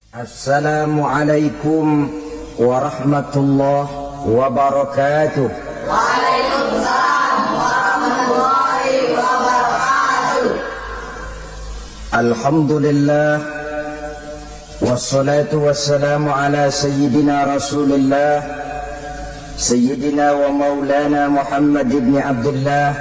Assalamualaikum warahmatullahi wabarakatuh. Waalaikumsalam warahmatullahi wabarakatuh. Alhamdulillah wassalatu wassalamu ala sayyidina Rasulillah sayyidina wa maulana Muhammad ibn Abdullah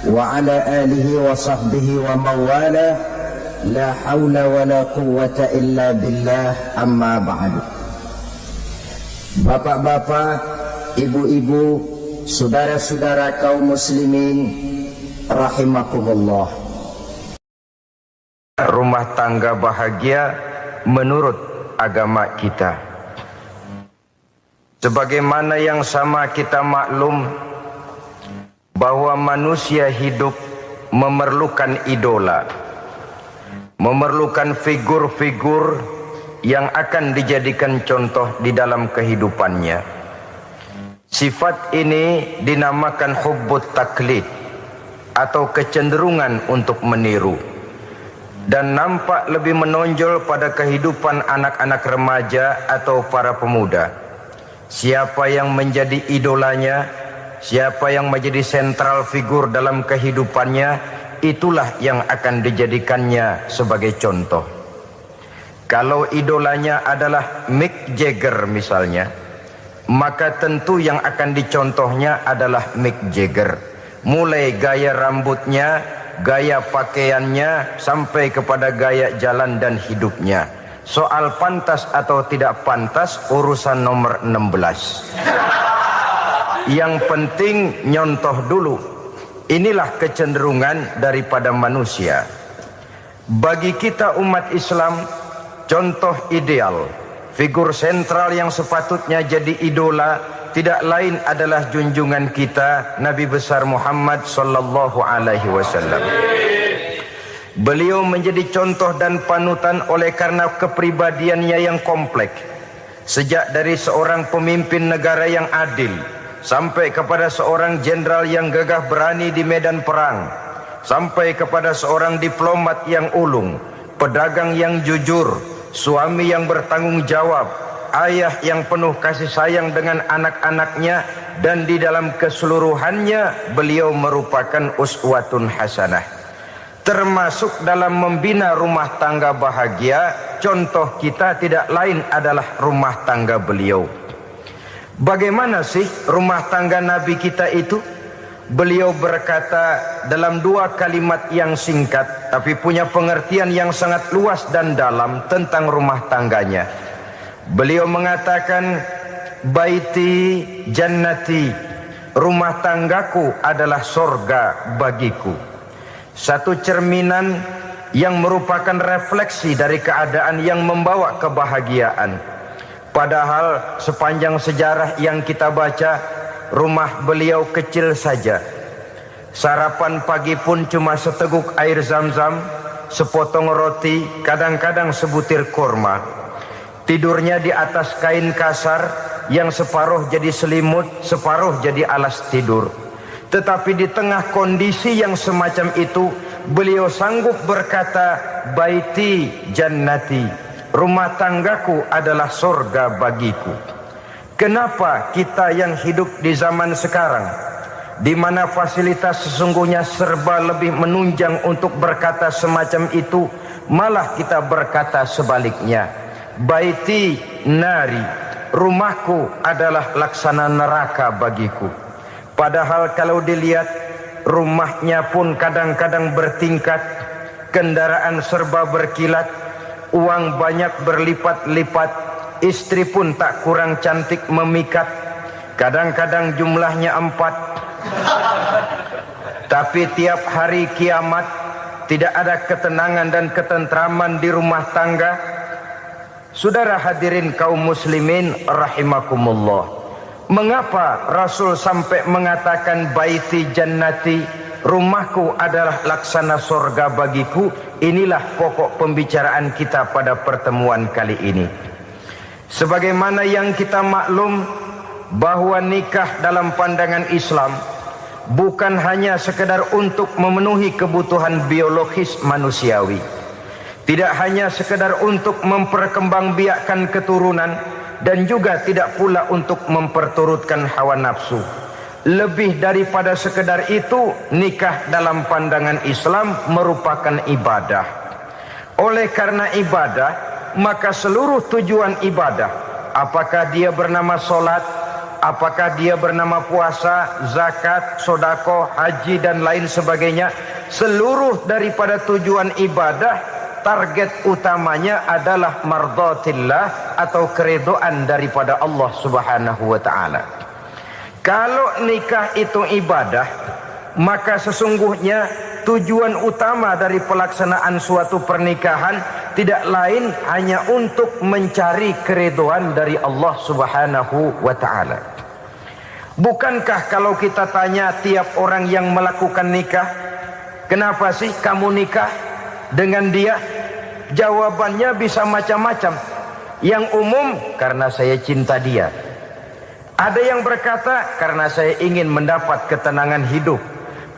wa ala alihi wa sahbihi wa mawala. La hawla wa la quwwata illa billah, amma ba'du. Bapak-bapak, ibu-ibu, saudara-saudara kaum muslimin rahimakumullah. Rumah tangga bahagia menurut agama kita. Sebagaimana yang sama kita maklum bahwa manusia hidup memerlukan idola, memerlukan figur-figur yang akan dijadikan contoh di dalam kehidupannya. Sifat ini dinamakan hubbut taklid atau kecenderungan untuk meniru, dan nampak lebih menonjol pada kehidupan anak-anak remaja atau para pemuda. Siapa yang menjadi idolanya, siapa yang menjadi sentral figur dalam kehidupannya, itulah yang akan dijadikannya sebagai contoh. Kalau idolanya adalah Mick Jagger misalnya, maka tentu yang akan dicontohnya adalah Mick Jagger. Mulai gaya rambutnya, gaya pakaiannya, sampai kepada gaya jalan dan hidupnya. Soal pantas atau tidak pantas urusan nomor 16. Yang penting nyontoh dulu. Inilah kecenderungan daripada manusia. Bagi kita umat Islam, contoh ideal, figur sentral yang sepatutnya jadi idola tidak lain adalah junjungan kita Nabi besar Muhammad sallallahu alaihi wasallam. Beliau menjadi contoh dan panutan oleh karena kepribadiannya yang kompleks. Sejak dari seorang pemimpin negara yang adil, sampai kepada seorang jenderal yang gagah berani di medan perang, sampai kepada seorang diplomat yang ulung, pedagang yang jujur, suami yang bertanggung jawab, ayah yang penuh kasih sayang dengan anak-anaknya, dan di dalam keseluruhannya beliau merupakan uswatun hasanah. Termasuk dalam membina rumah tangga bahagia, contoh kita tidak lain adalah rumah tangga beliau. Bagaimana sih rumah tangga Nabi kita itu? Beliau berkata dalam dua kalimat yang singkat tapi punya pengertian yang sangat luas dan dalam tentang rumah tangganya. Beliau mengatakan, baiti jannati, rumah tanggaku adalah sorga bagiku. Satu cerminan yang merupakan refleksi dari keadaan yang membawa kebahagiaan. Padahal sepanjang sejarah yang kita baca, rumah beliau kecil saja. Sarapan pagi pun cuma seteguk air zam-zam, sepotong roti, kadang-kadang sebutir kurma. Tidurnya di atas kain kasar yang separuh jadi selimut, separuh jadi alas tidur. Tetapi di tengah kondisi yang semacam itu, beliau sanggup berkata, baiti jannati, rumah tanggaku adalah surga bagiku. Kenapa kita yang hidup di zaman sekarang, di mana fasilitas sesungguhnya serba lebih menunjang untuk berkata semacam itu, malah kita berkata sebaliknya, baiti nari, rumahku adalah laksana neraka bagiku. Padahal kalau dilihat, rumahnya pun kadang-kadang bertingkat, kendaraan serba berkilat, uang banyak berlipat-lipat, istri pun tak kurang cantik memikat, kadang-kadang jumlahnya 4. Tapi tiap hari kiamat tidak ada ketenangan dan ketentraman di rumah tangga. Saudara hadirin kaum muslimin rahimakumullah, mengapa Rasul sampai mengatakan baiti jannati, rumahku adalah laksana surga bagiku? Inilah pokok pembicaraan kita pada pertemuan kali ini. Sebagaimana yang kita maklum bahwa nikah dalam pandangan Islam bukan hanya sekedar untuk memenuhi kebutuhan biologis manusiawi, tidak hanya sekedar untuk memperkembangbiakkan keturunan, dan juga tidak pula untuk memperturutkan hawa nafsu. Lebih daripada sekedar itu, nikah dalam pandangan Islam merupakan ibadah. Oleh karena ibadah, maka seluruh tujuan ibadah, apakah dia bernama solat, apakah dia bernama puasa, zakat, sodako, haji dan lain sebagainya, seluruh daripada tujuan ibadah, target utamanya adalah mardhatillah atau keridhaan daripada Allah Subhanahu wa taala. Kalau nikah itu ibadah, maka sesungguhnya tujuan utama dari pelaksanaan suatu pernikahan tidak lain hanya untuk mencari keridhaan dari Allah Subhanahu wa taala. Bukankah kalau kita tanya tiap orang yang melakukan nikah, kenapa sih kamu nikah dengan dia? Jawabannya bisa macam-macam. Yang umum, karena saya cinta dia. Ada yang berkata, karena saya ingin mendapat ketenangan hidup.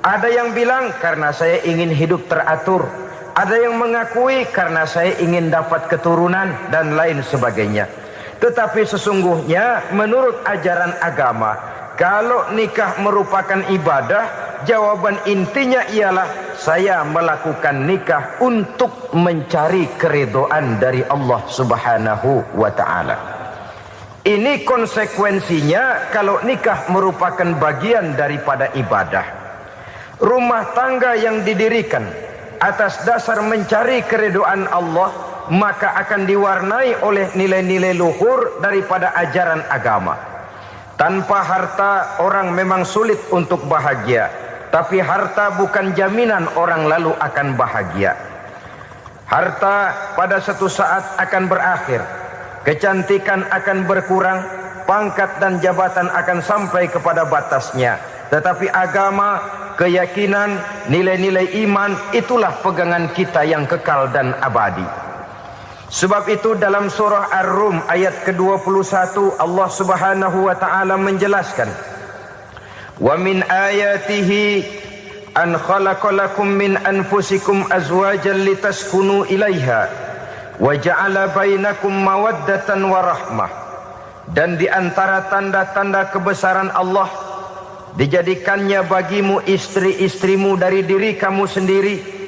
Ada yang bilang, karena saya ingin hidup teratur. Ada yang mengakui, karena saya ingin dapat keturunan dan lain sebagainya. Tetapi sesungguhnya menurut ajaran agama, kalau nikah merupakan ibadah, jawaban intinya ialah saya melakukan nikah untuk mencari keridhaan dari Allah Subhanahu wa taala. Ini konsekuensinya kalau nikah merupakan bagian daripada ibadah. Rumah tangga yang didirikan atas dasar mencari keridhaan Allah, maka akan diwarnai oleh nilai-nilai luhur daripada ajaran agama. Tanpa harta orang memang sulit untuk bahagia, tapi harta bukan jaminan orang lalu akan bahagia. Harta pada satu saat akan berakhir, kecantikan akan berkurang, pangkat dan jabatan akan sampai kepada batasnya. Tetapi agama, keyakinan, nilai-nilai iman, itulah pegangan kita yang kekal dan abadi. Sebab itu dalam surah Ar-Rum ayat ke-21 Allah Subhanahu wa taala menjelaskan, "Wa min ayatihi an khalaqalakum min anfusikum azwajan litaskunu ilaiha wa ja'ala bainakum mawaddatan wa rahmah." Dan di antara tanda-tanda kebesaran Allah, dijadikannya bagimu istri-istrimu dari diri kamu sendiri,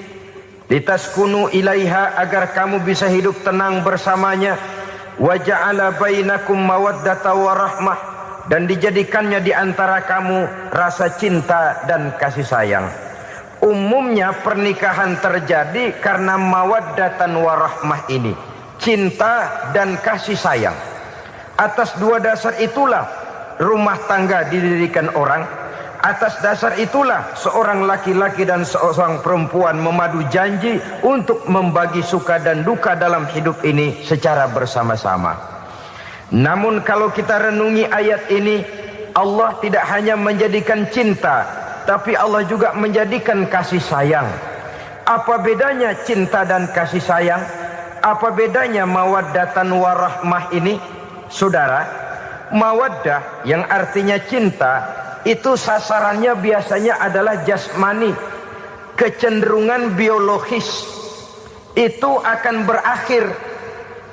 litaskunu ilaiha, agar kamu bisa hidup tenang bersamanya, wa ja'ala bainakum mawaddatan wa rahmah, dan dijadikannya di antara kamu rasa cinta dan kasih sayang. Umumnya pernikahan terjadi karena mawaddatan wa rahmah ini, cinta dan kasih sayang. Atas dua dasar itulah rumah tangga didirikan orang. Atas dasar itulah seorang laki-laki dan seorang perempuan memadu janji untuk membagi suka dan duka dalam hidup ini secara bersama-sama. Namun kalau kita renungi ayat ini, Allah tidak hanya menjadikan cinta, tapi Allah juga menjadikan kasih sayang. Apa bedanya cinta dan kasih sayang? Apa bedanya mawaddatan warahmah ini? Saudara, mawaddah yang artinya cinta, itu sasarannya biasanya adalah jasmani, kecenderungan biologis. Itu akan berakhir.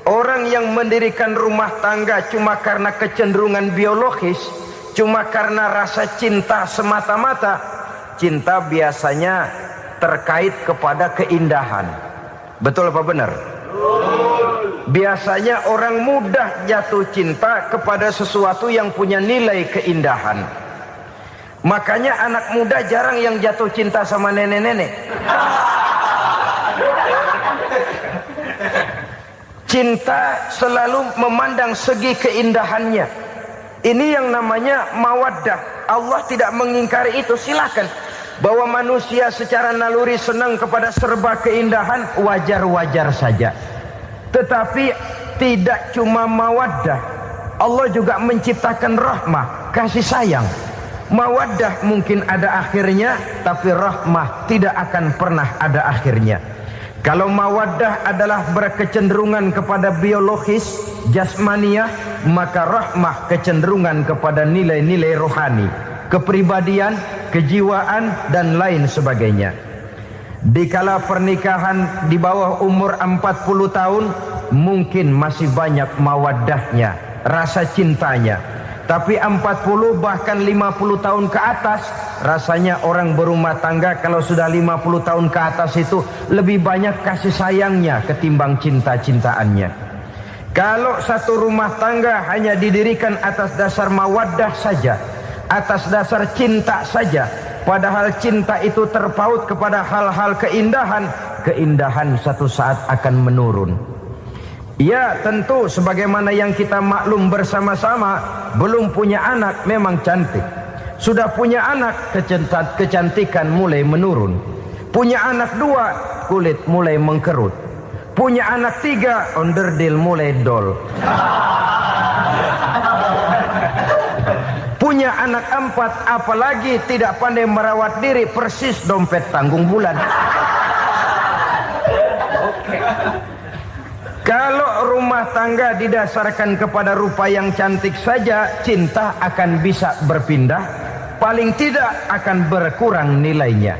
Orang yang mendirikan rumah tangga cuma karena kecenderungan biologis, cuma karena rasa cinta semata-mata, cinta biasanya terkait kepada keindahan. Betul apa benar? Biasanya orang mudah jatuh cinta kepada sesuatu yang punya nilai keindahan. Makanya anak muda jarang yang jatuh cinta sama nenek-nenek. Cinta selalu memandang segi keindahannya. Ini yang namanya mawaddah. Allah tidak mengingkari itu, silakan. Bahwa manusia secara naluri senang kepada serba keindahan, wajar-wajar saja. Tetapi tidak cuma mawaddah, Allah juga menciptakan rahmah, kasih sayang. Mawaddah mungkin ada akhirnya, tapi rahmah tidak akan pernah ada akhirnya. Kalau mawaddah adalah berkecenderungan kepada biologis, jasmaniah, maka rahmah kecenderungan kepada nilai-nilai rohani, kepribadian, kejiwaan, dan lain sebagainya. Dikala pernikahan di bawah umur 40 tahun, mungkin masih banyak mawaddahnya, rasa cintanya. Tapi 40 bahkan 50 tahun ke atas, rasanya orang berumah tangga kalau sudah 50 tahun ke atas itu lebih banyak kasih sayangnya ketimbang cinta-cintaannya. Kalau satu rumah tangga hanya didirikan atas dasar mawaddah saja, atas dasar cinta saja, padahal cinta itu terpaut kepada hal-hal keindahan, keindahan satu saat akan menurun. Ya, tentu sebagaimana yang kita maklum bersama-sama, belum punya anak memang cantik. Sudah punya anak, kecantikan mulai menurun. Punya anak 2, kulit mulai mengkerut. Punya anak 3, onderdil mulai dol. Punya anak 4, apalagi tidak pandai merawat diri, persis dompet tanggung bulan. Kalau rumah tangga didasarkan kepada rupa yang cantik saja, cinta akan bisa berpindah, paling tidak akan berkurang nilainya.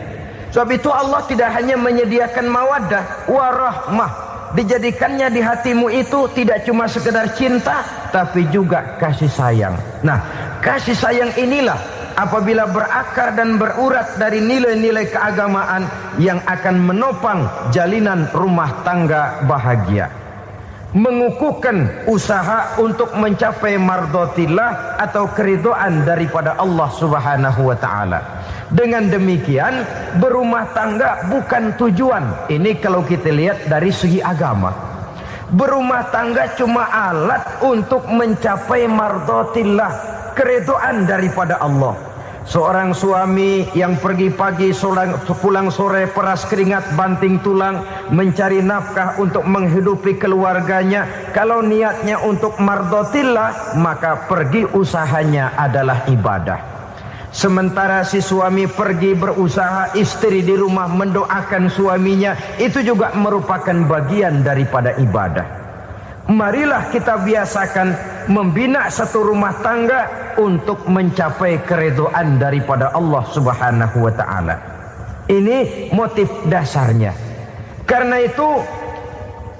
Sebab itu Allah tidak hanya menyediakan mawaddah, warahmah, dijadikannya di hatimu itu tidak cuma sekedar cinta, tapi juga kasih sayang. Nah, kasih sayang inilah apabila berakar dan berurat dari nilai-nilai keagamaan yang akan menopang jalinan rumah tangga bahagia. Mengukuhkan usaha untuk mencapai mardhatillah atau keridhaan daripada Allah Subhanahu wa taala. Dengan demikian, berumah tangga bukan tujuan. Ini kalau kita lihat dari segi agama. Berumah tangga cuma alat untuk mencapai mardhatillah, keridhaan daripada Allah. Seorang suami yang pergi pagi pulang sore peras keringat banting tulang mencari nafkah untuk menghidupi keluarganya, kalau niatnya untuk mardhatillah maka pergi usahanya adalah ibadah. Sementara si suami pergi berusaha, istri di rumah mendoakan suaminya, itu juga merupakan bagian daripada ibadah. Marilah kita biasakan membina satu rumah tangga untuk mencapai keridhaan daripada Allah Subhanahu wa taala. Ini motif dasarnya. Karena itu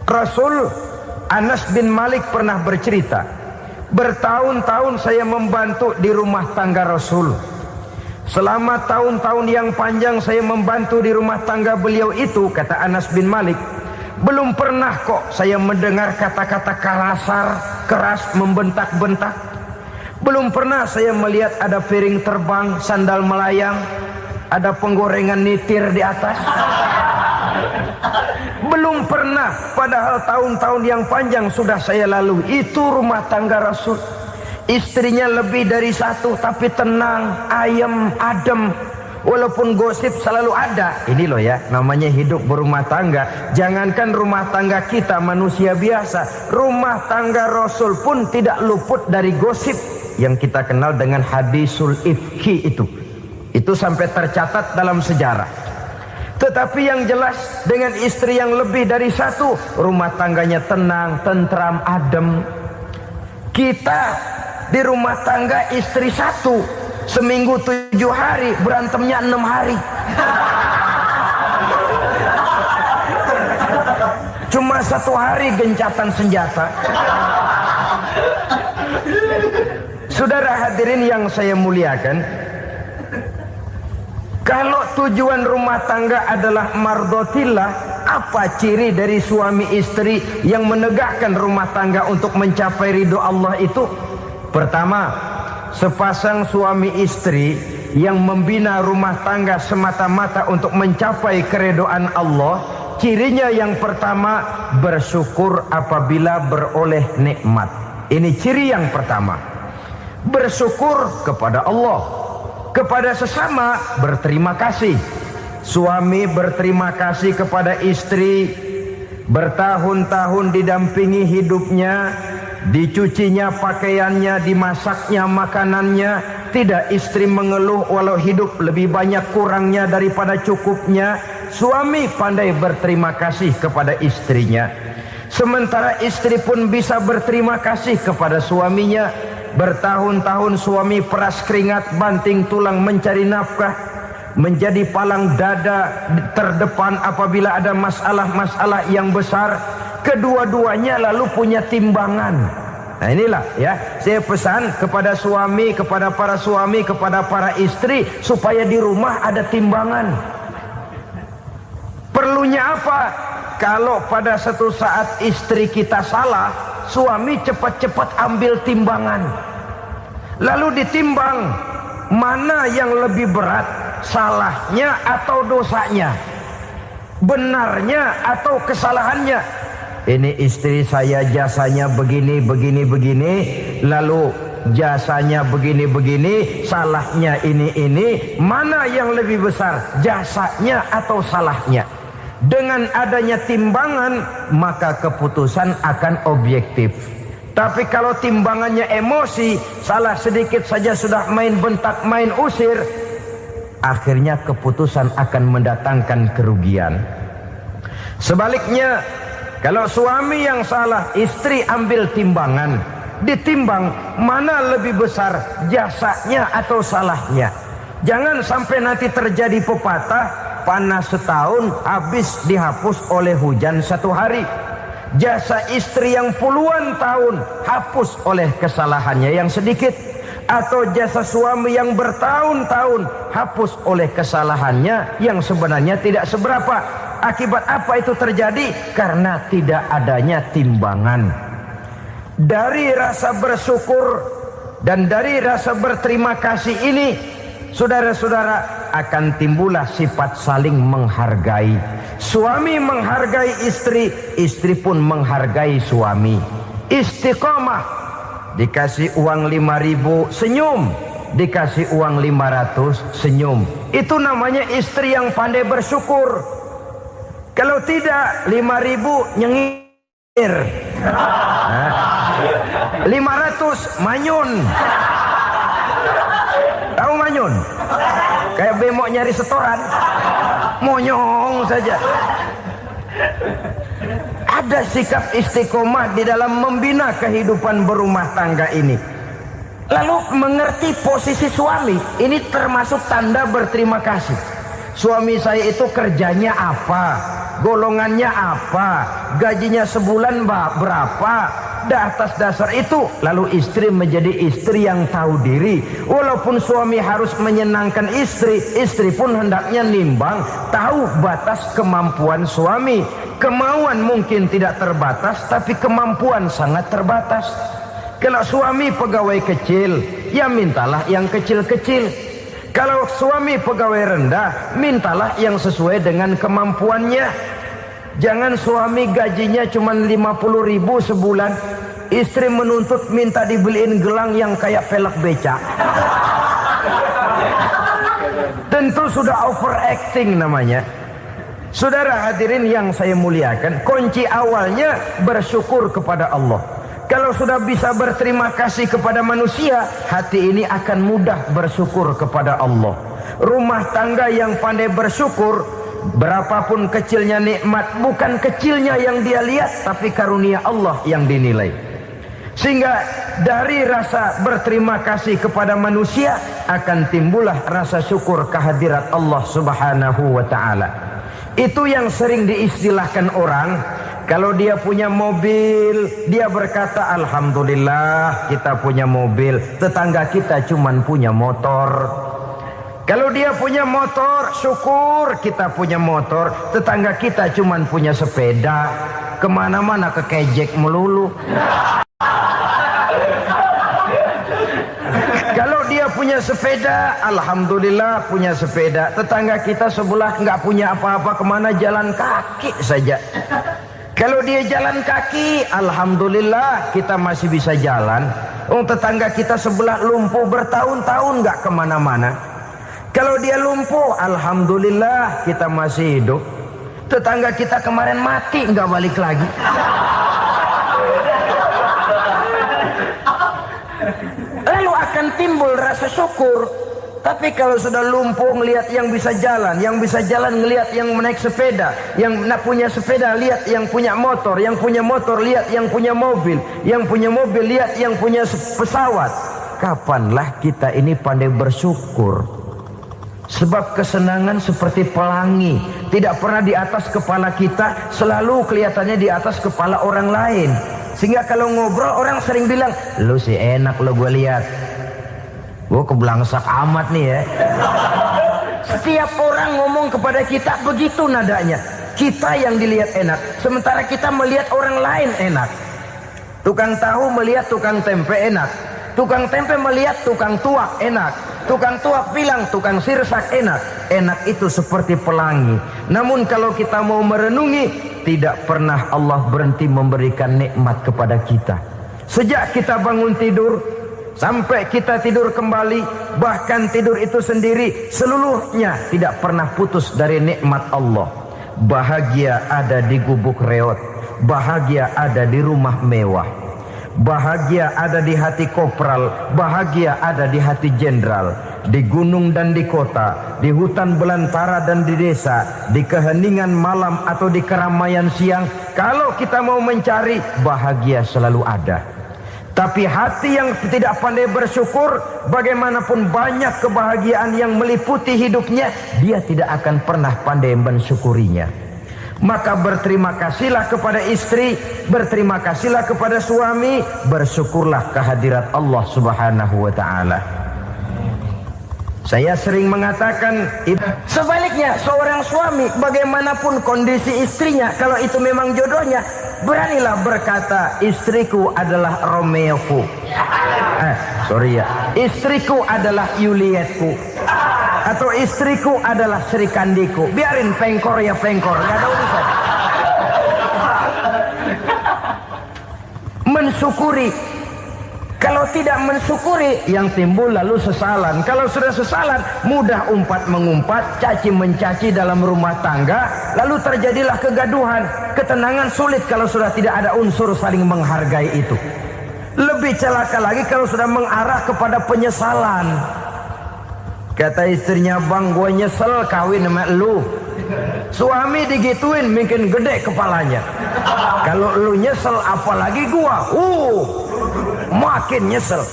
Rasul Anas bin Malik pernah bercerita, bertahun-tahun saya membantu di rumah tangga Rasul. Selama tahun-tahun yang panjang saya membantu di rumah tangga beliau itu, kata Anas bin Malik, belum pernah kok saya mendengar kata-kata kasar, keras, membentak-bentak. Belum pernah saya melihat ada piring terbang, sandal melayang, ada penggorengan nitir di atas. Belum pernah, padahal tahun-tahun yang panjang sudah saya lalui. Itu rumah tangga Rasul. Istrinya lebih dari 1, tapi tenang, ayem, adem. Walaupun gosip selalu ada. Ini loh ya, namanya hidup berumah tangga. Jangankan rumah tangga kita manusia biasa, rumah tangga Rasul pun tidak luput dari gosip yang kita kenal dengan hadisul ifki itu. Itu sampai tercatat dalam sejarah. Tetapi yang jelas, dengan istri yang lebih dari 1, rumah tangganya tenang, tentram, adem. Kita di rumah tangga istri 1, seminggu 7 hari, berantemnya 6 hari. Cuma 1 hari gencatan senjata. Saudara hadirin yang saya muliakan, kalau tujuan rumah tangga adalah mardhatillah, apa ciri dari suami istri yang menegakkan rumah tangga untuk mencapai ridho Allah itu? Pertama, sepasang suami istri yang membina rumah tangga semata-mata untuk mencapai keridhaan Allah, cirinya yang pertama, bersyukur apabila beroleh nikmat. Ini ciri yang pertama. Bersyukur kepada Allah, kepada sesama berterima kasih. Suami berterima kasih kepada istri, bertahun-tahun didampingi hidupnya, dicucinya pakaiannya, dimasaknya makanannya. Tidak istri mengeluh walau hidup lebih banyak kurangnya daripada cukupnya. Suami pandai berterima kasih kepada istrinya. Sementara istri pun bisa berterima kasih kepada suaminya. Bertahun-tahun suami peras keringat, banting tulang mencari nafkah. menjadi palang dada terdepan apabila ada masalah-masalah yang besar. Kedua-duanya lalu punya timbangan. Nah inilah ya, saya pesan kepada suami, kepada para suami, kepada para istri, supaya di rumah ada timbangan. Perlunya apa? Kalau pada satu saat istri kita salah, suami cepat-cepat ambil timbangan, lalu ditimbang mana yang lebih berat, salahnya atau dosanya, benarnya atau kesalahannya. Ini istri saya jasanya begini, lalu jasanya begini, salahnya ini, mana yang lebih besar, jasanya atau salahnya? Dengan adanya timbangan, maka keputusan akan objektif. Tapi kalau timbangannya emosi, salah sedikit saja sudah main bentak, main usir, akhirnya keputusan akan mendatangkan kerugian. Sebaliknya, kalau suami yang salah, istri ambil timbangan, ditimbang mana lebih besar, jasanya atau salahnya. Jangan sampai nanti terjadi pepatah, panas setahun habis dihapus oleh hujan satu hari. Jasa istri yang puluhan tahun hapus oleh kesalahannya yang sedikit, atau jasa suami yang bertahun-tahun hapus oleh kesalahannya yang sebenarnya tidak seberapa. Akibat apa itu terjadi? Karena tidak adanya timbangan. Dari rasa bersyukur dan dari rasa berterima kasih ini, saudara-saudara, akan timbullah sifat saling menghargai. Suami menghargai istri, istri pun menghargai suami. Istiqomah, dikasih uang 5.000 senyum, dikasih uang 500 senyum. Itu namanya istri yang pandai bersyukur. Kalau tidak, 5.000 nyengir, 500 manyun. Tahu manyun? Kayak bemok nyari setoran, monyong saja. Ada sikap istiqomah di dalam membina kehidupan berumah tangga ini. Lalu mengerti posisi suami, ini termasuk tanda berterima kasih. Suami saya itu kerjanya apa, golongannya apa, gajinya sebulan berapa. Atas dasar itu, lalu istri menjadi istri yang tahu diri. Walaupun suami harus menyenangkan istri, istri pun hendaknya nimbang, tahu batas kemampuan suami. Kemauan mungkin tidak terbatas, tapi kemampuan sangat terbatas. Kalau suami pegawai kecil, ya mintalah yang kecil-kecil. Kalau suami pegawai rendah, mintalah yang sesuai dengan kemampuannya. Jangan suami gajinya cuma 50.000 sebulan, istri menuntut minta dibeliin gelang yang kayak pelek becak. Tentu sudah overacting namanya. Saudara hadirin yang saya muliakan, kunci awalnya bersyukur kepada Allah. Kalau sudah bisa berterima kasih kepada manusia, hati ini akan mudah bersyukur kepada Allah. Rumah tangga yang pandai bersyukur, berapapun kecilnya nikmat, bukan kecilnya yang dia lihat, tapi karunia Allah yang dinilai. Sehingga dari rasa berterima kasih kepada manusia akan timbullah rasa syukur kehadirat Allah Subhanahu wa ta'ala. Itu yang sering diistilahkan orang, kalau dia punya mobil, dia berkata alhamdulillah kita punya mobil, tetangga kita cuman punya motor. Kalau dia punya motor, syukur kita punya motor, tetangga kita cuman punya sepeda, kemana-mana kekejek melulu. Kalau dia punya sepeda, alhamdulillah punya sepeda, tetangga kita sebelah nggak punya apa-apa, kemana jalan kaki saja. Kalau dia jalan kaki, alhamdulillah kita masih bisa jalan. Tetangga kita sebelah lumpuh bertahun-tahun nggak kemana-mana. Kalau dia lumpuh, alhamdulillah kita masih hidup. Tetangga kita kemarin mati nggak balik lagi. Lalu akan timbul rasa syukur. Tapi kalau sudah lumpuh ngelihat yang bisa jalan ngelihat yang menaik sepeda, yang punya sepeda lihat yang punya motor lihat yang punya mobil lihat yang punya pesawat. Kapanlah kita ini pandai bersyukur? Sebab kesenangan seperti pelangi, tidak pernah di atas kepala kita, selalu kelihatannya di atas kepala orang lain. Sehingga kalau ngobrol orang sering bilang, lu sih enak lo gue lihat, gue kebelangsak amat nih ya. Setiap orang ngomong kepada kita begitu nadanya. Kita yang dilihat enak, sementara kita melihat orang lain enak. Tukang tahu melihat tukang tempe enak, tukang tempe melihat tukang tuak enak, tukang tuak bilang tukang sirsak enak. Enak itu seperti pelangi. Namun kalau kita mau merenungi, tidak pernah Allah berhenti memberikan nikmat kepada kita. Sejak kita bangun tidur sampai kita tidur kembali, bahkan tidur itu sendiri, seluruhnya tidak pernah putus dari nikmat Allah. Bahagia ada di gubuk reot, bahagia ada di rumah mewah, bahagia ada di hati kopral, bahagia ada di hati jenderal, di gunung dan di kota, di hutan belantara dan di desa, di keheningan malam atau di keramaian siang. Kalau kita mau mencari, bahagia selalu ada. Tapi hati yang tidak pandai bersyukur, bagaimanapun banyak kebahagiaan yang meliputi hidupnya, dia tidak akan pernah pandai mensyukurinya. Maka berterima kasihlah kepada istri, berterima kasihlah kepada suami, bersyukurlah kehadirat Allah Subhanahu wa ta'ala. Saya sering mengatakan, sebaliknya seorang suami bagaimanapun kondisi istrinya, kalau itu memang jodohnya, beranilah berkata, istriku adalah Romeoku, istriku adalah Julietku, atau istriku adalah Srikandiku. Biarin pengkor ya pengkor, gak ada urusan. Mensyukuri. Kalau tidak mensyukuri, yang timbul lalu sesalan. Kalau sudah sesalan, mudah umpat mengumpat, caci mencaci dalam rumah tangga, lalu terjadilah kegaduhan. Ketenangan sulit kalau sudah tidak ada unsur saling menghargai itu. Lebih celaka lagi kalau sudah mengarah kepada penyesalan. Kata istrinya, bang gue nyesel kawin sama lu. Suami digituin mungkin gede kepalanya. Kalau lu nyesel apalagi gua, makin nyesel.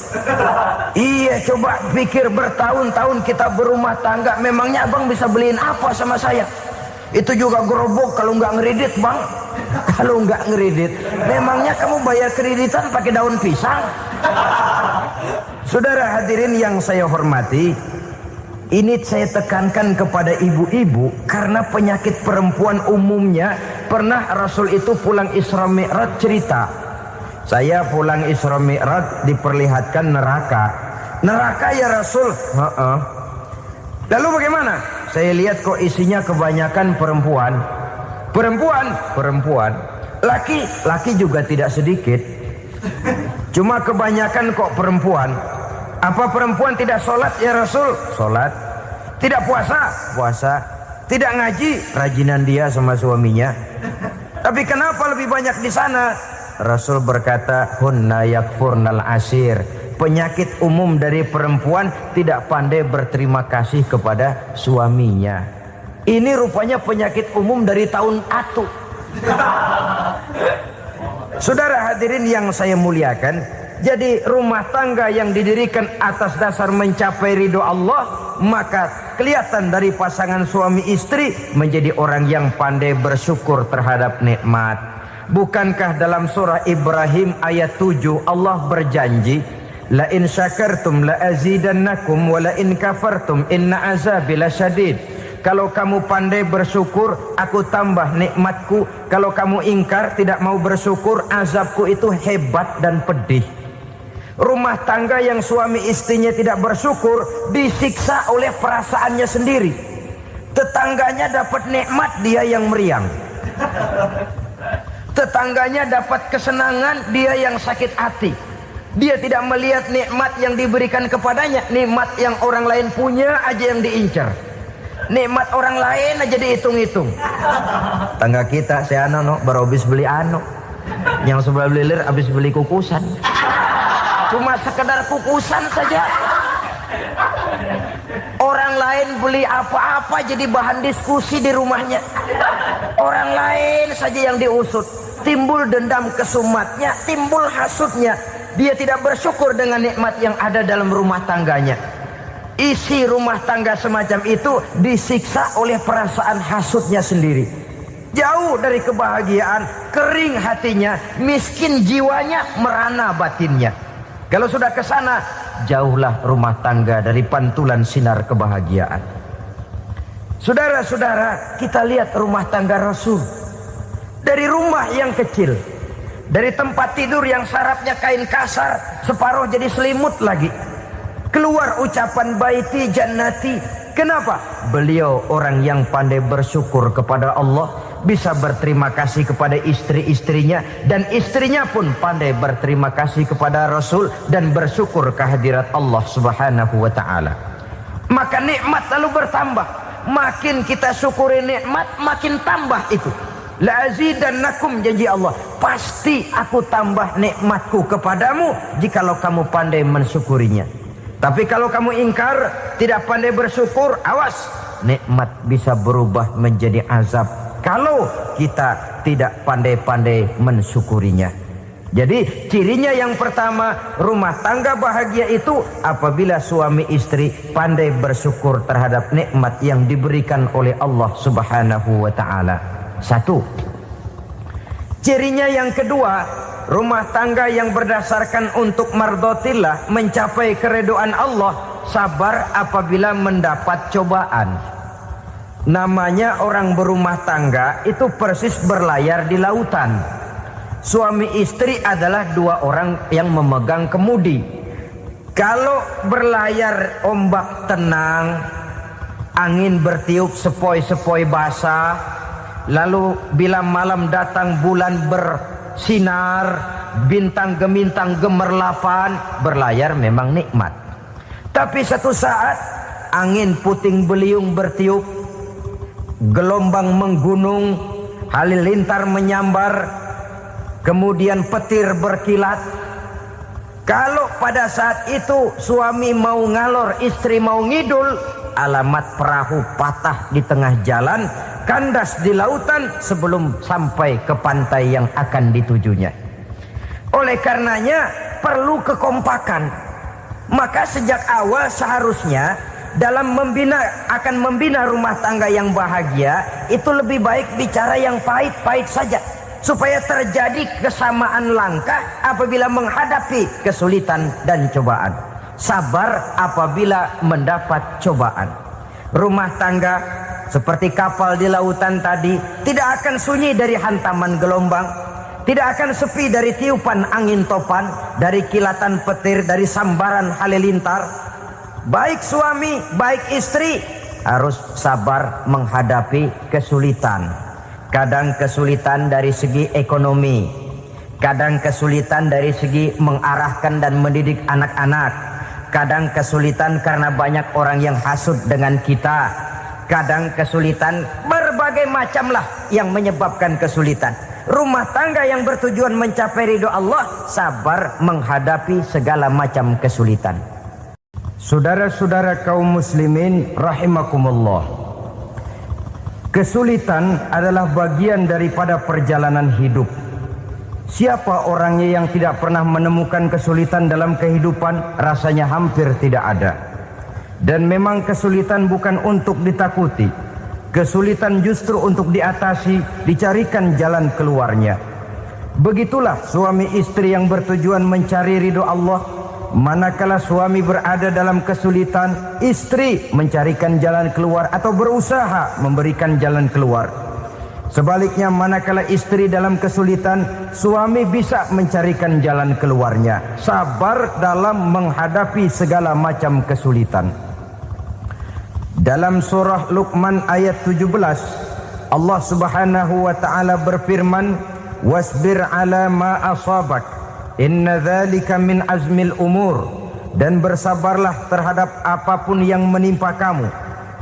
Iya, coba pikir bertahun-tahun kita berumah tangga, memangnya abang bisa beliin apa sama saya? Itu juga gerobok kalau nggak ngeredit bang. Kalau nggak ngeredit, memangnya kamu bayar kreditan pakai daun pisang? Saudara hadirin yang saya hormati, ini saya tekankan kepada ibu-ibu karena penyakit perempuan umumnya. Pernah Rasul itu pulang Isra Mi'raj cerita, saya pulang Isra Mi'raj diperlihatkan neraka. Neraka ya Rasul? Lalu bagaimana? Saya lihat kok isinya kebanyakan perempuan. Perempuan. Laki juga tidak sedikit. Cuma kebanyakan kok perempuan. Apa perempuan tidak sholat ya Rasul? Sholat. Tidak puasa? Puasa. Tidak ngaji? Rajinan dia sama suaminya. Tapi kenapa lebih banyak di sana? Rasul berkata, hunna yakfurnal ashir. Penyakit umum dari perempuan tidak pandai berterima kasih kepada suaminya. Ini rupanya penyakit umum dari tahun atu. Saudara hadirin yang saya muliakan, jadi rumah tangga yang didirikan atas dasar mencapai ridho Allah, maka kelihatan dari pasangan suami istri menjadi orang yang pandai bersyukur terhadap nikmat. Bukankah dalam surah Ibrahim ayat 7 Allah berjanji, la in syakartum la azidannakum wa la in kafartum inna azabi lasyadid. Kalau kamu pandai bersyukur, aku tambah nikmatku. Kalau kamu ingkar, tidak mau bersyukur, azabku itu hebat dan pedih. Rumah tangga yang suami istrinya tidak bersyukur disiksa oleh perasaannya sendiri. Tetangganya dapat nikmat, dia yang meriang. Tetangganya dapat kesenangan, dia yang sakit hati. Dia tidak melihat nikmat yang diberikan kepadanya. Nikmat yang orang lain punya aja yang diincar. Nikmat orang lain aja dihitung-hitung. Tangga kita, saya baru habis beli yang sebelah belilir habis beli kukusan. Cuma sekedar kukusan saja. Orang lain beli apa-apa jadi bahan diskusi di rumahnya. Orang lain saja yang diusut. Timbul dendam kesumatnya, timbul hasutnya. Dia tidak bersyukur dengan nikmat yang ada dalam rumah tangganya. isi rumah tangga semacam itu disiksa oleh perasaan hasutnya sendiri. Jauh dari kebahagiaan, kering hatinya, miskin jiwanya, merana batinnya. Kalau sudah ke sana, jauhlah rumah tangga dari pantulan sinar kebahagiaan. Saudara-saudara, kita lihat rumah tangga Rasul. Dari rumah yang kecil, dari tempat tidur yang sarapnya kain kasar, separuh jadi selimut lagi, keluar ucapan baiti jannati. Kenapa? Beliau orang yang pandai bersyukur kepada Allah, bisa berterima kasih kepada istri-istrinya, dan istrinya pun pandai berterima kasih kepada Rasul dan bersyukur kehadirat Allah Subhanahu wa taala. Maka nikmat lalu bertambah. Makin kita syukuri nikmat, makin tambah itu. La azidannakum, janji Allah, pasti aku tambah nikmatku kepadamu jikalau kamu pandai mensyukurinya. Tapi kalau kamu ingkar, tidak pandai bersyukur, awas, nikmat bisa berubah menjadi azab kalau kita tidak pandai-pandai mensyukurinya. Jadi cirinya yang pertama, rumah tangga bahagia itu apabila suami istri pandai bersyukur terhadap nikmat yang diberikan oleh Allah Subhanahu wa taala. Satu. Cirinya yang kedua, rumah tangga yang berdasarkan untuk mardhatillah, mencapai keridhaan Allah, sabar apabila mendapat cobaan. Namanya orang berumah tangga itu persis berlayar di lautan. Suami istri adalah dua orang yang memegang kemudi. Kalau berlayar ombak tenang, angin bertiup sepoi-sepoi basah, lalu bila malam datang bulan bersinar, bintang gemintang gemerlapan, berlayar memang nikmat. Tapi satu saat angin puting beliung bertiup, gelombang menggunung, halilintar menyambar, kemudian petir berkilat. Kalau pada saat itu suami mau ngalor, istri mau ngidul, alamat perahu patah di tengah jalan, kandas di lautan sebelum sampai ke pantai yang akan ditujunya. Oleh karenanya perlu kekompakan. Maka sejak awal seharusnya dalam akan membina rumah tangga yang bahagia, itu lebih baik bicara yang pahit-pahit saja, supaya terjadi kesamaan langkah apabila menghadapi kesulitan dan cobaan. Sabar apabila mendapat cobaan. Rumah tangga seperti kapal di lautan tadi tidak akan sunyi dari hantaman gelombang, tidak akan sepi dari tiupan angin topan, dari kilatan petir, dari sambaran halilintar. Baik suami, baik istri harus sabar menghadapi kesulitan. Kadang kesulitan dari segi ekonomi, kadang kesulitan dari segi mengarahkan dan mendidik anak-anak, kadang kesulitan karena banyak orang yang hasud dengan kita, kadang kesulitan berbagai macam lah yang menyebabkan kesulitan. Rumah tangga yang bertujuan mencapai ridho Allah, sabar menghadapi segala macam kesulitan. Saudara-saudara kaum muslimin rahimakumullah, kesulitan adalah bagian daripada perjalanan hidup. Siapa orangnya yang tidak pernah menemukan kesulitan dalam kehidupan? Rasanya hampir tidak ada. Dan memang kesulitan bukan untuk ditakuti. Kesulitan justru untuk diatasi, dicarikan jalan keluarnya. Begitulah suami istri yang bertujuan mencari ridho Allah. Manakala suami berada dalam kesulitan, istri mencarikan jalan keluar atau berusaha memberikan jalan keluar. Sebaliknya, manakala istri dalam kesulitan, suami bisa mencarikan jalan keluarnya. Sabar dalam menghadapi segala macam kesulitan. Dalam surah Luqman ayat 17, Allah Subhanahu wa taala berfirman, "Wasbir 'ala ma asabak, inna dzalika min azmil umur." Dan bersabarlah terhadap apapun yang menimpa kamu.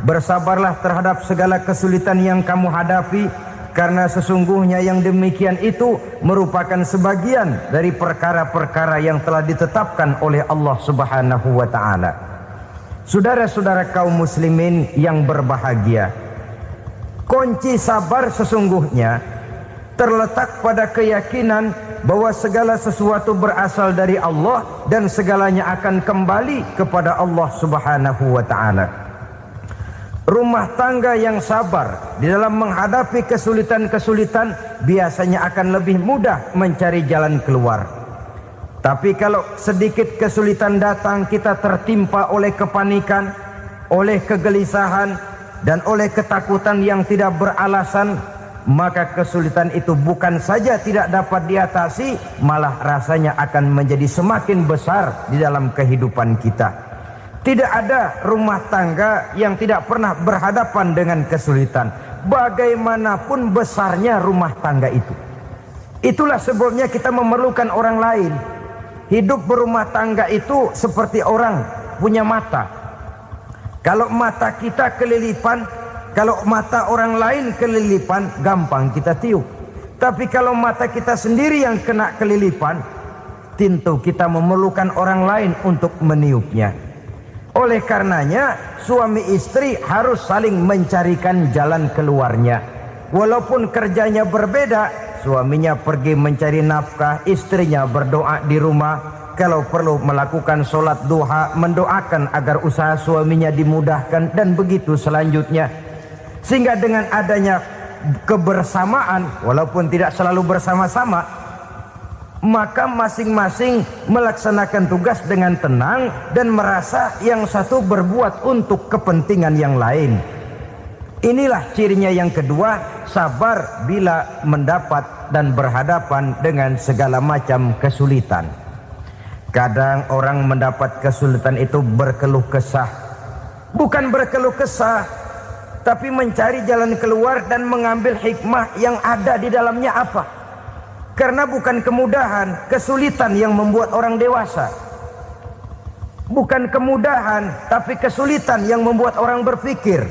Bersabarlah terhadap segala kesulitan yang kamu hadapi, karena sesungguhnya yang demikian itu merupakan sebagian dari perkara-perkara yang telah ditetapkan oleh Allah Subhanahu wa taala. Saudara-saudara kaum muslimin yang berbahagia, kunci sabar sesungguhnya terletak pada keyakinan bahwa segala sesuatu berasal dari Allah dan segalanya akan kembali kepada Allah Subhanahu wa taala. Rumah tangga yang sabar di dalam menghadapi kesulitan-kesulitan biasanya akan lebih mudah mencari jalan keluar. Tapi kalau sedikit kesulitan datang, kita tertimpa oleh kepanikan, oleh kegelisahan, dan oleh ketakutan yang tidak beralasan, maka kesulitan itu bukan saja tidak dapat diatasi, malah rasanya akan menjadi semakin besar di dalam kehidupan kita. Tidak ada rumah tangga yang tidak pernah berhadapan dengan kesulitan, bagaimanapun besarnya rumah tangga itu. Itulah sebabnya kita memerlukan orang lain. Hidup berumah tangga itu seperti orang punya mata. Kalau mata kita kelilipan, kalau mata orang lain kelilipan, gampang kita tiup. Tapi kalau mata kita sendiri yang kena kelilipan, tentu kita memerlukan orang lain untuk meniupnya. Oleh karenanya, suami istri harus saling mencarikan jalan keluarnya. Walaupun kerjanya berbeda, suaminya pergi mencari nafkah, istrinya berdoa di rumah. Kalau perlu melakukan sholat duha, mendoakan agar usaha suaminya dimudahkan, dan begitu selanjutnya. Sehingga dengan adanya kebersamaan, walaupun tidak selalu bersama-sama, maka masing-masing melaksanakan tugas dengan tenang dan merasa yang satu berbuat untuk kepentingan yang lain. Inilah cirinya yang kedua, sabar bila mendapat dan berhadapan dengan segala macam kesulitan. Kadang orang mendapat kesulitan itu berkeluh kesah. Bukan berkeluh kesah, tapi mencari jalan keluar dan mengambil hikmah yang ada di dalamnya apa. Karena bukan kemudahan, kesulitan yang membuat orang dewasa. Bukan kemudahan, tapi kesulitan yang membuat orang berpikir,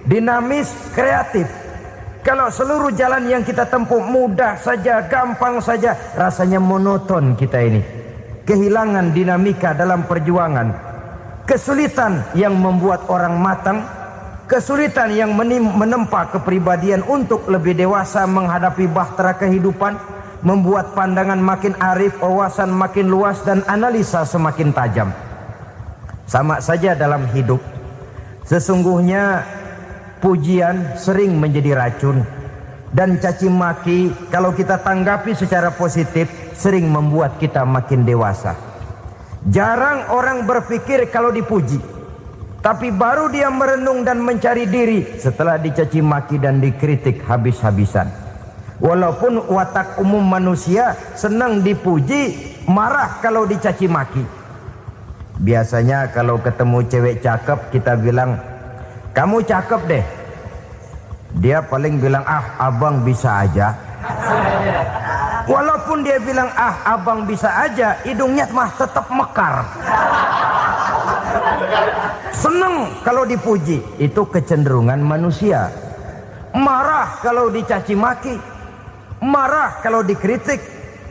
dinamis, kreatif. Kalau seluruh jalan yang kita tempuh mudah saja, gampang saja, rasanya monoton kita ini. Kehilangan dinamika dalam perjuangan. Kesulitan yang membuat orang matang, kesulitan yang menempa kepribadian untuk lebih dewasa menghadapi bahtera kehidupan, membuat pandangan makin arif, wawasan makin luas, dan analisa semakin tajam. Sama saja dalam hidup. Sesungguhnya pujian sering menjadi racun, dan caci maki kalau kita tanggapi secara positif sering membuat kita makin dewasa. Jarang orang berpikir kalau dipuji, tapi baru dia merenung dan mencari diri setelah dicaci maki dan dikritik habis-habisan. Walaupun watak umum manusia senang dipuji, marah kalau dicaci maki. Biasanya kalau ketemu cewek cakep kita bilang, "Kamu cakep deh." Dia paling bilang, "Ah, abang bisa aja." Walaupun dia bilang, "Ah, abang bisa aja," hidungnya mah tetap mekar. Senang kalau dipuji, itu kecenderungan manusia. Marah kalau dicaci maki, marah kalau dikritik.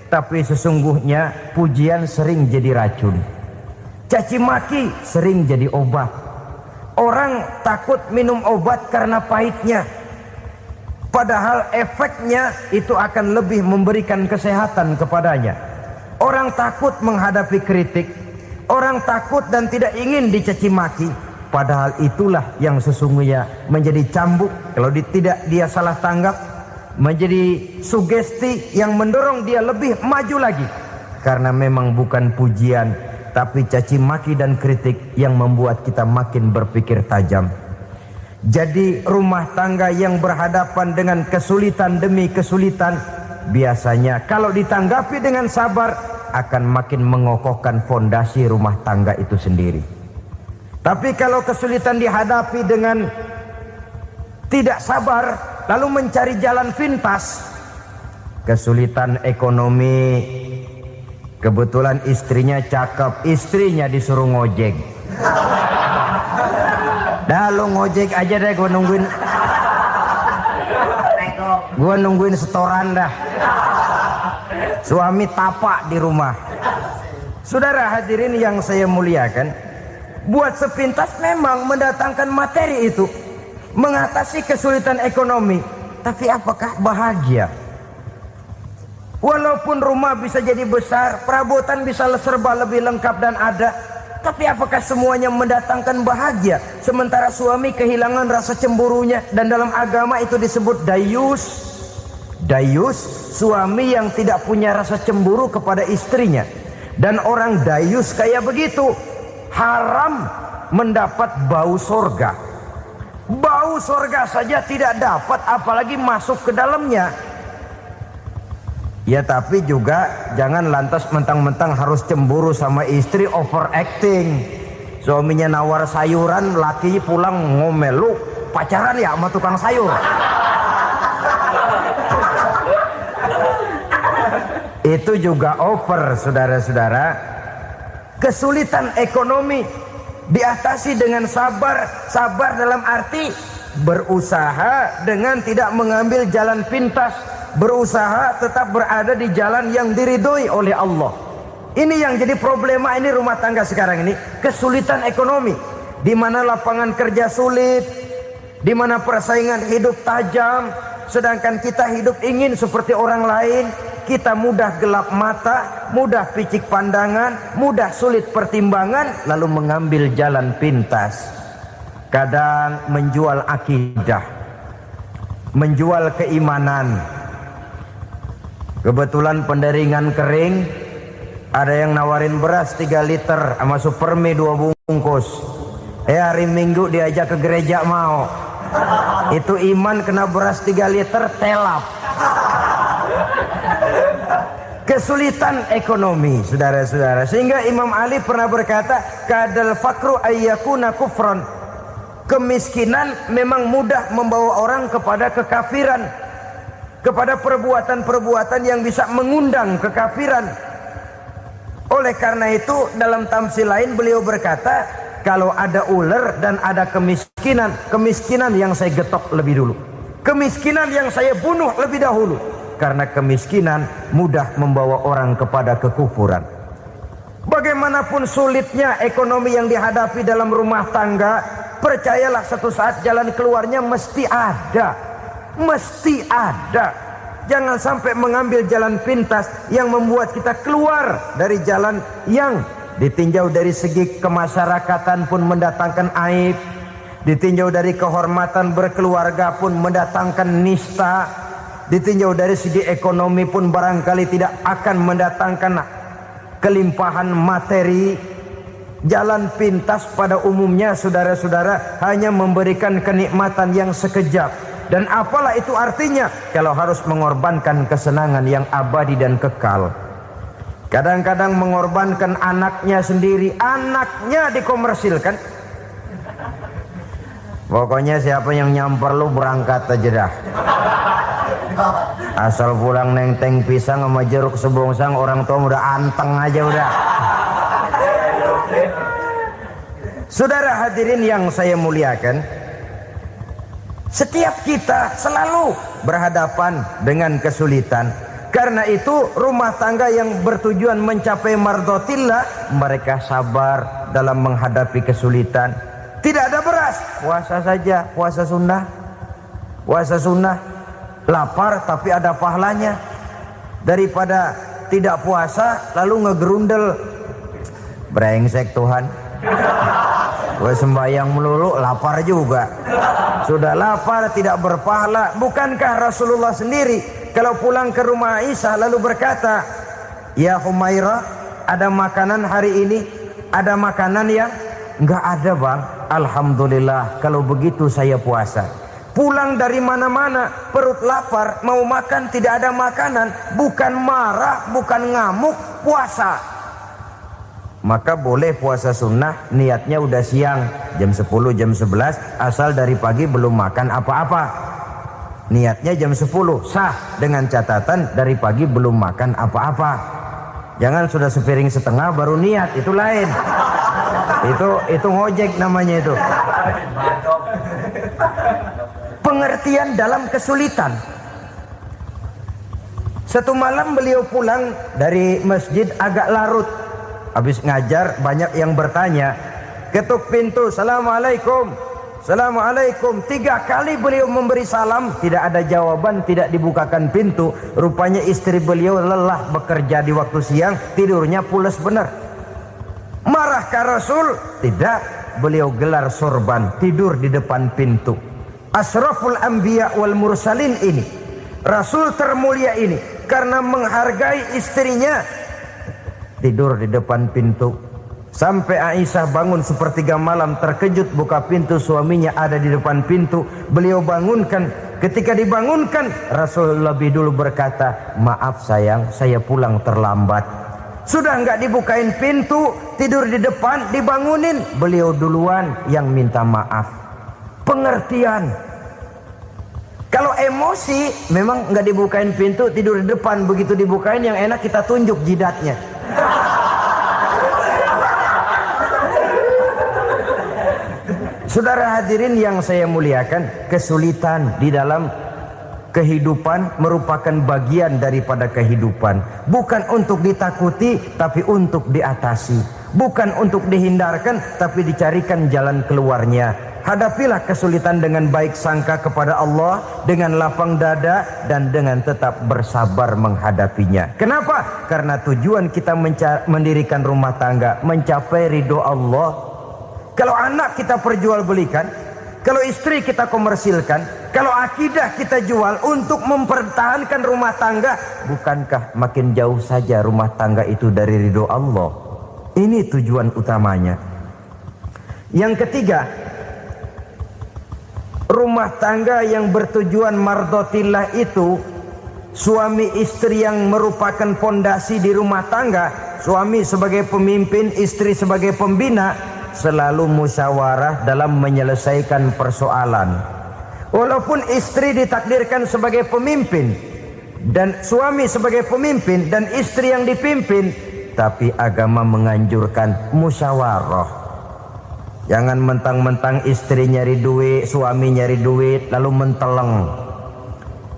Tapi sesungguhnya pujian sering jadi racun, caci maki sering jadi obat. Orang takut minum obat karena pahitnya, padahal efeknya itu akan lebih memberikan kesehatan kepadanya. Orang takut menghadapi kritik, orang takut dan tidak ingin dicaci maki, padahal itulah yang sesungguhnya menjadi cambuk kalau tidak dia salah tanggap, menjadi sugesti yang mendorong dia lebih maju lagi. Karena memang bukan pujian, tapi caci maki dan kritik yang membuat kita makin berpikir tajam. Jadi rumah tangga yang berhadapan dengan kesulitan demi kesulitan, biasanya kalau ditanggapi dengan sabar akan makin mengokohkan fondasi rumah tangga itu sendiri. Tapi kalau kesulitan dihadapi dengan tidak sabar, lalu mencari jalan pintas, kesulitan ekonomi, kebetulan istrinya cakep, istrinya disuruh ngojek. Dah lu ngojek aja deh, gua nungguin setoran dah. Suami tapak di rumah. Saudara hadirin yang saya muliakan, buat sepintas memang mendatangkan materi itu, mengatasi kesulitan ekonomi. Tapi apakah bahagia? Walaupun rumah bisa jadi besar, perabotan bisa serba lebih lengkap dan ada, tapi apakah semuanya mendatangkan bahagia? Sementara suami kehilangan rasa cemburunya, dan dalam agama itu disebut dayus. Dayus, suami yang tidak punya rasa cemburu kepada istrinya. Dan orang dayus kayak begitu, haram mendapat bau sorga. Bau sorga saja tidak dapat, apalagi masuk ke dalamnya. Ya tapi juga jangan lantas mentang-mentang harus cemburu sama istri, overacting. Suaminya nawar sayuran, laki pulang ngomel, lu pacaran ya sama tukang sayur. Itu juga over, saudara-saudara. Kesulitan ekonomi diatasi dengan sabar. Sabar dalam arti berusaha dengan tidak mengambil jalan pintas, berusaha tetap berada di jalan yang diridhoi oleh Allah. Ini yang jadi problema ini rumah tangga sekarang ini, kesulitan ekonomi, di mana lapangan kerja sulit, di mana persaingan hidup tajam, sedangkan kita hidup ingin seperti orang lain. Kita mudah gelap mata, mudah picik pandangan, mudah sulit pertimbangan, lalu mengambil jalan pintas. Kadang menjual akidah, menjual keimanan. Kebetulan pendaringan kering, ada yang nawarin beras 3 liter sama supermi 2 bungkus. Hari Minggu diajak ke gereja mau. Itu iman kena beras 3 liter telap. Kesulitan ekonomi, saudara-saudara, sehingga Imam Ali pernah berkata, kadal fakru ayyakuna kufran. Kemiskinan memang mudah membawa orang kepada kekafiran, kepada perbuatan-perbuatan yang bisa mengundang kekafiran. Oleh karena itu dalam tamsil lain beliau berkata, kalau ada ular dan ada kemiskinan, kemiskinan yang saya getok lebih dulu, kemiskinan yang saya bunuh lebih dahulu. Karena kemiskinan mudah membawa orang kepada kekufuran. Bagaimanapun sulitnya ekonomi yang dihadapi dalam rumah tangga, percayalah satu saat jalan keluarnya mesti ada. Mesti ada. Jangan sampai mengambil jalan pintas yang membuat kita keluar dari jalan yang ditinjau dari segi kemasyarakatan pun mendatangkan aib, ditinjau dari kehormatan berkeluarga pun mendatangkan nista, ditinjau dari segi ekonomi pun barangkali tidak akan mendatangkan kelimpahan materi. Jalan pintas pada umumnya, saudara-saudara, hanya memberikan kenikmatan yang sekejap. Dan apalah itu artinya kalau harus mengorbankan kesenangan yang abadi dan kekal. Kadang-kadang mengorbankan anaknya sendiri, anaknya dikomersilkan. Pokoknya siapa yang nyamper lu berangkat aja dah. Asal pulang nenteng pisang sama jeruk sebongsang, orang tua udah anteng aja udah. Saudara hadirin yang saya muliakan, setiap kita selalu berhadapan dengan kesulitan. Karena itu rumah tangga yang bertujuan mencapai mardhatillah, mereka sabar dalam menghadapi kesulitan. Tidak ada beras, puasa saja, puasa sunnah. Puasa sunnah. Lapar tapi ada pahalanya, daripada tidak puasa lalu ngegerundel. Brengsek Tuhan, gue sembahyang melulu lapar juga. Sudah lapar tidak berpahala. Bukankah Rasulullah sendiri kalau pulang ke rumah Aisyah lalu berkata, ya Humairah, ada makanan hari ini? Ada makanan yang enggak ada bang. Alhamdulillah, kalau begitu saya puasa. Pulang dari mana-mana perut lapar, mau makan tidak ada makanan, bukan marah, bukan ngamuk, puasa. Maka boleh puasa sunnah, niatnya udah siang, jam 10, jam 11, asal dari pagi belum makan apa-apa. Niatnya jam 10, sah, dengan catatan dari pagi belum makan apa-apa. Jangan sudah sepiring setengah baru niat, itu lain. Itu ngojek namanya itu. Pengertian dalam kesulitan. Satu malam beliau pulang dari masjid agak larut. Habis ngajar banyak yang bertanya. Ketuk pintu, assalamualaikum. Assalamualaikum. 3 kali beliau memberi salam, tidak ada jawaban, tidak dibukakan pintu. Rupanya istri beliau lelah bekerja di waktu siang, tidurnya pules benar. Marahkah Rasul? Tidak. Beliau gelar sorban, tidur di depan pintu. Asraful anbiya wal mursalin ini, Rasul termulia ini, karena menghargai istrinya, tidur di depan pintu. Sampai Aisyah bangun sepertiga malam, terkejut buka pintu, suaminya ada di depan pintu. Beliau bangunkan. Ketika dibangunkan, Rasul lebih dulu berkata, maaf sayang, saya pulang terlambat. Sudah nggak dibukain pintu, tidur di depan, dibangunin, beliau duluan yang minta maaf. Pengertian. Kalau emosi, memang nggak dibukain pintu, tidur di depan. Begitu dibukain, yang enak kita tunjuk jidatnya. Saudara hadirin yang saya muliakan, kesulitan di dalam kehidupan merupakan bagian daripada kehidupan. Bukan untuk ditakuti, tapi untuk diatasi. Bukan untuk dihindarkan, tapi dicarikan jalan keluarnya. Hadapilah kesulitan dengan baik sangka kepada Allah, dengan lapang dada, dan dengan tetap bersabar menghadapinya. Kenapa? Karena tujuan kita mendirikan rumah tangga, mencapai ridho Allah. Kalau anak kita perjualbelikan, kalau istri kita komersilkan, kalau akidah kita jual untuk mempertahankan rumah tangga, bukankah makin jauh saja rumah tangga itu dari ridho Allah? Ini tujuan utamanya. Yang ketiga, rumah tangga yang bertujuan mardotillah itu, suami istri yang merupakan fondasi di rumah tangga, suami sebagai pemimpin, istri sebagai pembina, selalu musyawarah dalam menyelesaikan persoalan. Walaupun istri ditakdirkan sebagai pemimpin dan suami sebagai pemimpin dan istri yang dipimpin, tapi agama menganjurkan musyawarah. Jangan mentang-mentang istri nyari duit, suami nyari duit, lalu menteleng.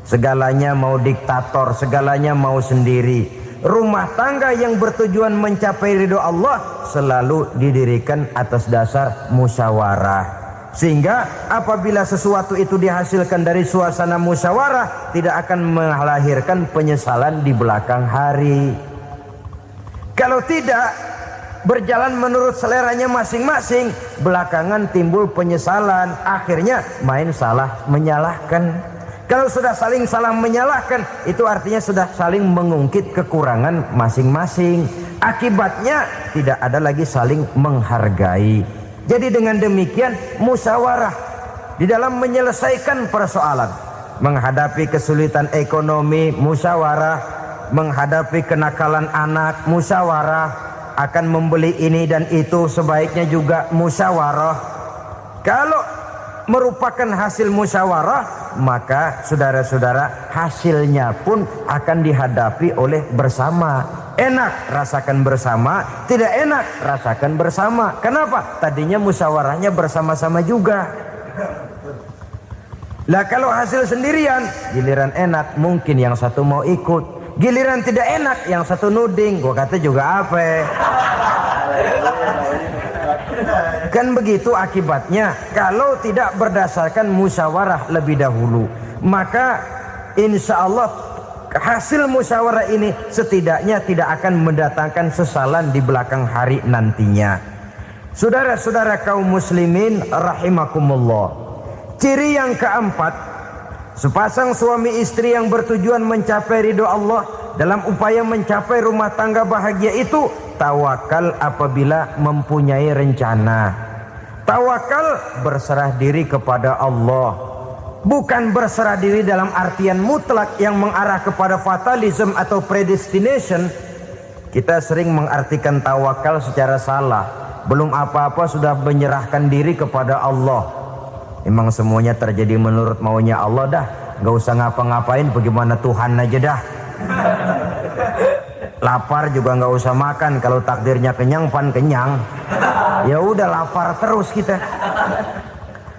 Segalanya mau diktator, segalanya mau sendiri. Rumah tangga yang bertujuan mencapai ridho Allah selalu didirikan atas dasar musyawarah. Sehingga apabila sesuatu itu dihasilkan dari suasana musyawarah, tidak akan melahirkan penyesalan di belakang hari. Kalau tidak berjalan menurut seleranya masing-masing, belakangan timbul penyesalan, akhirnya main salah menyalahkan. Kalau sudah saling salah menyalahkan, itu artinya sudah saling mengungkit kekurangan masing-masing. Akibatnya tidak ada lagi saling menghargai. Jadi dengan demikian musyawarah di dalam menyelesaikan persoalan. Menghadapi kesulitan ekonomi, musyawarah. Menghadapi kenakalan anak, musyawarah. Akan membeli ini dan itu, sebaiknya juga musyawarah. Kalau merupakan hasil musyawarah, maka saudara-saudara hasilnya pun akan dihadapi oleh bersama. Enak rasakan bersama, tidak enak rasakan bersama. Kenapa? Tadinya musyawarahnya bersama-sama juga. Lah kalau hasil sendirian, giliran enak mungkin yang satu mau ikut, giliran tidak enak yang satu nuding. Gua kata juga apa? Kan begitu akibatnya kalau tidak berdasarkan musyawarah lebih dahulu. Maka insya Allah hasil musyawarah ini setidaknya tidak akan mendatangkan sesalan di belakang hari nantinya. Saudara-saudara kaum muslimin rahimakumullah, ciri yang keempat, sepasang suami istri yang bertujuan mencapai ridho Allah dalam upaya mencapai rumah tangga bahagia itu tawakal apabila mempunyai rencana. Tawakal berserah diri kepada Allah. Bukan berserah diri dalam artian mutlak yang mengarah kepada fatalism atau predestination. Kita sering mengartikan tawakal secara salah. Belum apa-apa sudah menyerahkan diri kepada Allah. Memang semuanya terjadi menurut maunya Allah dah. Gak usah ngapa-ngapain, bagaimana Tuhan aja dah. Lapar juga nggak usah makan, kalau takdirnya kenyang pan kenyang. Ya udah lapar terus kita.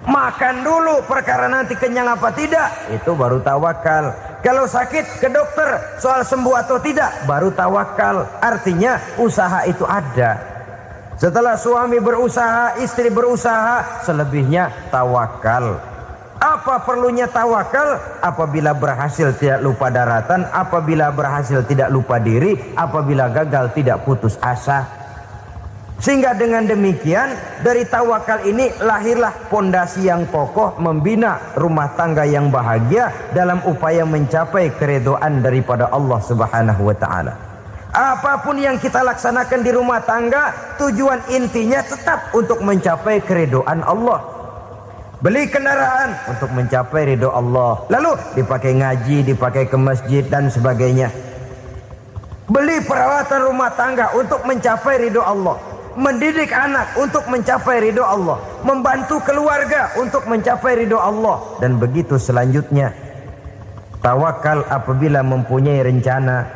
Makan dulu perkara nanti kenyang apa tidak, itu baru tawakal. Kalau sakit ke dokter, soal sembuh atau tidak baru tawakal. Artinya usaha itu ada. Setelah suami berusaha, istri berusaha, selebihnya tawakal. Apa perlunya tawakal? Apabila berhasil tidak lupa daratan, apabila berhasil tidak lupa diri, apabila gagal tidak putus asa. Sehingga dengan demikian dari tawakal ini lahirlah pondasi yang kokoh membina rumah tangga yang bahagia dalam upaya mencapai keridhaan daripada Allah Subhanahu wa taala. Apapun yang kita laksanakan di rumah tangga, tujuan intinya tetap untuk mencapai keridhaan Allah. Beli kendaraan untuk mencapai ridho Allah, lalu dipakai ngaji, dipakai ke masjid dan sebagainya. Beli peralatan rumah tangga untuk mencapai ridho Allah. Mendidik anak untuk mencapai ridho Allah, membantu keluarga untuk mencapai ridho Allah, dan begitu selanjutnya. Tawakal apabila mempunyai rencana.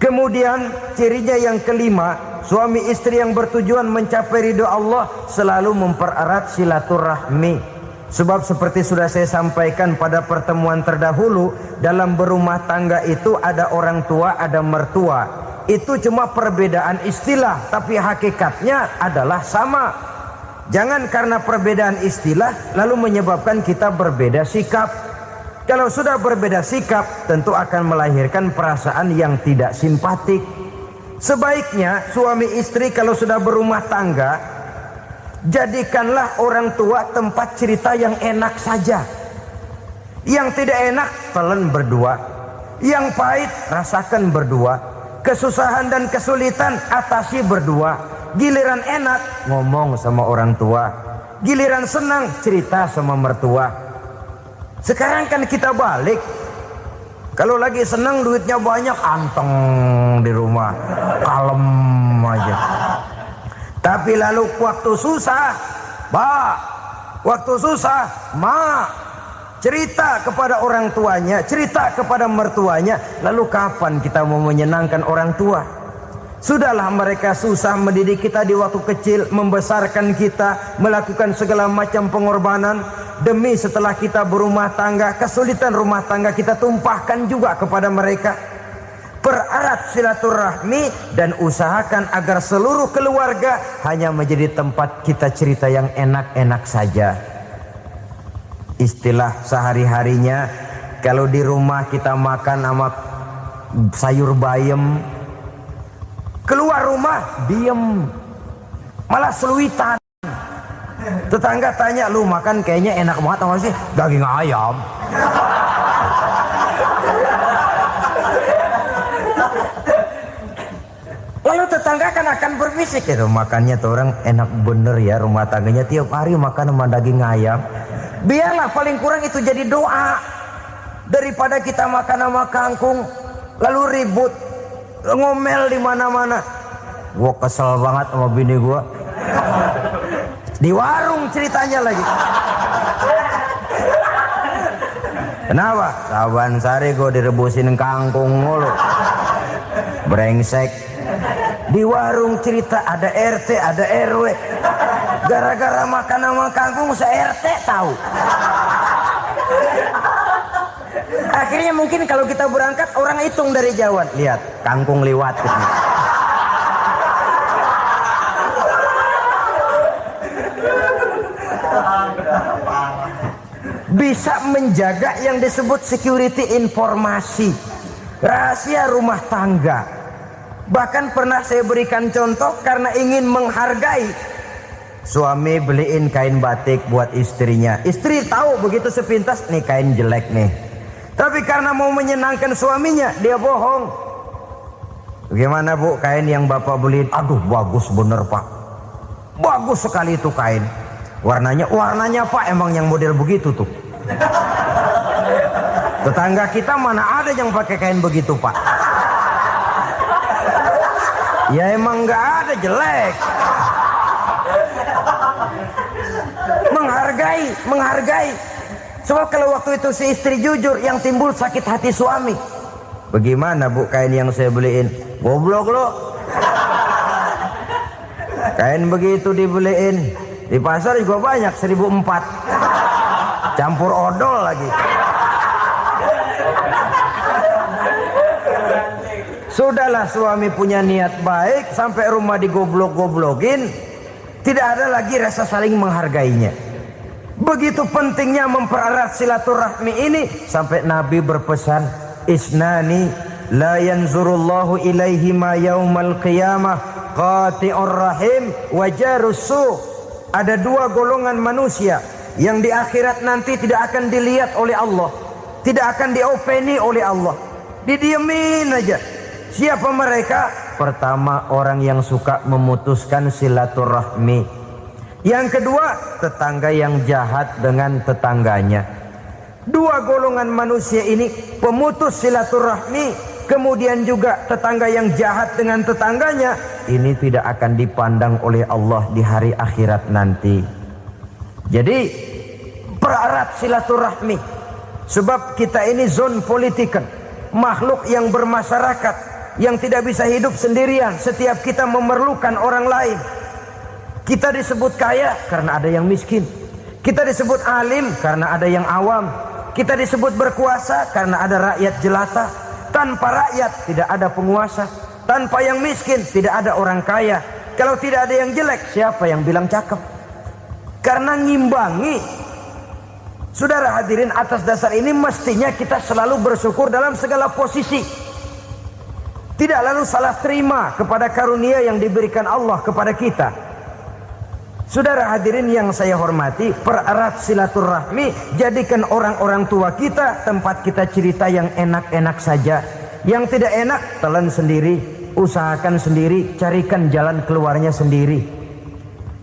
Kemudian cirinya yang kelima, suami istri yang bertujuan mencapai ridho Allah selalu mempererat silaturahmi. Sebab seperti sudah saya sampaikan pada pertemuan terdahulu, dalam berumah tangga itu ada orang tua, ada mertua. Itu cuma perbedaan istilah, tapi hakikatnya adalah sama. Jangan karena perbedaan istilah lalu menyebabkan kita berbeda sikap. Kalau sudah berbeda sikap, tentu akan melahirkan perasaan yang tidak simpatik. Sebaiknya suami istri kalau sudah berumah tangga, jadikanlah orang tua tempat cerita yang enak saja. Yang tidak enak telan berdua, yang pahit rasakan berdua. Kesusahan dan kesulitan atasi berdua. Giliran enak ngomong sama orang tua, giliran senang cerita sama mertua. Sekarang kan kita balik, kalau lagi senang duitnya banyak, anteng di rumah, kalem aja. Tapi lalu waktu susah, waktu susah, cerita kepada orang tuanya, cerita kepada mertuanya. Lalu kapan kita mau menyenangkan orang tua? Sudahlah mereka susah mendidik kita di waktu kecil, membesarkan kita, melakukan segala macam pengorbanan. Demi setelah kita berumah tangga, kesulitan rumah tangga kita tumpahkan juga kepada mereka. Pererat silaturahmi dan usahakan agar seluruh keluarga hanya menjadi tempat kita cerita yang enak-enak saja. Istilah sehari-harinya, kalau di rumah kita makan sama sayur bayam, keluar rumah diem, malah seluitan. Tetangga tanya, lu makan kayaknya enak banget apa sih? Daging ayam. Lalu tetangga kan akan berbisik, itu makannya tuh orang enak bener ya, rumah tangganya tiap hari makan sama daging ayam. Biarlah paling kurang itu jadi doa, daripada kita makan sama kangkung lalu ribut ngomel di mana-mana. Gua kesel banget sama bini gua, di warung ceritanya lagi. Kenapa? Saban sari gua direbusin kangkung mulu, brengsek. Di warung cerita ada RT, ada RW. Gara-gara makan sama kangkung se-RT tahu. Akhirnya mungkin kalau kita berangkat orang hitung dari jauhan, lihat kangkung liwat gitu. Bisa menjaga yang disebut security informasi, rahasia rumah tangga. Bahkan pernah saya berikan contoh karena ingin menghargai. Suami beliin kain batik buat istrinya. Istri tahu begitu sepintas, nih kain jelek nih. Tapi karena mau menyenangkan suaminya, dia bohong. Bagaimana bu, kain yang bapak beliin? Aduh bagus bener pak, bagus sekali itu kain. Warnanya pak emang yang model begitu tuh. Tetangga kita mana ada yang pakai kain begitu pak. Ya emang nggak ada, jelek. Menghargai. Sebab kalau waktu itu si istri jujur, yang timbul sakit hati suami. Bagaimana bu kain yang saya beliin? Goblok lo. Kain begitu dibeliin di pasar juga banyak 1.400, campur odol lagi. Sudahlah suami punya niat baik, sampai rumah digoblok-goblokin, tidak ada lagi rasa saling menghargainya. Begitu pentingnya mempererat silaturahmi ini, sampai Nabi berpesan, isnani la yanzurullahu ilaihima yaumal qiyamah qati'ur rahim wa jarus su'. Ada dua golongan manusia yang di akhirat nanti tidak akan dilihat oleh Allah, tidak akan diopeni oleh Allah, didiemin aja. Siapa mereka? Pertama, orang yang suka memutuskan silaturahmi. Yang kedua, tetangga yang jahat dengan tetangganya. Dua golongan manusia ini, pemutus silaturahmi, kemudian juga tetangga yang jahat dengan tetangganya, ini tidak akan dipandang oleh Allah di hari akhirat nanti. Jadi pererat silaturahmi, sebab kita ini zon politikan, makhluk yang bermasyarakat, yang tidak bisa hidup sendirian. Setiap kita memerlukan orang lain. Kita disebut kaya karena ada yang miskin. Kita disebut alim karena ada yang awam. Kita disebut berkuasa karena ada rakyat jelata. Tanpa rakyat tidak ada penguasa. Tanpa yang miskin tidak ada orang kaya. Kalau tidak ada yang jelek, siapa yang bilang cakep? Karena ngimbangi. Saudara hadirin, atas dasar ini mestinya kita selalu bersyukur dalam segala posisi. Tidak lalu salah terima kepada karunia yang diberikan Allah kepada kita. Saudara hadirin yang saya hormati, pererat silaturahmi, jadikan orang-orang tua kita tempat kita cerita yang enak-enak saja. Yang tidak enak, telan sendiri, usahakan sendiri, carikan jalan keluarnya sendiri.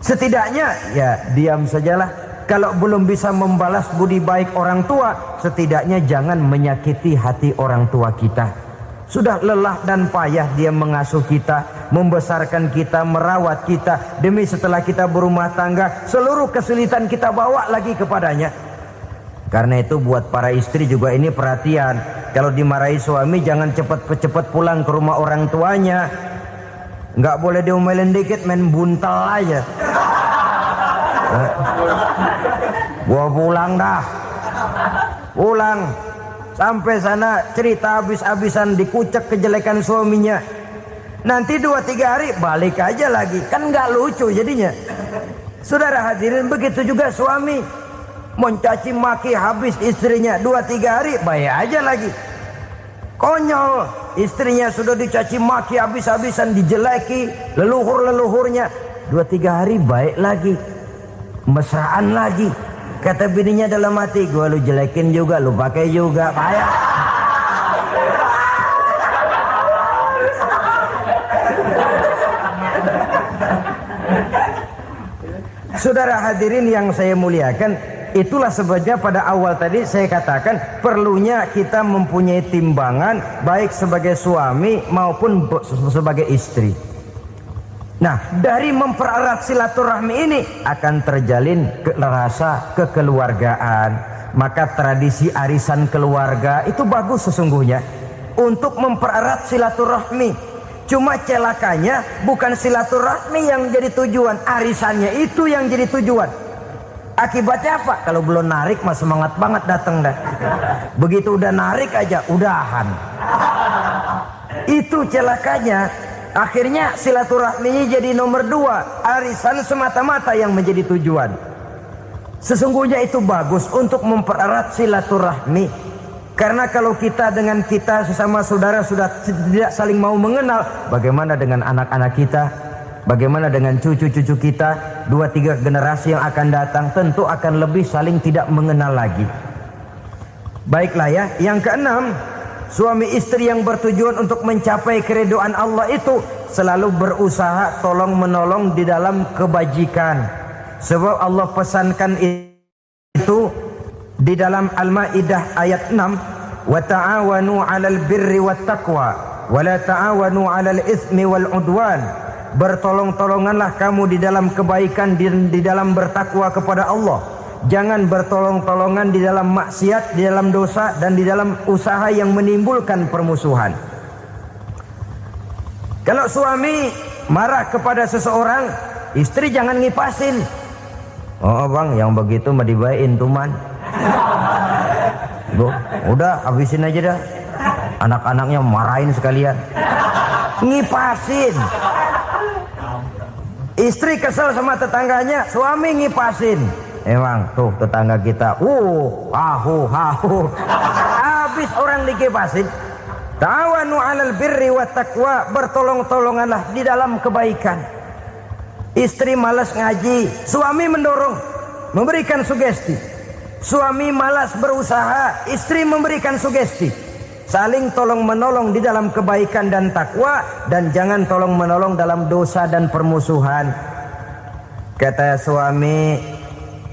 Setidaknya ya diam sajalah. Kalau belum bisa membalas budi baik orang tua, setidaknya jangan menyakiti hati orang tua kita. Sudah lelah dan payah dia mengasuh kita, membesarkan kita, merawat kita. Demi setelah kita berumah tangga, seluruh kesulitan kita bawa lagi kepadanya. Karena itu buat para istri juga ini perhatian. Kalau dimarahi suami, jangan cepat-cepat pulang ke rumah orang tuanya. Nggak boleh diomelin dikit, main buntal aja. Gua pulang dah. Pulang. Sampai sana cerita habis-habisan, dikucek kejelekan suaminya. Nanti 2-3 hari balik aja lagi. Kan nggak lucu jadinya. Saudara hadirin, begitu juga suami. Mencaci maki habis istrinya, 2-3 hari baik aja lagi. Konyol, istrinya sudah dicaci maki habis-habisan, dijeleki leluhur-leluhurnya, 2-3 hari baik lagi. Mesraan lagi. Kata bininya dalam hati, gua lu jelekin juga, lu pakai juga, payah. Saudara hadirin yang saya muliakan, itulah sebabnya pada awal tadi saya katakan perlunya kita mempunyai timbangan baik sebagai suami maupun sebagai istri. Nah, dari mempererat silaturahmi ini akan terjalin rasa kekeluargaan. Maka tradisi arisan keluarga itu bagus sesungguhnya untuk mempererat silaturahmi. Cuma celakanya bukan silaturahmi yang jadi tujuan, arisannya itu yang jadi tujuan. Akibatnya apa? Kalau belum narik mah semangat banget datang dah. Begitu udah narik aja udahan. Itu celakanya. Akhirnya silaturahminya jadi nomor 2, arisan semata-mata yang menjadi tujuan. Sesungguhnya itu bagus untuk mempererat silaturahmi. Karena kalau kita dengan kita sesama saudara sudah tidak saling mau mengenal, bagaimana dengan anak-anak kita? Bagaimana dengan cucu-cucu kita? 2-3 generasi yang akan datang tentu akan lebih saling tidak mengenal lagi. Baiklah ya, yang keenam, suami istri yang bertujuan untuk mencapai keridhaan Allah itu selalu berusaha tolong menolong di dalam kebajikan. Sebab Allah pesankan itu di dalam Al-Maidah ayat 6, wa ta'awanu 'alal birri wat taqwa wa la ta'awanu 'alal itsmi wal 'udwan. Bertolong-tolonganlah kamu di dalam kebaikan, di dalam bertakwa kepada Allah. Jangan bertolong-tolongan di dalam maksiat, di dalam dosa, dan di dalam usaha yang menimbulkan permusuhan. Kalau suami marah kepada seseorang, istri jangan ngipasin. Oh bang, yang begitu mah dibayain tuman. Udah habisin aja dah. Anak-anaknya marahin sekalian. Ngipasin. Istri kesel sama tetangganya, suami ngipasin. Emang tuh tetangga kita, hahu. Habis orang dikipasin. Ta'awanu 'alal birri wat taqwa, bertolong-tolonganlah di dalam kebaikan. Istri malas ngaji, suami mendorong, memberikan sugesti. Suami malas berusaha, istri memberikan sugesti. Saling tolong menolong di dalam kebaikan dan takwa, dan jangan tolong menolong dalam dosa dan permusuhan. Kata suami,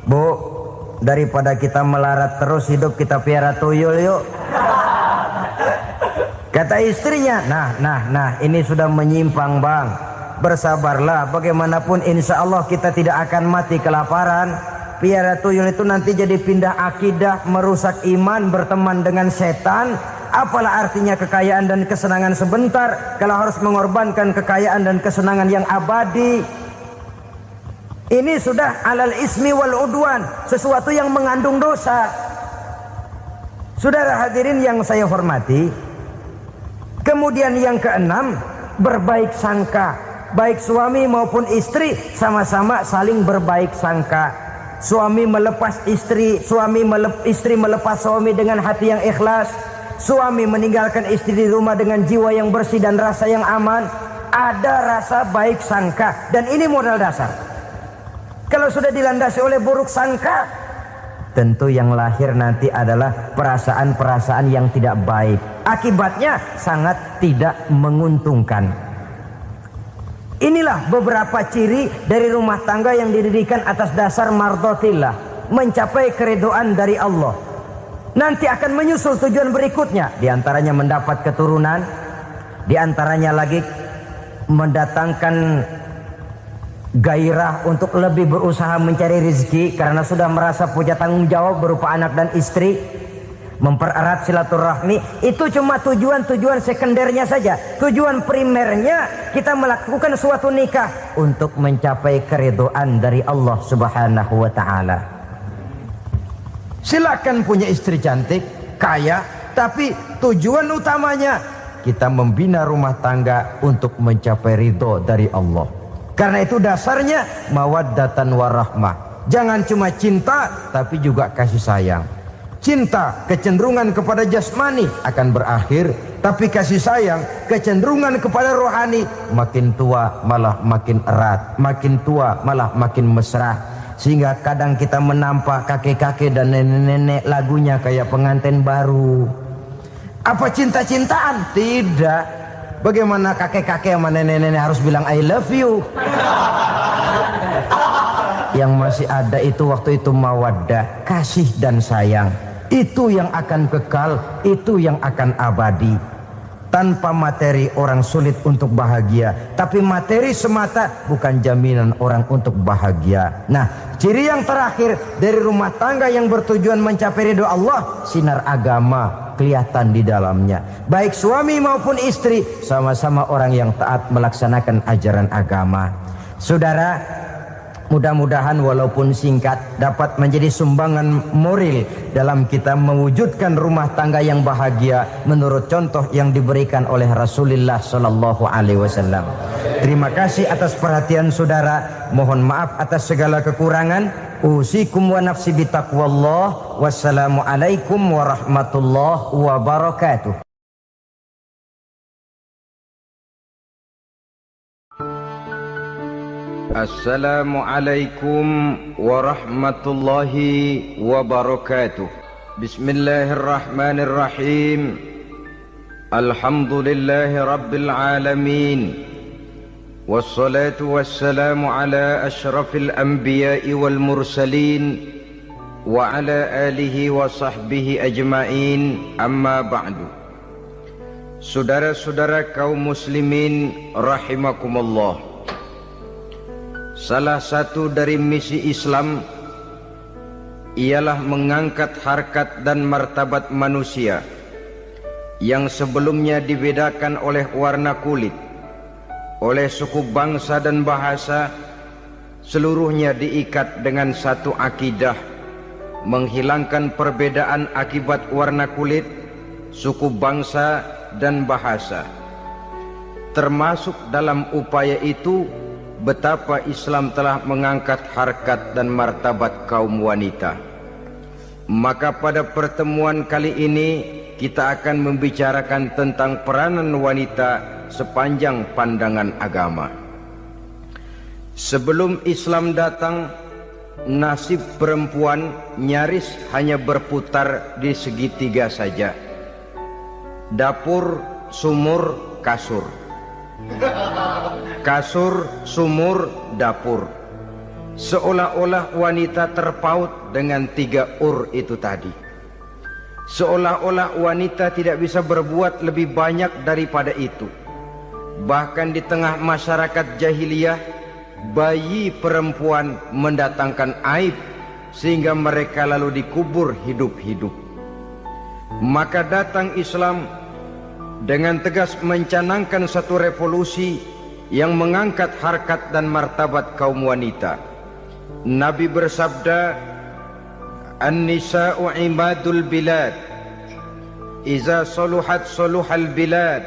Bu, daripada kita melarat terus hidup, kita piara tuyul yuk. Kata istrinya, nah ini sudah menyimpang bang. Bersabarlah, bagaimanapun insya Allah kita tidak akan mati kelaparan. Piara tuyul itu nanti jadi pindah akidah, merusak iman, berteman dengan setan. Apalah artinya kekayaan dan kesenangan sebentar kalau harus mengorbankan kekayaan dan kesenangan yang abadi. Ini sudah alal ismi wal udwan, sesuatu yang mengandung dosa. Saudara hadirin yang saya hormati, kemudian yang keenam, berbaik sangka. Baik suami maupun istri sama-sama saling berbaik sangka. Suami melepas istri, istri melepas suami dengan hati yang ikhlas. Suami meninggalkan istri di rumah dengan jiwa yang bersih dan rasa yang aman. Ada rasa baik sangka, dan ini modal dasar. Kalau sudah dilandasi oleh buruk sangka, tentu yang lahir nanti adalah perasaan-perasaan yang tidak baik. Akibatnya sangat tidak menguntungkan. Inilah beberapa ciri dari rumah tangga yang didirikan atas dasar mardhatillah, mencapai keridhaan dari Allah. Nanti akan menyusul tujuan berikutnya, diantaranya mendapat keturunan, diantaranya lagi mendatangkan gairah untuk lebih berusaha mencari rezeki karena sudah merasa punya tanggung jawab berupa anak dan istri. Mempererat silaturahmi. Itu cuma tujuan-tujuan sekundernya saja. Tujuan primernya kita melakukan suatu nikah untuk mencapai keridhaan dari Allah Subhanahu wa ta'ala. Silakan punya istri cantik, kaya, tapi tujuan utamanya kita membina rumah tangga untuk mencapai ridho dari Allah. Karena itu dasarnya mawaddatan warahmah. Jangan cuma cinta, tapi juga kasih sayang. Cinta, kecenderungan kepada jasmani akan berakhir, tapi kasih sayang, kecenderungan kepada rohani, makin tua malah makin erat, makin tua malah makin mesra. Sehingga kadang kita menampak kakek-kakek dan nenek-nenek lagunya kayak pengantin baru. Apa cinta-cintaan? Tidak. Bagaimana kakek-kakek sama nenek-nenek harus bilang I love you? Yang masih ada itu waktu itu mawaddah, kasih dan sayang. Itu yang akan kekal, itu yang akan abadi. Tanpa materi orang sulit untuk bahagia, tapi materi semata bukan jaminan orang untuk bahagia. Nah, ciri yang terakhir dari rumah tangga yang bertujuan mencapai ridho Allah, sinar agama kelihatan di dalamnya. Baik suami maupun istri sama-sama orang yang taat melaksanakan ajaran agama. Saudara, mudah-mudahan walaupun singkat dapat menjadi sumbangan moral dalam kita mewujudkan rumah tangga yang bahagia menurut contoh yang diberikan oleh Rasulullah sallallahu alaihi wasallam. Terima kasih atas perhatian saudara. Mohon maaf atas segala kekurangan. Usikum wa nafsi bitaqwallah. Wassalamualaikum warahmatullahi wabarakatuh. Assalamualaikum warahmatullahi wabarakatuh. Bismillahirrahmanirrahim. Alhamdulillahi rabbil alamin. Wassalatu wassalamu ala ashrafil anbiya'i wal mursalin wa ala alihi wa sahbihi ajma'in, amma ba'du. Saudara-saudara kaum muslimin rahimakumullah, salah satu dari misi Islam ialah mengangkat harkat dan martabat manusia yang sebelumnya dibedakan oleh warna kulit, oleh suku bangsa dan bahasa. Seluruhnya diikat dengan satu akidah, menghilangkan perbedaan akibat warna kulit, suku bangsa, dan bahasa. Termasuk dalam upaya itu betapa Islam telah mengangkat harkat dan martabat kaum wanita. Maka pada pertemuan kali ini kita akan membicarakan tentang peranan wanita sepanjang pandangan agama. Sebelum Islam datang, nasib perempuan nyaris hanya berputar di segitiga saja. Dapur, sumur, kasur. Kasur, sumur, dapur. Seolah-olah wanita terpaut dengan 3 itu tadi. Seolah-olah wanita tidak bisa berbuat lebih banyak daripada itu. Bahkan di tengah masyarakat jahiliyah, bayi perempuan mendatangkan aib sehingga mereka lalu dikubur hidup-hidup. Maka datang Islam dengan tegas mencanangkan satu revolusi yang mengangkat harkat dan martabat kaum wanita. Nabi bersabda, "An-nisa'u imadul bilad, iza saluhat saluhal bilad,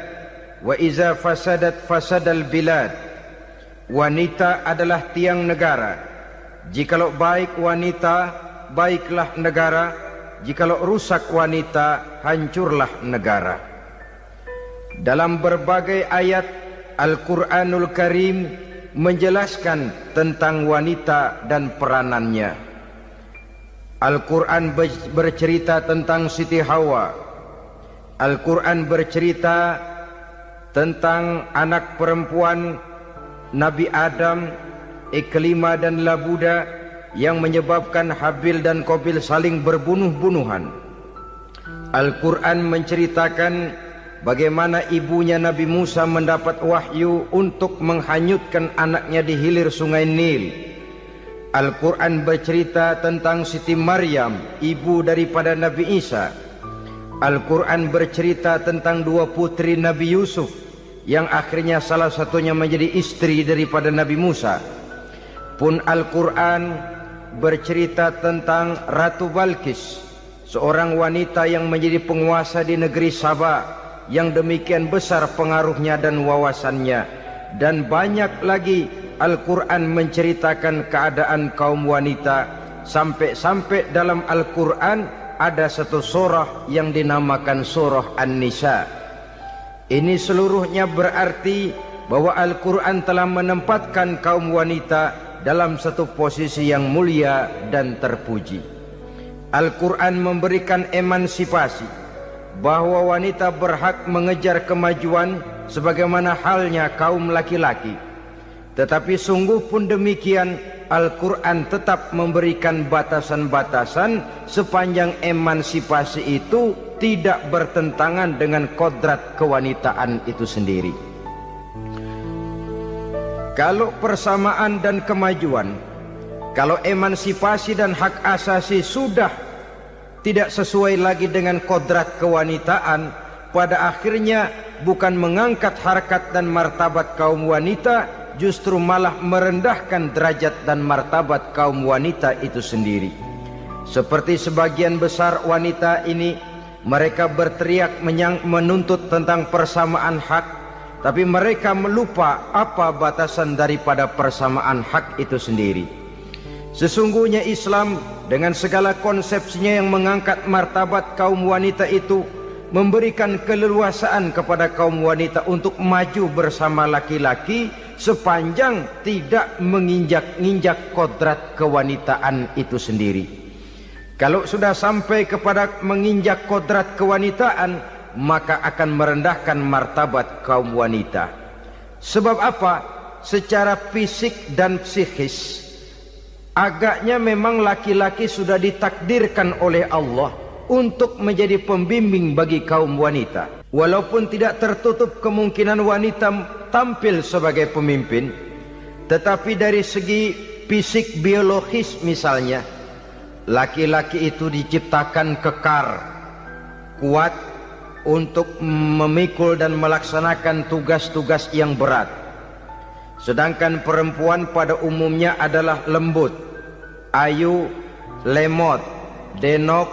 wa iza fasadat fasadal bilad." Wanita adalah tiang negara. Jikalau baik wanita, baiklah negara. Jikalau rusak wanita, hancurlah negara. Dalam berbagai ayat Al-Quranul Karim menjelaskan tentang wanita dan peranannya. Al-Quran bercerita tentang Siti Hawa. Al-Quran bercerita tentang anak perempuan Nabi Adam, Iklimah dan Labuda yang menyebabkan Habil dan Qabil saling berbunuh-bunuhan. Al-Quran menceritakan bagaimana ibunya Nabi Musa mendapat wahyu untuk menghanyutkan anaknya di hilir sungai Nil. Al-Quran bercerita tentang Siti Maryam, ibu daripada Nabi Isa. Al-Quran bercerita tentang 2 putri Nabi Yusuf yang akhirnya salah satunya menjadi istri daripada Nabi Musa. Pun Al-Quran bercerita tentang Ratu Balkis, seorang wanita yang menjadi penguasa di negeri Sabah, yang demikian besar pengaruhnya dan wawasannya. Dan banyak lagi Al-Quran menceritakan keadaan kaum wanita, sampai-sampai dalam Al-Quran ada satu surah yang dinamakan surah An-Nisa. Ini seluruhnya berarti bahwa Al-Quran telah menempatkan kaum wanita dalam satu posisi yang mulia dan terpuji. Al-Quran memberikan emansipasi, bahwa wanita berhak mengejar kemajuan sebagaimana halnya kaum laki-laki. Tetapi sungguh pun demikian, Al-Quran tetap memberikan batasan-batasan sepanjang emansipasi itu tidak bertentangan dengan kodrat kewanitaan itu sendiri. Kalau persamaan dan kemajuan, kalau emansipasi dan hak asasi sudah tidak sesuai lagi dengan kodrat kewanitaan, pada akhirnya bukan mengangkat harkat dan martabat kaum wanita, justru malah merendahkan derajat dan martabat kaum wanita itu sendiri. Seperti sebagian besar wanita ini, mereka berteriak menuntut tentang persamaan hak, tapi mereka melupa apa batasan daripada persamaan hak itu sendiri. Sesungguhnya Islam dengan segala konsepsinya yang mengangkat martabat kaum wanita itu memberikan keleluasaan kepada kaum wanita untuk maju bersama laki-laki sepanjang tidak menginjak-injak kodrat kewanitaan itu sendiri. Kalau sudah sampai kepada menginjak kodrat kewanitaan, maka akan merendahkan martabat kaum wanita. Sebab apa? Secara fisik dan psikis, agaknya memang laki-laki sudah ditakdirkan oleh Allah untuk menjadi pembimbing bagi kaum wanita. Walaupun tidak tertutup kemungkinan wanita tampil sebagai pemimpin, tetapi dari segi fisik biologis misalnya, laki-laki itu diciptakan kekar, kuat untuk memikul dan melaksanakan tugas-tugas yang berat. Sedangkan perempuan pada umumnya adalah lembut, ayu, lemot, denok,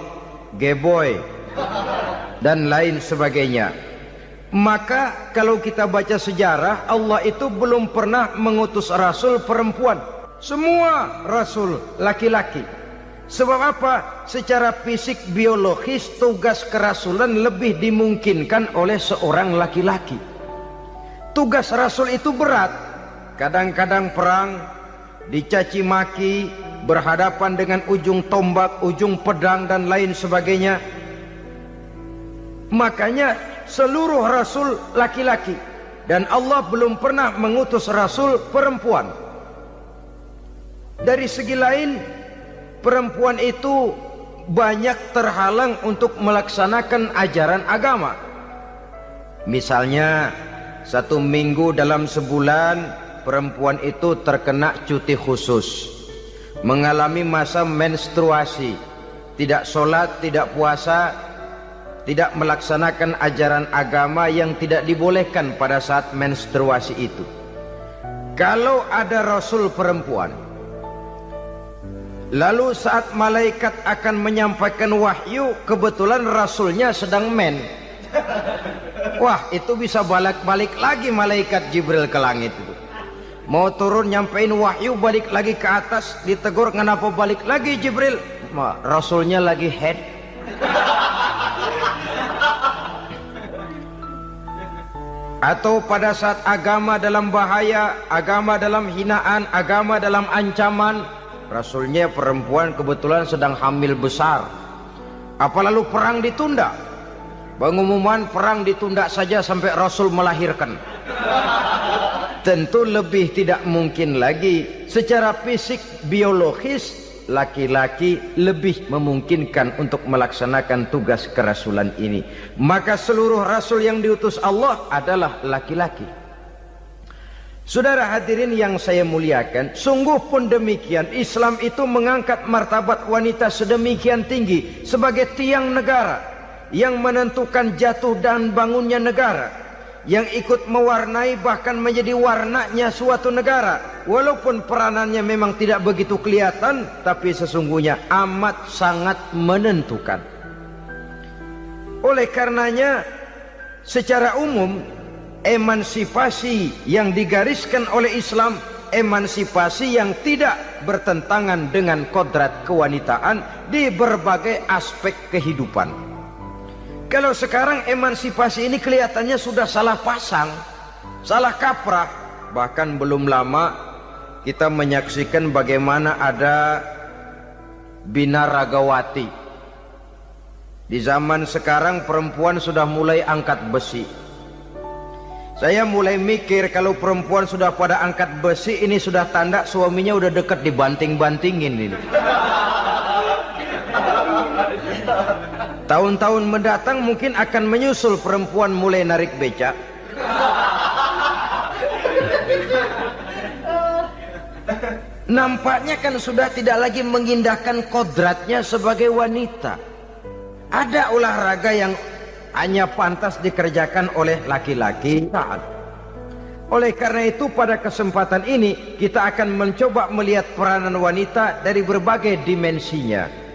geboy, dan lain sebagainya. Maka kalau kita baca sejarah, Allah itu belum pernah mengutus rasul perempuan. Semua rasul laki-laki. Sebab apa? Secara fisik biologis tugas kerasulan lebih dimungkinkan oleh seorang laki-laki. Tugas rasul itu berat. Kadang-kadang perang, dicaci maki, berhadapan dengan ujung tombak, ujung pedang dan lain sebagainya. Makanya seluruh rasul laki-laki, dan Allah belum pernah mengutus rasul perempuan. Dari segi lain, perempuan itu banyak terhalang untuk melaksanakan ajaran agama. Misalnya 1 minggu dalam sebulan perempuan itu terkena cuti khusus, mengalami masa menstruasi, tidak sholat, tidak puasa, tidak melaksanakan ajaran agama yang tidak dibolehkan pada saat menstruasi itu. Kalau ada rasul perempuan, lalu saat malaikat akan menyampaikan wahyu, kebetulan rasulnya sedang wah, itu bisa balik lagi malaikat Jibril ke langit itu. Mau turun nyampein wahyu, balik lagi ke atas, ditegur, kenapa balik lagi Jibril? Rasulnya lagi head. Atau pada saat agama dalam bahaya, agama dalam hinaan, agama dalam ancaman, rasulnya perempuan kebetulan sedang hamil besar. Apa lalu perang ditunda? Pengumuman perang ditunda saja sampai rasul melahirkan. Tentu lebih tidak mungkin lagi. Secara fisik biologis, laki-laki lebih memungkinkan untuk melaksanakan tugas kerasulan ini. Maka seluruh rasul yang diutus Allah adalah laki-laki. Saudara hadirin yang saya muliakan, sungguh pun demikian, Islam itu mengangkat martabat wanita sedemikian tinggi sebagai tiang negara yang menentukan jatuh dan bangunnya negara, yang ikut mewarnai bahkan menjadi warnanya suatu negara. Walaupun peranannya memang tidak begitu kelihatan, tapi sesungguhnya amat sangat menentukan. Oleh karenanya, secara umum, emansipasi yang digariskan oleh Islam, emansipasi yang tidak bertentangan dengan kodrat kewanitaan di berbagai aspek kehidupan. Kalau sekarang emansipasi ini kelihatannya sudah salah pasang, salah kaprah. Bahkan belum lama kita menyaksikan bagaimana ada binaragawati. Di zaman sekarang perempuan sudah mulai angkat besi. Saya mulai mikir kalau perempuan sudah pada angkat besi, ini sudah tanda suaminya udah dekat dibanting-bantingin ini. Tahun-tahun mendatang mungkin akan menyusul perempuan mulai narik becak. Nampaknya kan sudah tidak lagi mengindahkan kodratnya sebagai wanita. Ada olahraga yang hanya pantas dikerjakan oleh laki-laki. Oleh karena itu pada kesempatan ini kita akan mencoba melihat peranan wanita dari berbagai dimensinya.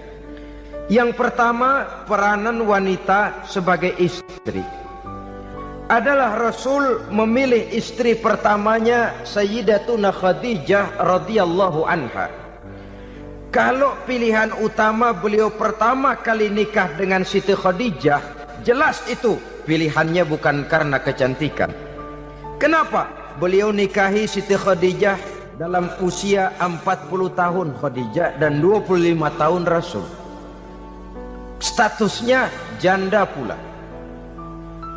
Yang pertama, peranan wanita sebagai istri. Adalah Rasul memilih istri pertamanya Sayyidatuna Khadijah radhiyallahu anha. Kalau pilihan utama beliau pertama kali nikah dengan Siti Khadijah, jelas itu pilihannya bukan karena kecantikan. Kenapa? Beliau nikahi Siti Khadijah dalam usia 40 tahun Khadijah dan 25 tahun Rasul. Statusnya janda pula.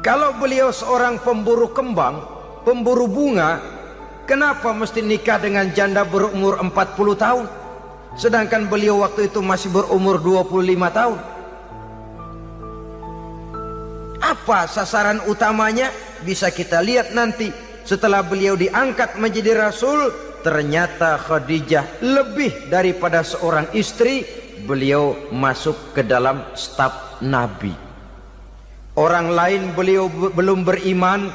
Kalau beliau seorang pemburu kembang, pemburu bunga, kenapa mesti nikah dengan janda berumur 40 tahun? Sedangkan beliau waktu itu masih berumur 25 tahun. Apa sasaran utamanya? Bisa kita lihat nanti. Setelah beliau diangkat menjadi Rasul, ternyata Khadijah lebih daripada seorang istri, beliau masuk ke dalam staf Nabi. Orang lain beliau belum beriman,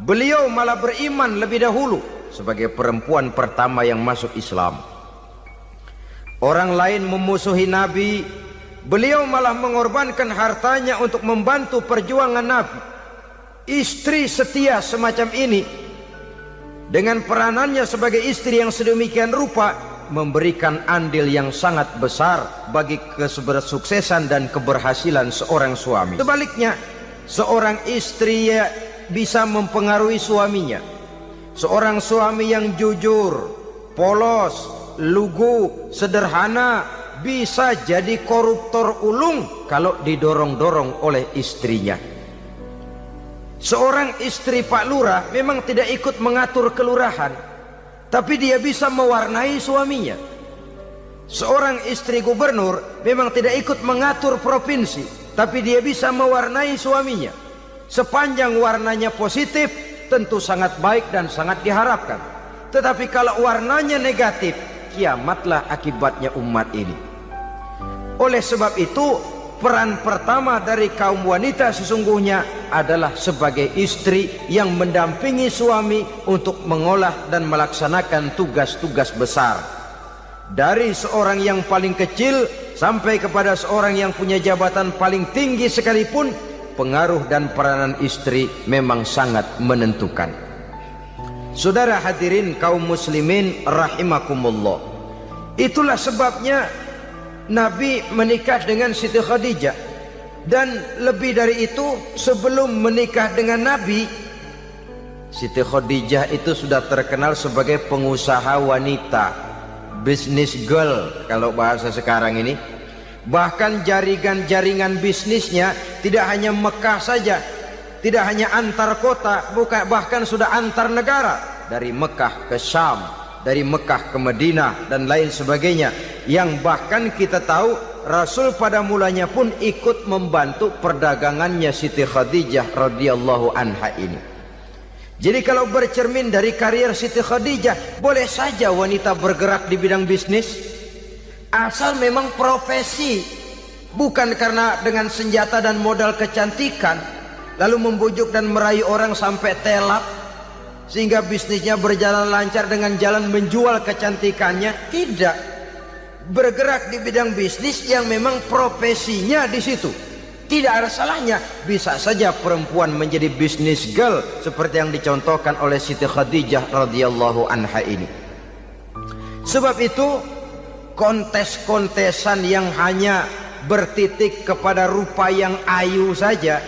beliau malah beriman lebih dahulu sebagai perempuan pertama yang masuk Islam. Orang lain memusuhi Nabi, beliau malah mengorbankan hartanya untuk membantu perjuangan Nabi. istri setia semacam ini dengan peranannya sebagai istri yang sedemikian rupa memberikan andil yang sangat besar bagi kesuksesan dan keberhasilan seorang suami. Sebaliknya, seorang istri bisa mempengaruhi suaminya. Seorang suami yang jujur, polos, lugu, sederhana bisa jadi koruptor ulung kalau didorong-dorong oleh istrinya. Seorang istri Pak Lurah memang tidak ikut mengatur kelurahan, tapi dia bisa mewarnai suaminya. Seorang istri gubernur memang tidak ikut mengatur provinsi, tapi dia bisa mewarnai suaminya. Sepanjang warnanya positif, tentu sangat baik dan sangat diharapkan. Tetapi kalau warnanya negatif, kiamatlah akibatnya umat ini. Oleh sebab itu, peran pertama dari kaum wanita sesungguhnya adalah sebagai istri yang mendampingi suami untuk mengolah dan melaksanakan tugas-tugas besar. Dari seorang yang paling kecil sampai kepada seorang yang punya jabatan paling tinggi sekalipun, pengaruh dan peranan istri memang sangat menentukan. Saudara hadirin kaum muslimin rahimakumullah, itulah sebabnya Nabi menikah dengan Siti Khadijah. Dan lebih dari itu, sebelum menikah dengan Nabi, Siti Khadijah itu sudah terkenal sebagai pengusaha wanita, business girl kalau bahasa sekarang ini. Bahkan jaringan bisnisnya tidak hanya Mekah saja, tidak hanya antar kota, bahkan sudah antar negara, dari Mekah ke Syam, dari Mekah ke Madinah dan lain sebagainya, yang bahkan kita tahu Rasul pada mulanya pun ikut membantu perdagangannya Siti Khadijah radhiyallahu anha ini. Jadi kalau bercermin dari karier Siti Khadijah, boleh saja wanita bergerak di bidang bisnis, asal memang profesi, bukan karena dengan senjata dan modal kecantikan lalu membujuk dan merayu orang sampai telap sehingga bisnisnya berjalan lancar dengan jalan menjual kecantikannya. Tidak, bergerak di bidang bisnis yang memang profesinya di situ. Tidak ada salahnya. Bisa saja perempuan menjadi business girl seperti yang dicontohkan oleh Siti Khadijah radhiyallahu anha ini. Sebab itu, kontes-kontesan yang hanya bertitik kepada rupa yang ayu saja,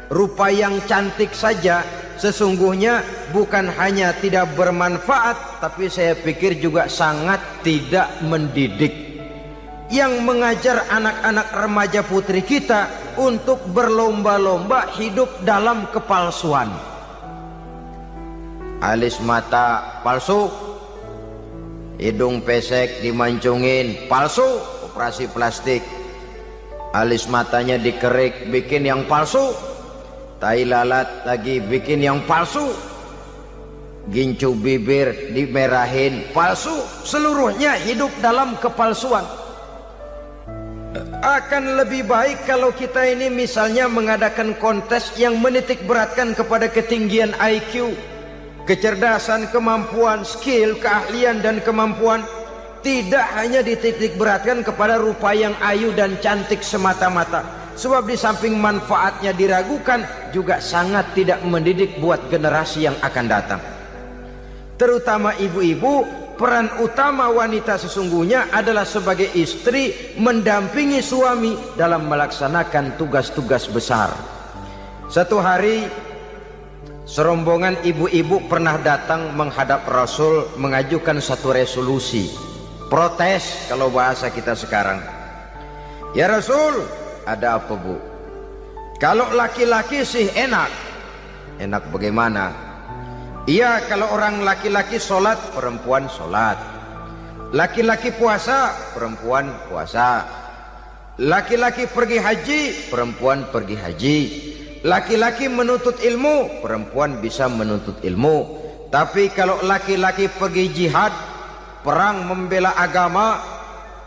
rupa yang cantik saja, sesungguhnya bukan hanya tidak bermanfaat, tapi saya pikir juga sangat tidak mendidik. Yang mengajar anak-anak remaja putri kita untuk berlomba-lomba hidup dalam kepalsuan. Alis mata palsu, hidung pesek dimancungin palsu, operasi plastik. Alis matanya dikerik, bikin yang palsu. Tai lalat lagi bikin yang palsu. Gincu bibir dimerahin, palsu. Seluruhnya hidup dalam kepalsuan. Akan lebih baik kalau kita ini misalnya mengadakan kontes yang menitik beratkan kepada ketinggian IQ, kecerdasan, kemampuan, skill, keahlian dan kemampuan. Tidak hanya dititik beratkan kepada rupa yang ayu dan cantik semata-mata. Sebab di samping manfaatnya diragukan, juga sangat tidak mendidik buat generasi yang akan datang. Terutama ibu-ibu, peran utama wanita sesungguhnya adalah sebagai istri mendampingi suami dalam melaksanakan tugas-tugas besar. Satu hari, serombongan ibu-ibu pernah datang menghadap Rasul mengajukan satu resolusi, protes kalau bahasa kita sekarang. Ya Rasul, ada apa bu? Kalau laki-laki sih enak. Enak bagaimana? Iya, kalau orang laki-laki sholat, perempuan sholat. Laki-laki puasa, perempuan puasa. Laki-laki pergi haji, perempuan pergi haji. Laki-laki menuntut ilmu, perempuan bisa menuntut ilmu. Tapi kalau laki-laki pergi jihad, perang membela agama,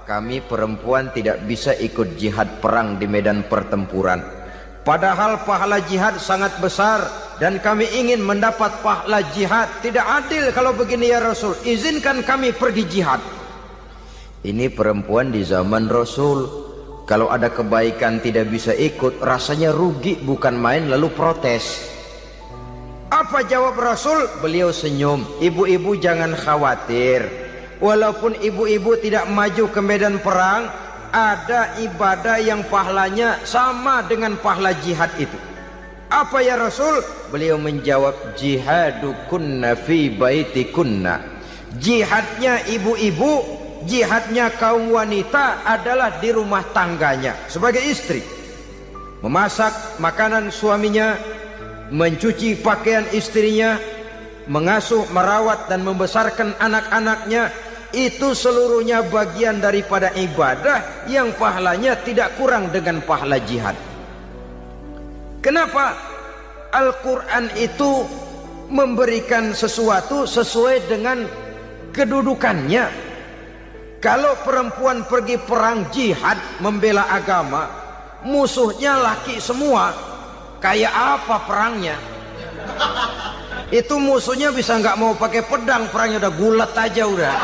kami perempuan tidak bisa ikut jihad perang di medan pertempuran. Padahal pahala jihad sangat besar dan kami ingin mendapat pahala jihad. Tidak adil kalau begini ya Rasul, izinkan kami pergi jihad. Ini perempuan di zaman Rasul, kalau ada kebaikan tidak bisa ikut, rasanya rugi bukan main, lalu protes. Apa jawab Rasul? Beliau senyum. Ibu-ibu jangan khawatir. Walaupun ibu-ibu tidak maju ke medan perang, ada ibadah yang pahalanya sama dengan pahala jihad itu. Apa ya Rasul? Beliau menjawab, jihadukunna fi baitikunna. Jihadnya ibu-ibu, jihadnya kaum wanita adalah di rumah tangganya sebagai istri. Memasak makanan suaminya, mencuci pakaian istrinya, mengasuh, merawat dan membesarkan anak-anaknya, itu seluruhnya bagian daripada ibadah yang pahalanya tidak kurang dengan pahala jihad. Kenapa? Al-Quran itu memberikan sesuatu sesuai dengan kedudukannya. Kalau perempuan pergi perang jihad membela agama, musuhnya laki semua, kayak apa perangnya? Itu musuhnya bisa nggak mau pakai pedang, perangnya udah gulat aja udah.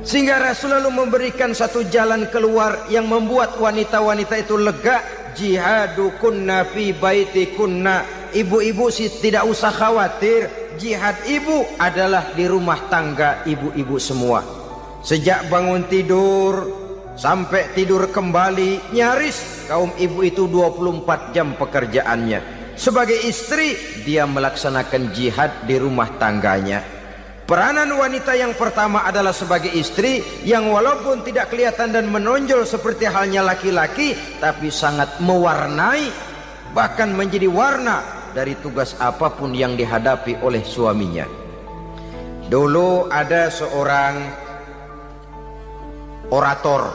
Sehingga Rasul lalu memberikan satu jalan keluar yang membuat wanita-wanita itu lega. Jihadukunna fi baitikunna. Ibu-ibu sih tidak usah khawatir, jihad ibu adalah di rumah tangga ibu-ibu semua. Sejak bangun tidur sampai tidur kembali, nyaris kaum ibu itu 24 jam pekerjaannya. Sebagai istri, dia melaksanakan jihad di rumah tangganya. Peranan wanita yang pertama adalah sebagai istri, yang walaupun tidak kelihatan dan menonjol seperti halnya laki-laki, tapi sangat mewarnai, bahkan menjadi warna dari tugas apapun yang dihadapi oleh suaminya. Dulu ada seorang orator,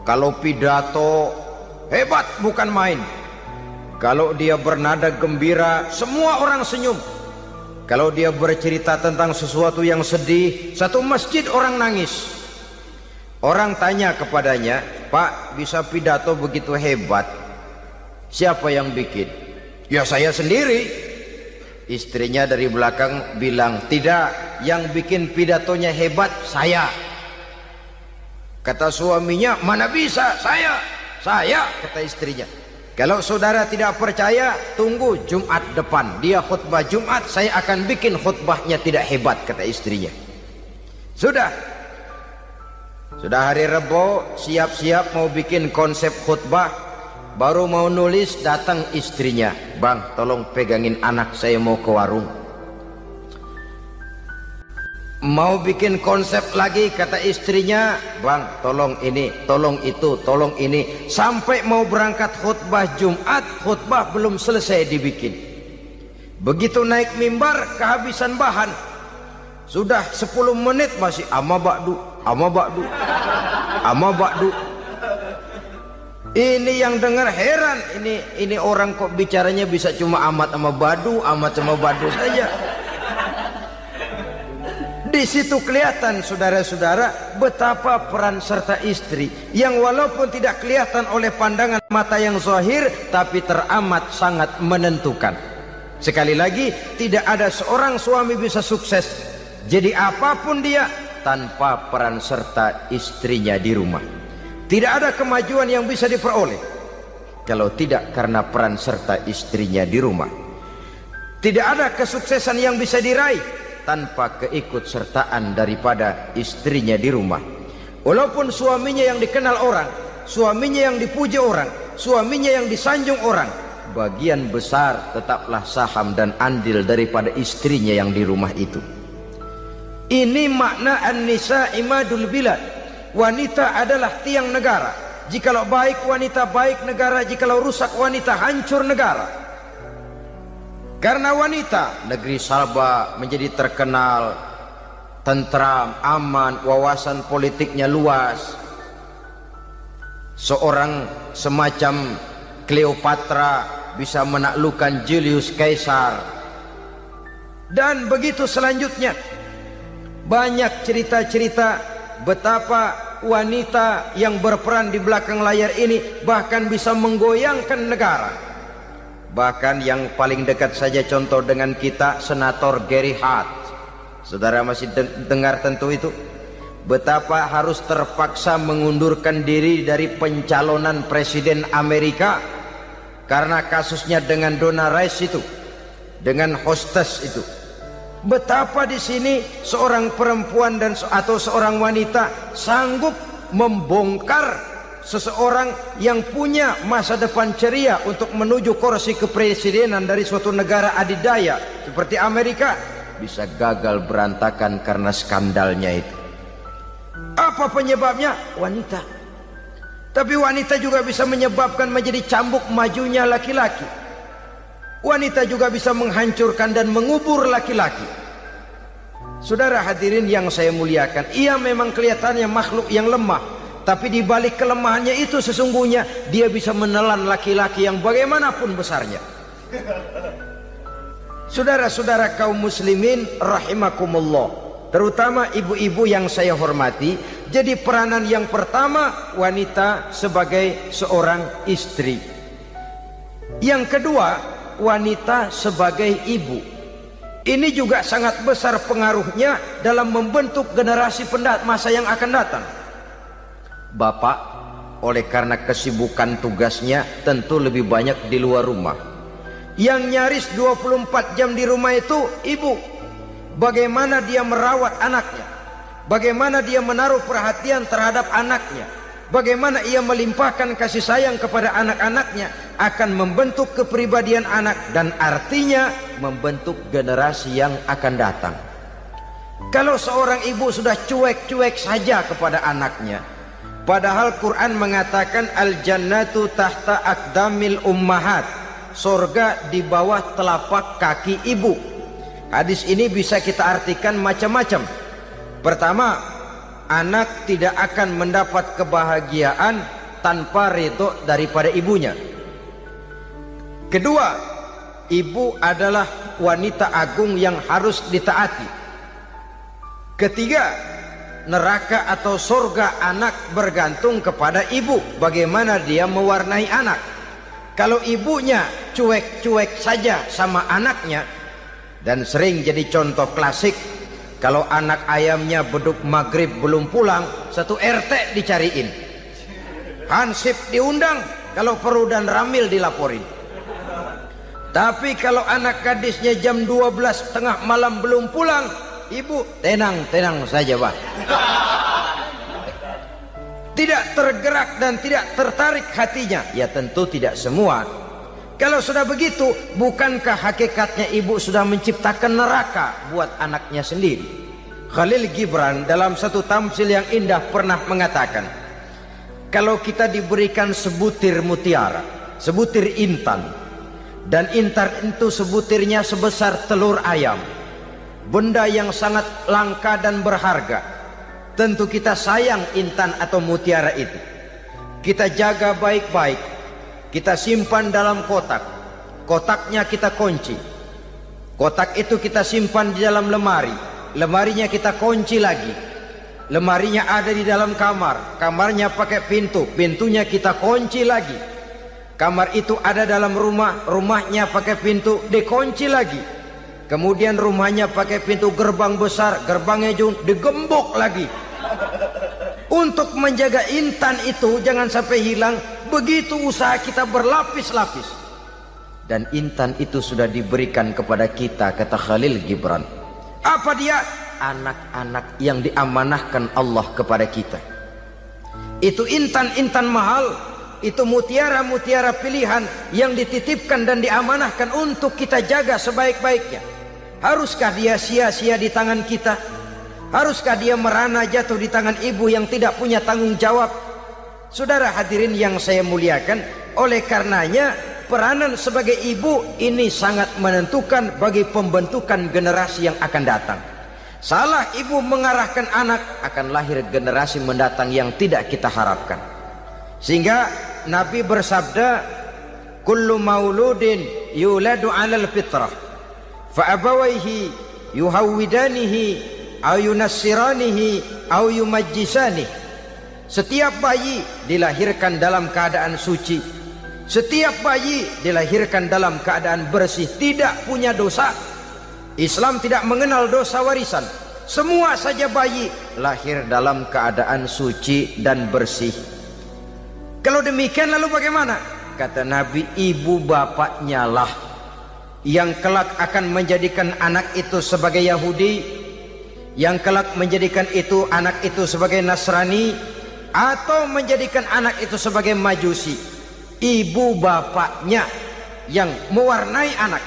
kalau pidato hebat bukan main. Kalau dia bernada gembira, semua orang senyum. Kalau dia bercerita tentang sesuatu yang sedih, satu masjid orang nangis. Orang tanya kepadanya, Pak, bisa pidato begitu hebat, siapa yang bikin? Ya saya sendiri. Istrinya dari belakang bilang, tidak, yang bikin pidatonya hebat saya. Kata suaminya, mana bisa, saya, kata istrinya. Kalau saudara tidak percaya, tunggu Jumat depan, dia khutbah Jumat, saya akan bikin khutbahnya tidak hebat, kata istrinya. Sudah hari Rebo, siap-siap mau bikin konsep khutbah, baru mau nulis, datang istrinya, Bang, tolong pegangin anak, saya mau ke warung. Mau bikin konsep lagi, kata istrinya, Bang, tolong ini, tolong itu, tolong ini. Sampai mau berangkat khutbah Jumat, khutbah belum selesai dibikin. Begitu naik mimbar, kehabisan bahan. Sudah 10 menit masih ama ba'du. Ini yang dengar heran, ini orang kok bicaranya bisa cuma amat sama badu saja. Di situ kelihatan saudara-saudara betapa peran serta istri yang walaupun tidak kelihatan oleh pandangan mata yang zahir, tapi teramat sangat menentukan. Sekali lagi, tidak ada seorang suami bisa sukses jadi apapun dia tanpa peran serta istrinya di rumah. Tidak ada kemajuan yang bisa diperoleh kalau tidak karena peran serta istrinya di rumah. Tidak ada kesuksesan yang bisa diraih tanpa keikutsertaan daripada istrinya di rumah. Walaupun suaminya yang dikenal orang, suaminya yang dipuji orang, suaminya yang disanjung orang, bagian besar tetaplah saham dan andil daripada istrinya yang di rumah itu. Ini makna an-nisa imadul bilad. Wanita adalah tiang negara. Jikalau baik wanita, baik negara. Jikalau rusak wanita, hancur negara. Karena wanita, negeri Sabah menjadi terkenal, tentram, aman, wawasan politiknya luas. Seorang semacam Cleopatra bisa menaklukkan Julius Caesar. Dan begitu selanjutnya. Banyak cerita-cerita betapa wanita yang berperan di belakang layar ini bahkan bisa menggoyangkan negara. Bahkan yang paling dekat saja contoh dengan kita, Senator Gary Hart. Saudara masih dengar tentu itu. Betapa harus terpaksa mengundurkan diri dari pencalonan presiden Amerika karena kasusnya dengan Donna Rice itu, dengan hostess itu. Betapa di sini seorang perempuan atau seorang wanita sanggup membongkar seseorang yang punya masa depan ceria untuk menuju kursi kepresidenan dari suatu negara adidaya seperti Amerika, bisa gagal berantakan karena skandalnya itu. Apa penyebabnya? Wanita. Tapi wanita juga bisa menyebabkan menjadi cambuk majunya laki-laki. Wanita juga bisa menghancurkan dan mengubur laki-laki. Saudara hadirin yang saya muliakan, ia memang kelihatannya makhluk yang lemah, tapi di balik kelemahannya itu sesungguhnya dia bisa menelan laki-laki yang bagaimanapun besarnya. Saudara-saudara kaum muslimin rahimakumullah, terutama ibu-ibu yang saya hormati, jadi peranan yang pertama wanita sebagai seorang istri. Yang kedua, wanita sebagai ibu. Ini juga sangat besar pengaruhnya dalam membentuk generasi masa yang akan datang. Bapak, oleh karena kesibukan tugasnya tentu lebih banyak di luar rumah. Yang nyaris 24 jam di rumah itu ibu. Bagaimana dia merawat anaknya, bagaimana dia menaruh perhatian terhadap anaknya, bagaimana ia melimpahkan kasih sayang kepada anak-anaknya, akan membentuk kepribadian anak dan artinya membentuk generasi yang akan datang. Kalau seorang ibu sudah cuek-cuek saja kepada anaknya, padahal Quran mengatakan al-jannatu tahta aqdamil ummahat, surga di bawah telapak kaki ibu. Hadis ini bisa kita artikan macam-macam. Pertama, anak tidak akan mendapat kebahagiaan tanpa ridho daripada ibunya. Kedua, ibu adalah wanita agung yang harus ditaati. Ketiga, neraka atau surga anak bergantung kepada ibu, bagaimana dia mewarnai anak. Kalau ibunya cuek-cuek saja sama anaknya, dan sering jadi contoh klasik, kalau anak ayamnya beduk maghrib belum pulang, satu RT dicariin, hansip diundang, kalau perlu dan ramil dilaporin. Tapi kalau anak gadisnya jam 12 tengah malam belum pulang, ibu tenang saja Pak. Tidak tergerak dan tidak tertarik hatinya. Ya tentu tidak semua. Kalau sudah begitu, bukankah hakikatnya ibu sudah menciptakan neraka buat anaknya sendiri? Khalil Gibran dalam satu tamsil yang indah pernah mengatakan, kalau kita diberikan sebutir mutiara, sebutir intan, dan intan itu sebutirnya sebesar telur ayam, benda yang sangat langka dan berharga, tentu kita sayang intan atau mutiara itu. Kita jaga baik-baik, kita simpan dalam kotak, kotaknya kita kunci, kotak itu kita simpan di dalam lemari, lemarinya kita kunci lagi, lemarinya ada di dalam kamar, kamarnya pakai pintu, pintunya kita kunci lagi, kamar itu ada dalam rumah, rumahnya pakai pintu, dikunci lagi, kemudian rumahnya pakai pintu gerbang besar, gerbangnya juga digembok lagi. Untuk menjaga intan itu jangan sampai hilang, begitu usaha kita berlapis-lapis. Dan intan itu sudah diberikan kepada kita, kata Khalil Gibran. Apa dia? Anak-anak yang diamanahkan Allah kepada kita. Itu intan-intan mahal, itu mutiara-mutiara pilihan yang dititipkan dan diamanahkan untuk kita jaga sebaik-baiknya. Haruskah dia sia-sia di tangan kita? Haruskah dia merana jatuh di tangan ibu yang tidak punya tanggung jawab? Saudara hadirin yang saya muliakan, oleh karenanya peranan sebagai ibu ini sangat menentukan bagi pembentukan generasi yang akan datang. Salah ibu mengarahkan anak, akan lahir generasi mendatang yang tidak kita harapkan. Sehingga Nabi bersabda, kullu mauludin yuladu 'alal fitrah fa abawaihi yuhawwidanihi aw yunassiranihi aw yumajjisanihi. Setiap bayi dilahirkan dalam keadaan suci, setiap bayi dilahirkan dalam keadaan bersih, tidak punya dosa. Islam tidak mengenal dosa warisan. Semua saja bayi lahir dalam keadaan suci dan bersih. Kalau demikian lalu bagaimana? kata Nabi, ibu bapaknya lah yang kelak akan menjadikan anak itu sebagai Yahudi, yang kelak menjadikan itu anak itu sebagai Nasrani, atau menjadikan anak itu sebagai Majusi. Ibu bapaknya yang mewarnai anak.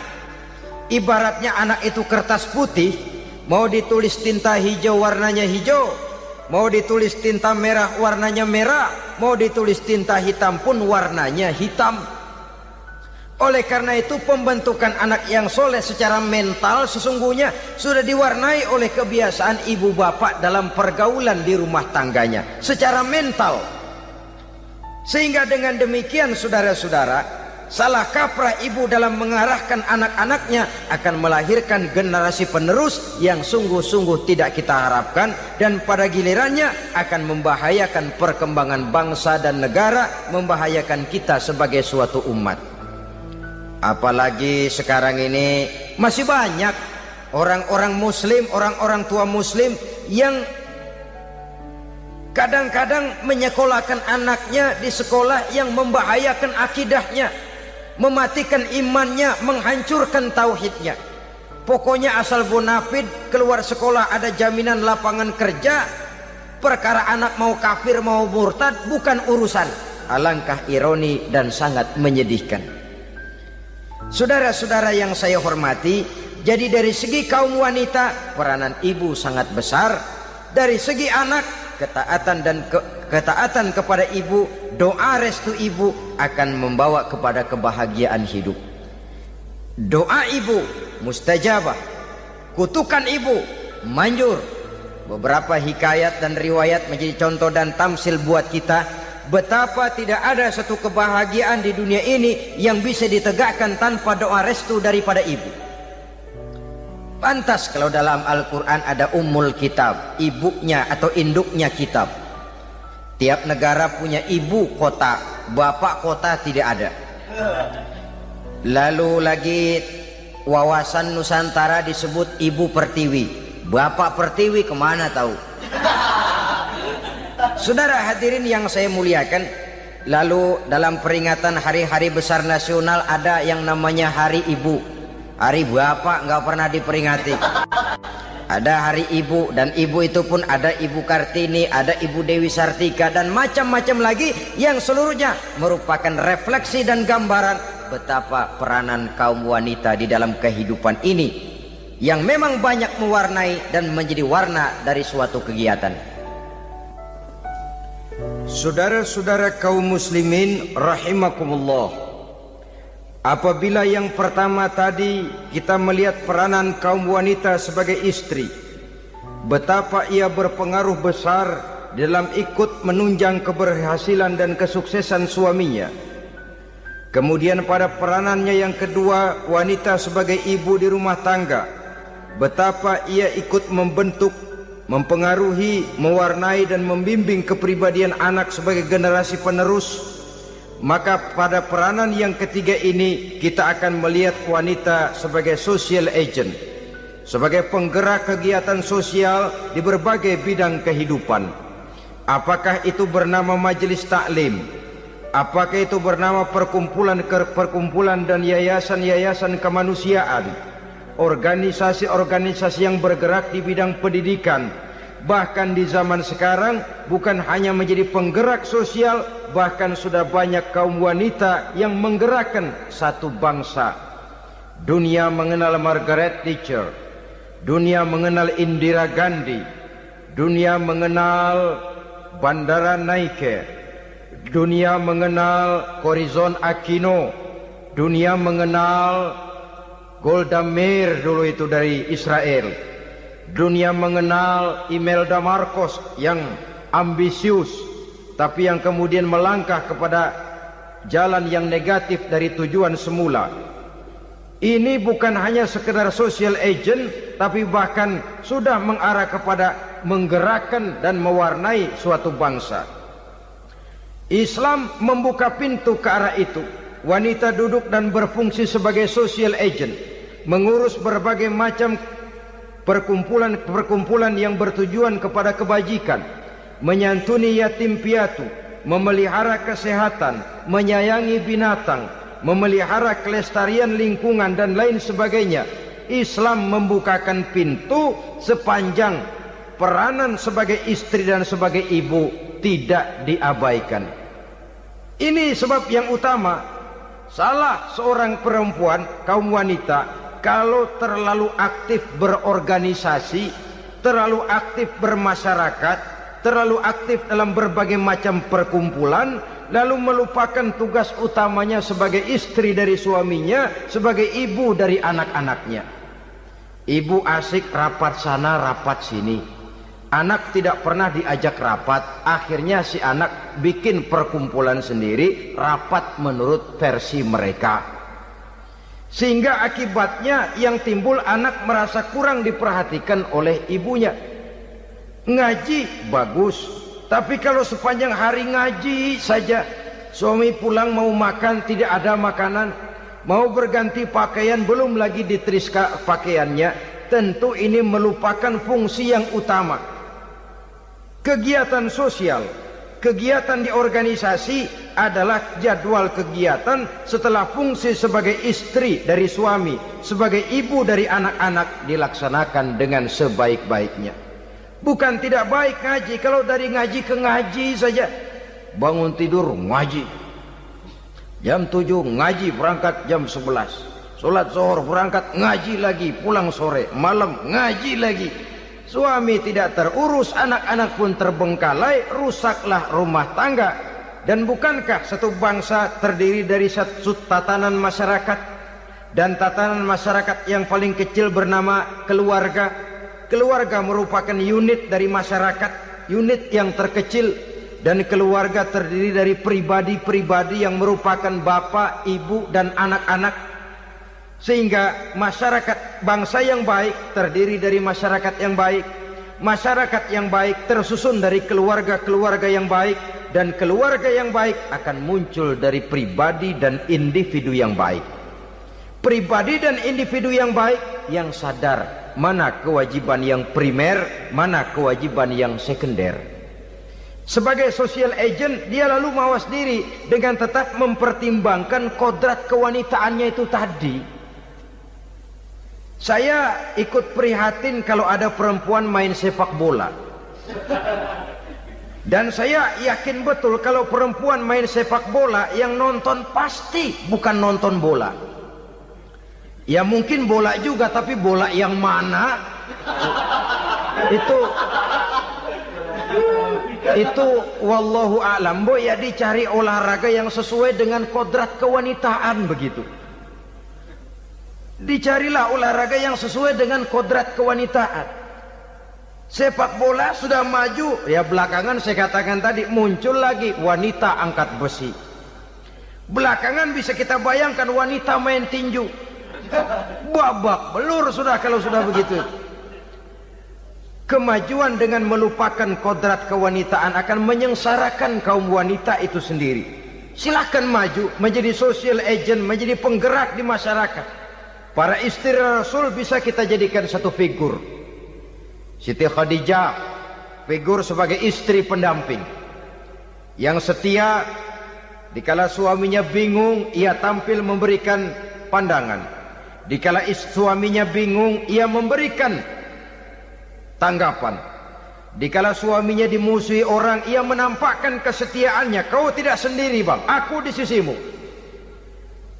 Ibaratnya anak itu kertas putih, mau ditulis tinta hijau warnanya hijau, mau ditulis tinta merah warnanya merah, mau ditulis tinta hitam pun warnanya hitam. Oleh karena itu pembentukan anak yang soleh secara mental sesungguhnya sudah diwarnai oleh kebiasaan ibu bapak dalam pergaulan di rumah tangganya secara mental. Sehingga dengan demikian saudara-saudara, salah kaprah ibu dalam mengarahkan anak-anaknya akan melahirkan generasi penerus yang sungguh-sungguh tidak kita harapkan, dan pada gilirannya akan membahayakan perkembangan bangsa dan negara, membahayakan kita sebagai suatu umat. Apalagi sekarang ini masih banyak orang-orang muslim, orang-orang tua muslim yang kadang-kadang menyekolahkan anaknya di sekolah yang membahayakan akidahnya, mematikan imannya, menghancurkan tauhidnya. Pokoknya asal bonafid keluar sekolah ada jaminan lapangan kerja, perkara anak mau kafir mau murtad bukan urusan. Alangkah ironi dan sangat menyedihkan. Saudara-saudara yang saya hormati, jadi dari segi kaum wanita peranan ibu sangat besar. Dari segi anak, ketaatan kepada ibu, doa restu ibu akan membawa kepada kebahagiaan hidup. Doa ibu mustajabah, kutukan ibu manjur. Beberapa hikayat dan riwayat menjadi contoh dan tamsil buat kita betapa tidak ada satu kebahagiaan di dunia ini yang bisa ditegakkan tanpa doa restu daripada ibu. Pantas kalau dalam Al-Quran ada ummul kitab, ibunya atau induknya kitab. Tiap negara punya ibu kota, bapak kota tidak ada. Lalu lagi wawasan Nusantara disebut ibu pertiwi, bapak pertiwi kemana tahu. Saudara hadirin yang saya muliakan, lalu dalam peringatan hari-hari besar nasional ada yang namanya Hari Ibu. Hari bapak nggak pernah diperingati. Ada Hari Ibu, dan ibu itu pun ada Ibu Kartini, ada Ibu Dewi Sartika, dan macam-macam lagi yang seluruhnya merupakan refleksi dan gambaran betapa peranan kaum wanita di dalam kehidupan ini yang memang banyak mewarnai dan menjadi warna dari suatu kegiatan. Saudara-saudara kaum muslimin rahimakumullah, apabila yang pertama tadi kita melihat peranan kaum wanita sebagai istri, betapa ia berpengaruh besar dalam ikut menunjang keberhasilan dan kesuksesan suaminya. Kemudian pada peranannya yang kedua, wanita sebagai ibu di rumah tangga, betapa ia ikut membentuk, mempengaruhi, mewarnai dan membimbing kepribadian anak sebagai generasi penerus. Maka pada peranan yang ketiga ini kita akan melihat wanita sebagai social agent, sebagai penggerak kegiatan sosial di berbagai bidang kehidupan. Apakah itu bernama majelis taklim, apakah itu bernama perkumpulan dan yayasan-yayasan kemanusiaan, organisasi-organisasi yang bergerak di bidang pendidikan. Bahkan di zaman sekarang bukan hanya menjadi penggerak sosial, bahkan sudah banyak kaum wanita yang menggerakkan satu bangsa. Dunia mengenal Margaret Thatcher, dunia mengenal Indira Gandhi, dunia mengenal Bandara Naike, dunia mengenal Corazon Aquino, dunia mengenal Golda Meir dulu itu dari Israel. Dunia mengenal Imelda Marcos yang ambisius, tapi yang kemudian melangkah kepada jalan yang negatif dari tujuan semula. Ini bukan hanya sekedar social agent, tapi bahkan sudah mengarah kepada menggerakkan dan mewarnai suatu bangsa. Islam membuka pintu ke arah itu. Wanita duduk dan berfungsi sebagai social agent, mengurus berbagai macam perkumpulan yang bertujuan kepada kebajikan, menyantuni yatim piatu, memelihara kesehatan, menyayangi binatang, memelihara kelestarian lingkungan dan lain sebagainya. Islam membukakan pintu sepanjang peranan sebagai istri dan sebagai ibu tidak diabaikan. Ini sebab yang utama. Salah seorang perempuan, kaum wanita, kalau terlalu aktif berorganisasi, terlalu aktif bermasyarakat, terlalu aktif dalam berbagai macam perkumpulan, lalu melupakan tugas utamanya sebagai istri dari suaminya, sebagai ibu dari anak-anaknya. Ibu asik rapat sana rapat sini, anak tidak pernah diajak rapat. Akhirnya si anak bikin perkumpulan sendiri, rapat menurut versi mereka, sehingga akibatnya yang timbul anak merasa kurang diperhatikan oleh ibunya. Ngaji bagus, tapi kalau sepanjang hari ngaji saja, suami pulang mau makan tidak ada makanan, mau berganti pakaian belum lagi diteriska pakaiannya, tentu ini melupakan fungsi yang utama. Kegiatan sosial, kegiatan di organisasi adalah jadwal kegiatan setelah fungsi sebagai istri dari suami, sebagai ibu dari anak-anak dilaksanakan dengan sebaik-baiknya. Bukan tidak baik ngaji, kalau dari ngaji ke ngaji saja. Bangun tidur ngaji, jam 7 ngaji, berangkat jam 11, sholat zuhur berangkat ngaji lagi, pulang sore, malam ngaji lagi. Suami tidak terurus, anak-anak pun terbengkalai, rusaklah rumah tangga. Dan bukankah satu bangsa terdiri dari satu tatanan masyarakat, dan tatanan masyarakat yang paling kecil bernama keluarga. Keluarga merupakan unit dari masyarakat, unit yang terkecil, dan keluarga terdiri dari pribadi-pribadi yang merupakan bapak, ibu, dan anak-anak. Sehingga masyarakat bangsa yang baik terdiri dari masyarakat yang baik. Masyarakat yang baik tersusun dari keluarga-keluarga yang baik, dan keluarga yang baik akan muncul dari pribadi dan individu yang baik. Pribadi dan individu yang baik yang sadar mana kewajiban yang primer, mana kewajiban yang sekunder. Sebagai social agent, dia lalu mawas diri dengan tetap mempertimbangkan kodrat kewanitaannya itu tadi. Saya ikut prihatin kalau ada perempuan main sepak bola. Dan saya yakin betul kalau perempuan main sepak bola, yang nonton pasti bukan nonton bola. Ya mungkin bola juga, tapi bola yang mana? Itu wallahu a'lam. Ya dicari olahraga yang sesuai dengan kodrat kewanitaan begitu. Dicarilah olahraga yang sesuai dengan kodrat kewanitaan. Sepak bola sudah maju, ya belakangan saya katakan tadi muncul lagi wanita angkat besi. Belakangan bisa kita bayangkan wanita main tinju. Babak belur sudah kalau sudah begitu. Kemajuan dengan melupakan kodrat kewanitaan akan menyengsarakan kaum wanita itu sendiri. Silahkan maju menjadi social agent, menjadi penggerak di masyarakat. Para istri Rasul bisa kita jadikan satu figur. Siti Khadijah, figur sebagai istri pendamping yang setia. Dikala suaminya bingung, ia tampil memberikan pandangan. Dikala suaminya bingung, ia memberikan tanggapan. Dikala suaminya dimusuhi orang, ia menampakkan kesetiaannya. Kau tidak sendiri bang, aku di sisimu.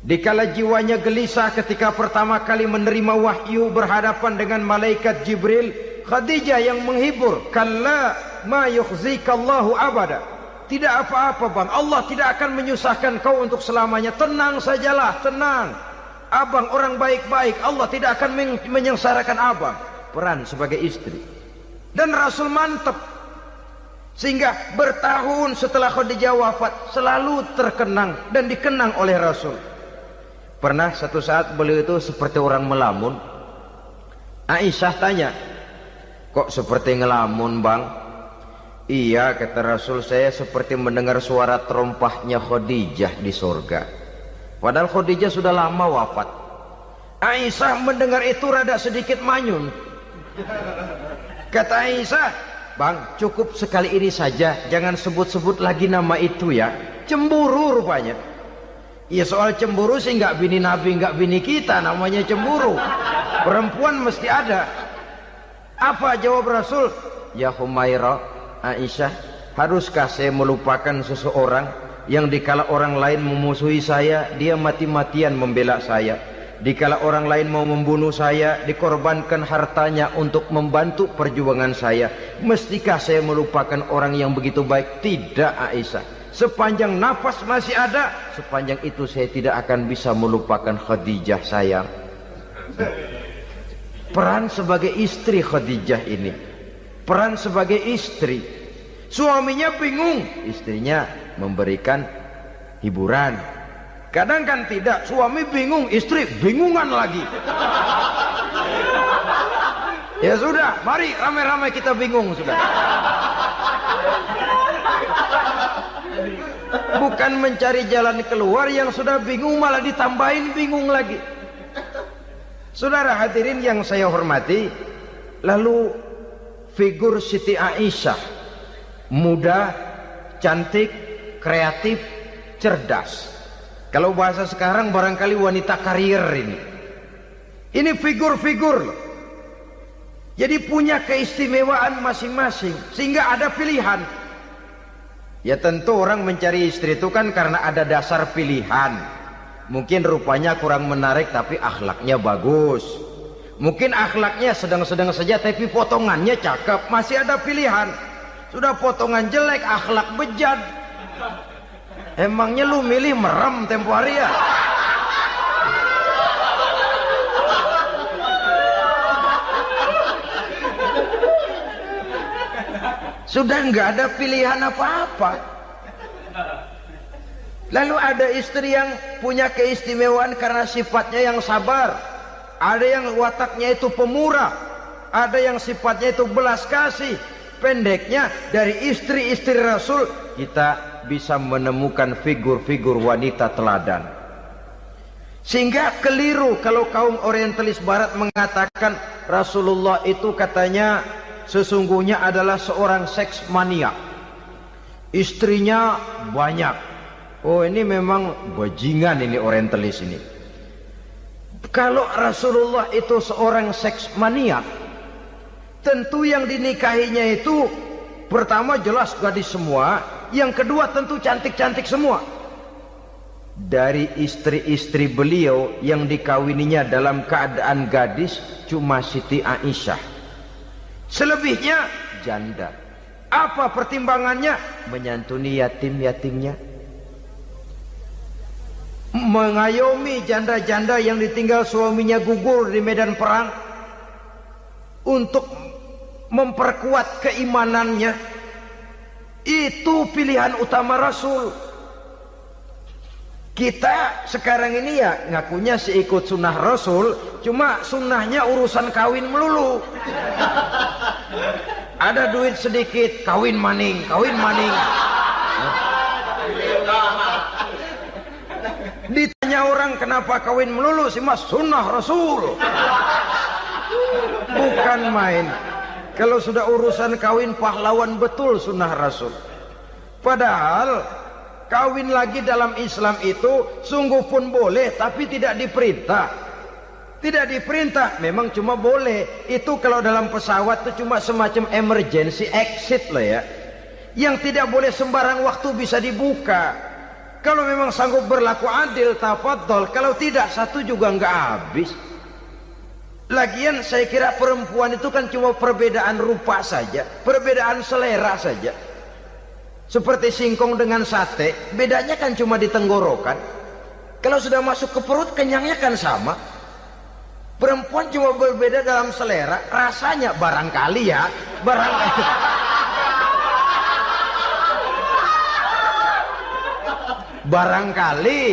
Dikala jiwanya gelisah ketika pertama kali menerima wahyu berhadapan dengan malaikat Jibril, Khadijah yang menghibur. Kalla ma yukhzikallahu abada. Tidak apa-apa bang, Allah tidak akan menyusahkan kau untuk selamanya. Tenang sajalah, tenang. Abang orang baik-baik, Allah tidak akan menyengsarakan abang. Peran sebagai istri. Dan Rasul mantap, sehingga bertahun setelah Khadijah wafat selalu terkenang dan dikenang oleh Rasul. Pernah satu saat beliau itu seperti orang melamun. Aisyah tanya, kok seperti ngelamun bang? Iya kata Rasul, saya seperti mendengar suara terompahnya Khadijah di surga. Padahal Khadijah sudah lama wafat. Aisyah mendengar itu rada sedikit manyun. Kata Aisyah, Bang, cukup sekali ini saja, jangan sebut-sebut lagi nama itu ya. Cemburu rupanya. Ya soal cemburu sih nggak bini Nabi, nggak bini kita, namanya cemburu. Perempuan mesti ada. Apa jawab Rasul? Ya Humairah, Aisyah, haruskah saya melupakan seseorang yang dikala orang lain memusuhi saya, dia mati-matian membela saya. Dikala orang lain mau membunuh saya, dikorbankan hartanya untuk membantu perjuangan saya. Mestikah saya melupakan orang yang begitu baik? Tidak, Aisyah. Sepanjang nafas masih ada, sepanjang itu saya tidak akan bisa melupakan Khadijah sayang. Peran sebagai istri Khadijah ini, peran sebagai istri. Suaminya bingung, istrinya memberikan hiburan. Kadang kan tidak, suami bingung, istri bingungan lagi. Ya sudah, mari ramai-ramai kita bingung sudah. Bukan mencari jalan keluar, yang sudah bingung malah ditambahin bingung lagi. Saudara hadirin yang saya hormati, lalu figur Siti Aisyah, muda, cantik, kreatif, cerdas. Kalau bahasa sekarang barangkali wanita karier ini. Ini figur-figur loh. Jadi punya keistimewaan masing-masing, sehingga ada pilihan. Ya tentu orang mencari istri itu kan karena ada dasar pilihan. Mungkin rupanya kurang menarik tapi akhlaknya bagus. Mungkin akhlaknya sedang-sedang saja tapi potongannya cakep, masih ada pilihan. Sudah potongan jelek, akhlak bejat. Emangnya lu milih merem tempo hari ya? Sudah nggak ada pilihan apa-apa. Lalu ada istri yang punya keistimewaan karena sifatnya yang sabar. Ada yang wataknya itu pemurah. Ada yang sifatnya itu belas kasih. Pendeknya dari istri-istri Rasul kita bisa menemukan figur-figur wanita teladan. Sehingga keliru kalau kaum orientalis barat mengatakan Rasulullah itu katanya sesungguhnya adalah seorang seks mania. Istrinya banyak. Oh ini memang bajingan ini orientalis ini. Kalau Rasulullah itu seorang seks mania, tentu yang dinikahinya itu pertama jelas gadis semua, yang kedua tentu cantik-cantik semua. Dari istri-istri beliau yang dikawininya dalam keadaan gadis cuma Siti Aisyah. Selebihnya janda. Apa pertimbangannya? Menyantuni yatim-yatimnya, mengayomi janda-janda yang ditinggal suaminya gugur di medan perang, untuk memperkuat keimanannya. Itu pilihan utama Rasul. Kita sekarang ini ya ngakunya sih ikut sunnah Rasul, cuma sunnahnya urusan kawin melulu. Ada duit sedikit, kawin maning, kawin maning. Ditanya orang kenapa kawin melulu, sih mas sunnah Rasul. Bukan main. Kalau sudah urusan kawin pahlawan betul sunnah Rasul. Padahal kawin lagi dalam Islam itu sungguh pun boleh, tapi tidak diperintah. Tidak diperintah, memang cuma boleh. Itu kalau dalam pesawat itu cuma semacam emergency exit lah ya. Yang tidak boleh sembarang waktu bisa dibuka. Kalau memang sanggup berlaku adil, tafadhol. Kalau tidak, satu juga nggak habis. Lagian saya kira perempuan itu kan cuma perbedaan rupa saja, perbedaan selera saja. Seperti singkong dengan sate, bedanya kan cuma di tenggorokan. Kalau sudah masuk ke perut, kenyangnya kan sama. Perempuan cuma berbeda dalam selera, rasanya barangkali ya, barangkali. Barangkali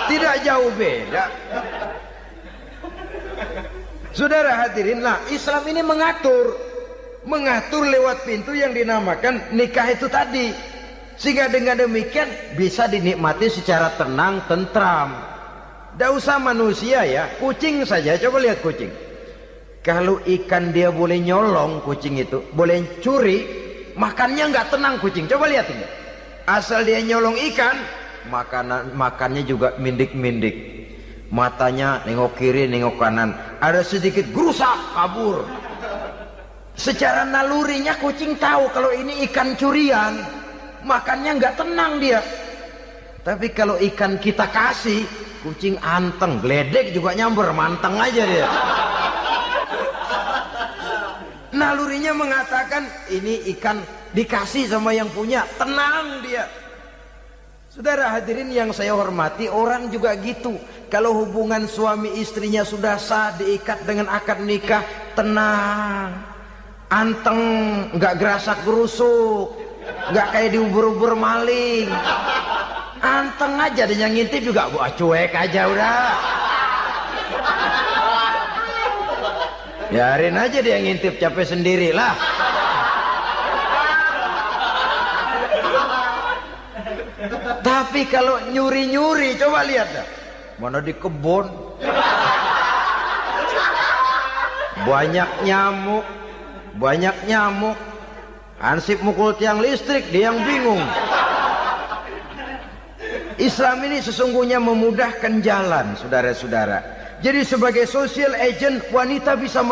tidak jauh beda. Saudara hadirin, nah Islam ini mengatur lewat pintu yang dinamakan nikah itu tadi, sehingga dengan demikian bisa dinikmati secara tenang, tentram. Tidak usah manusia ya, kucing saja, coba lihat kucing. Kalau ikan dia boleh nyolong, kucing itu boleh curi, makannya nggak tenang kucing. Coba lihat ini. Asal dia nyolong ikan, makannya juga mindik-mindik. Matanya nengok kiri, nengok kanan. Ada sedikit gerusak, kabur. Secara nalurinya kucing tahu kalau ini ikan curian, makannya nggak tenang dia. Tapi kalau ikan kita kasih, kucing anteng, geledek juga nyamber, manteng aja dia. Nalurinya mengatakan ini ikan dikasih sama yang punya, tenang dia. Saudara hadirin yang saya hormati, orang juga gitu. Kalau hubungan suami istrinya sudah sah, diikat dengan akad nikah, tenang, anteng, nggak gerasak gerusuk, nggak kayak diubur-ubur maling, anteng aja. Dan yang ngintip juga cuek aja udah. Biarin aja dia ngintip, capek sendirilah. Tapi kalau nyuri-nyuri, coba lihat dah. Mana di kebun banyak nyamuk, hansip mukul tiang listrik, dia yang bingung. Islam ini sesungguhnya memudahkan jalan, saudara-saudara. Jadi sebagai social agent, wanita bisa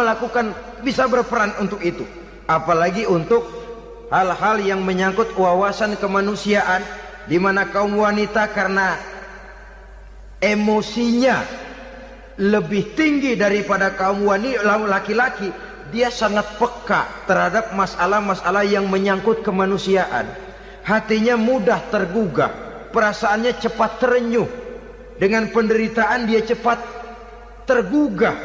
berperan untuk itu. Apalagi untuk hal-hal yang menyangkut wawasan kemanusiaan, di mana kaum wanita karena emosinya lebih tinggi daripada kaum laki-laki, dia sangat peka terhadap masalah-masalah yang menyangkut kemanusiaan. Hatinya mudah tergugah, perasaannya cepat terenyuh. Dengan penderitaan dia cepat tergugah.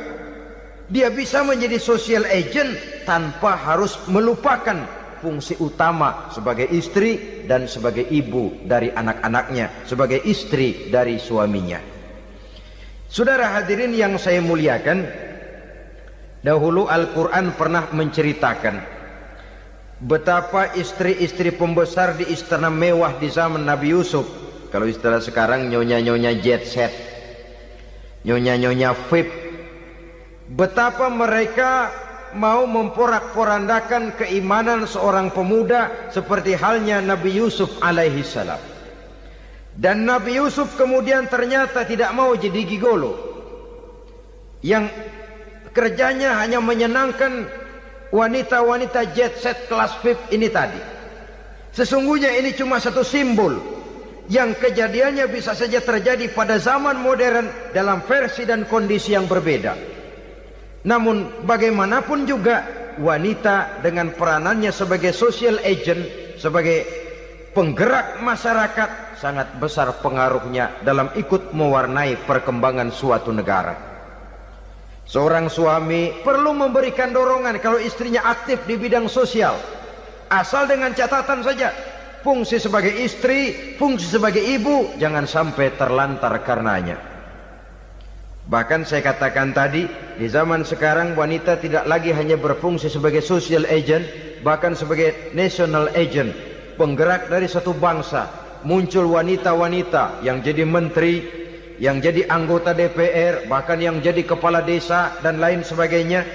Dia bisa menjadi social agent tanpa harus melupakan fungsi utama sebagai istri dan sebagai ibu dari anak-anaknya, sebagai istri dari suaminya. Saudara hadirin yang saya muliakan, dahulu Al-Quran pernah menceritakan betapa istri-istri pembesar di istana mewah di zaman Nabi Yusuf, kalau istilah sekarang nyonya-nyonya jet set, nyonya-nyonya VIP, betapa mereka mau memporak-porandakan keimanan seorang pemuda seperti halnya Nabi Yusuf alaihi salam. Dan Nabi Yusuf kemudian ternyata tidak mau jadi gigolo yang kerjanya hanya menyenangkan wanita-wanita jet set kelas VIP ini tadi. Sesungguhnya ini cuma satu simbol yang kejadiannya bisa saja terjadi pada zaman modern dalam versi dan kondisi yang berbeda. Namun bagaimanapun juga, wanita dengan peranannya sebagai social agent, sebagai penggerak masyarakat, sangat besar pengaruhnya dalam ikut mewarnai perkembangan suatu negara. Seorang suami perlu memberikan dorongan kalau istrinya aktif di bidang sosial, asal dengan catatan saja, fungsi sebagai istri, fungsi sebagai ibu jangan sampai terlantar karenanya. Bahkan saya katakan tadi, di zaman sekarang wanita tidak lagi hanya berfungsi sebagai social agent, bahkan sebagai national agent, penggerak dari satu bangsa. Muncul wanita-wanita yang jadi menteri, yang jadi anggota DPR, bahkan yang jadi kepala desa dan lain sebagainya.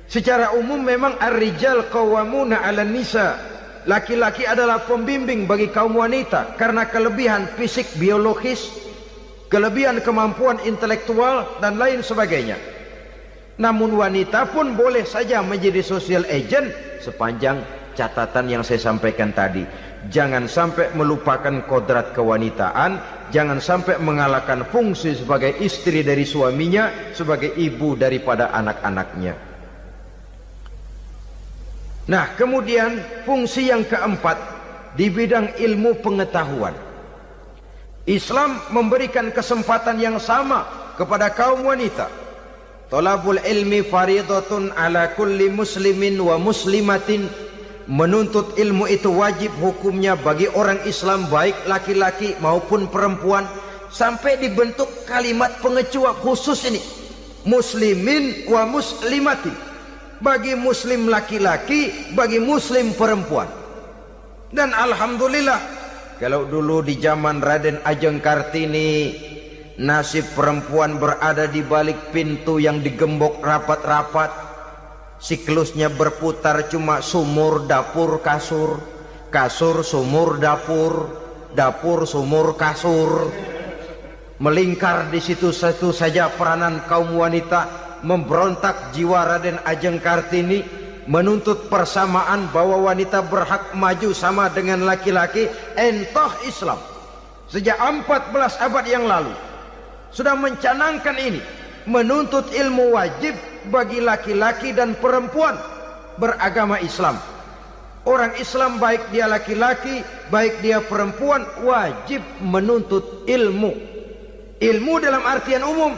Secara umum memang ar-rijal qawwamuna 'alan nisa. Laki-laki adalah pembimbing bagi kaum wanita karena kelebihan fisik biologis, kelebihan kemampuan intelektual dan lain sebagainya. Namun wanita pun boleh saja menjadi social agent sepanjang catatan yang saya sampaikan tadi. Jangan sampai melupakan kodrat kewanitaan, jangan sampai mengalahkan fungsi sebagai istri dari suaminya, sebagai ibu daripada anak-anaknya. Nah, kemudian fungsi yang keempat di bidang ilmu pengetahuan. Islam memberikan kesempatan yang sama kepada kaum wanita. Thalabul ilmi faridatun ala kulli muslimin wa muslimatin. Menuntut ilmu itu wajib hukumnya bagi orang Islam, baik laki-laki maupun perempuan. Sampai dibentuk kalimat pengecuali khusus ini, muslimin wa muslimatin, bagi muslim laki-laki, bagi muslim perempuan. Dan alhamdulillah, kalau dulu di zaman Raden Ajeng Kartini nasib perempuan berada di balik pintu yang digembok rapat-rapat. Siklusnya berputar cuma sumur, dapur, kasur, kasur, sumur, dapur, dapur, sumur, kasur. Melingkar di situ satu saja peranan kaum wanita. Memberontak jiwa Raden Ajeng Kartini, menuntut persamaan bahwa wanita berhak maju sama dengan laki-laki. Entah Islam sejak 14 abad yang lalu sudah mencanangkan ini, menuntut ilmu wajib bagi laki-laki dan perempuan beragama Islam. Orang Islam baik dia laki-laki, baik dia perempuan, wajib menuntut ilmu. Ilmu dalam artian umum,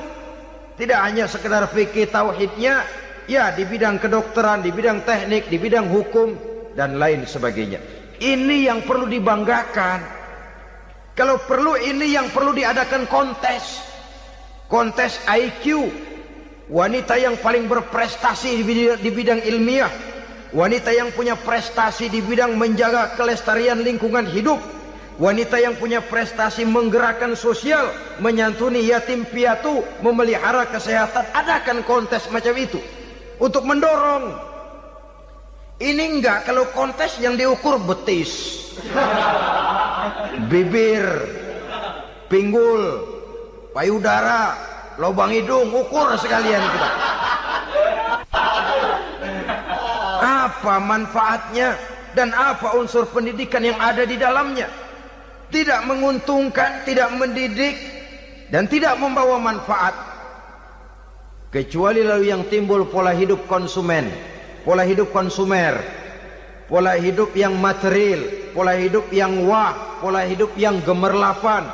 tidak hanya sekedar fikih tauhidnya, ya di bidang kedokteran, di bidang teknik, di bidang hukum dan lain sebagainya. Ini yang perlu dibanggakan. Kalau perlu ini yang perlu diadakan kontes. Kontes IQ. Wanita yang paling berprestasi di bidang ilmiah, wanita yang punya prestasi di bidang menjaga kelestarian lingkungan hidup, wanita yang punya prestasi menggerakkan sosial, menyantuni yatim piatu, memelihara kesehatan. Adakan kontes macam itu untuk mendorong. Ini enggak, kalau kontes yang diukur betis, bibir, pinggul, payudara, lubang hidung, ukur sekalian kita. Apa manfaatnya dan apa unsur pendidikan yang ada di dalamnya? Tidak menguntungkan, tidak mendidik, dan tidak membawa manfaat. Kecuali lalu yang timbul pola hidup konsumen, pola hidup konsumer, pola hidup yang material, pola hidup yang wah, pola hidup yang gemerlapan.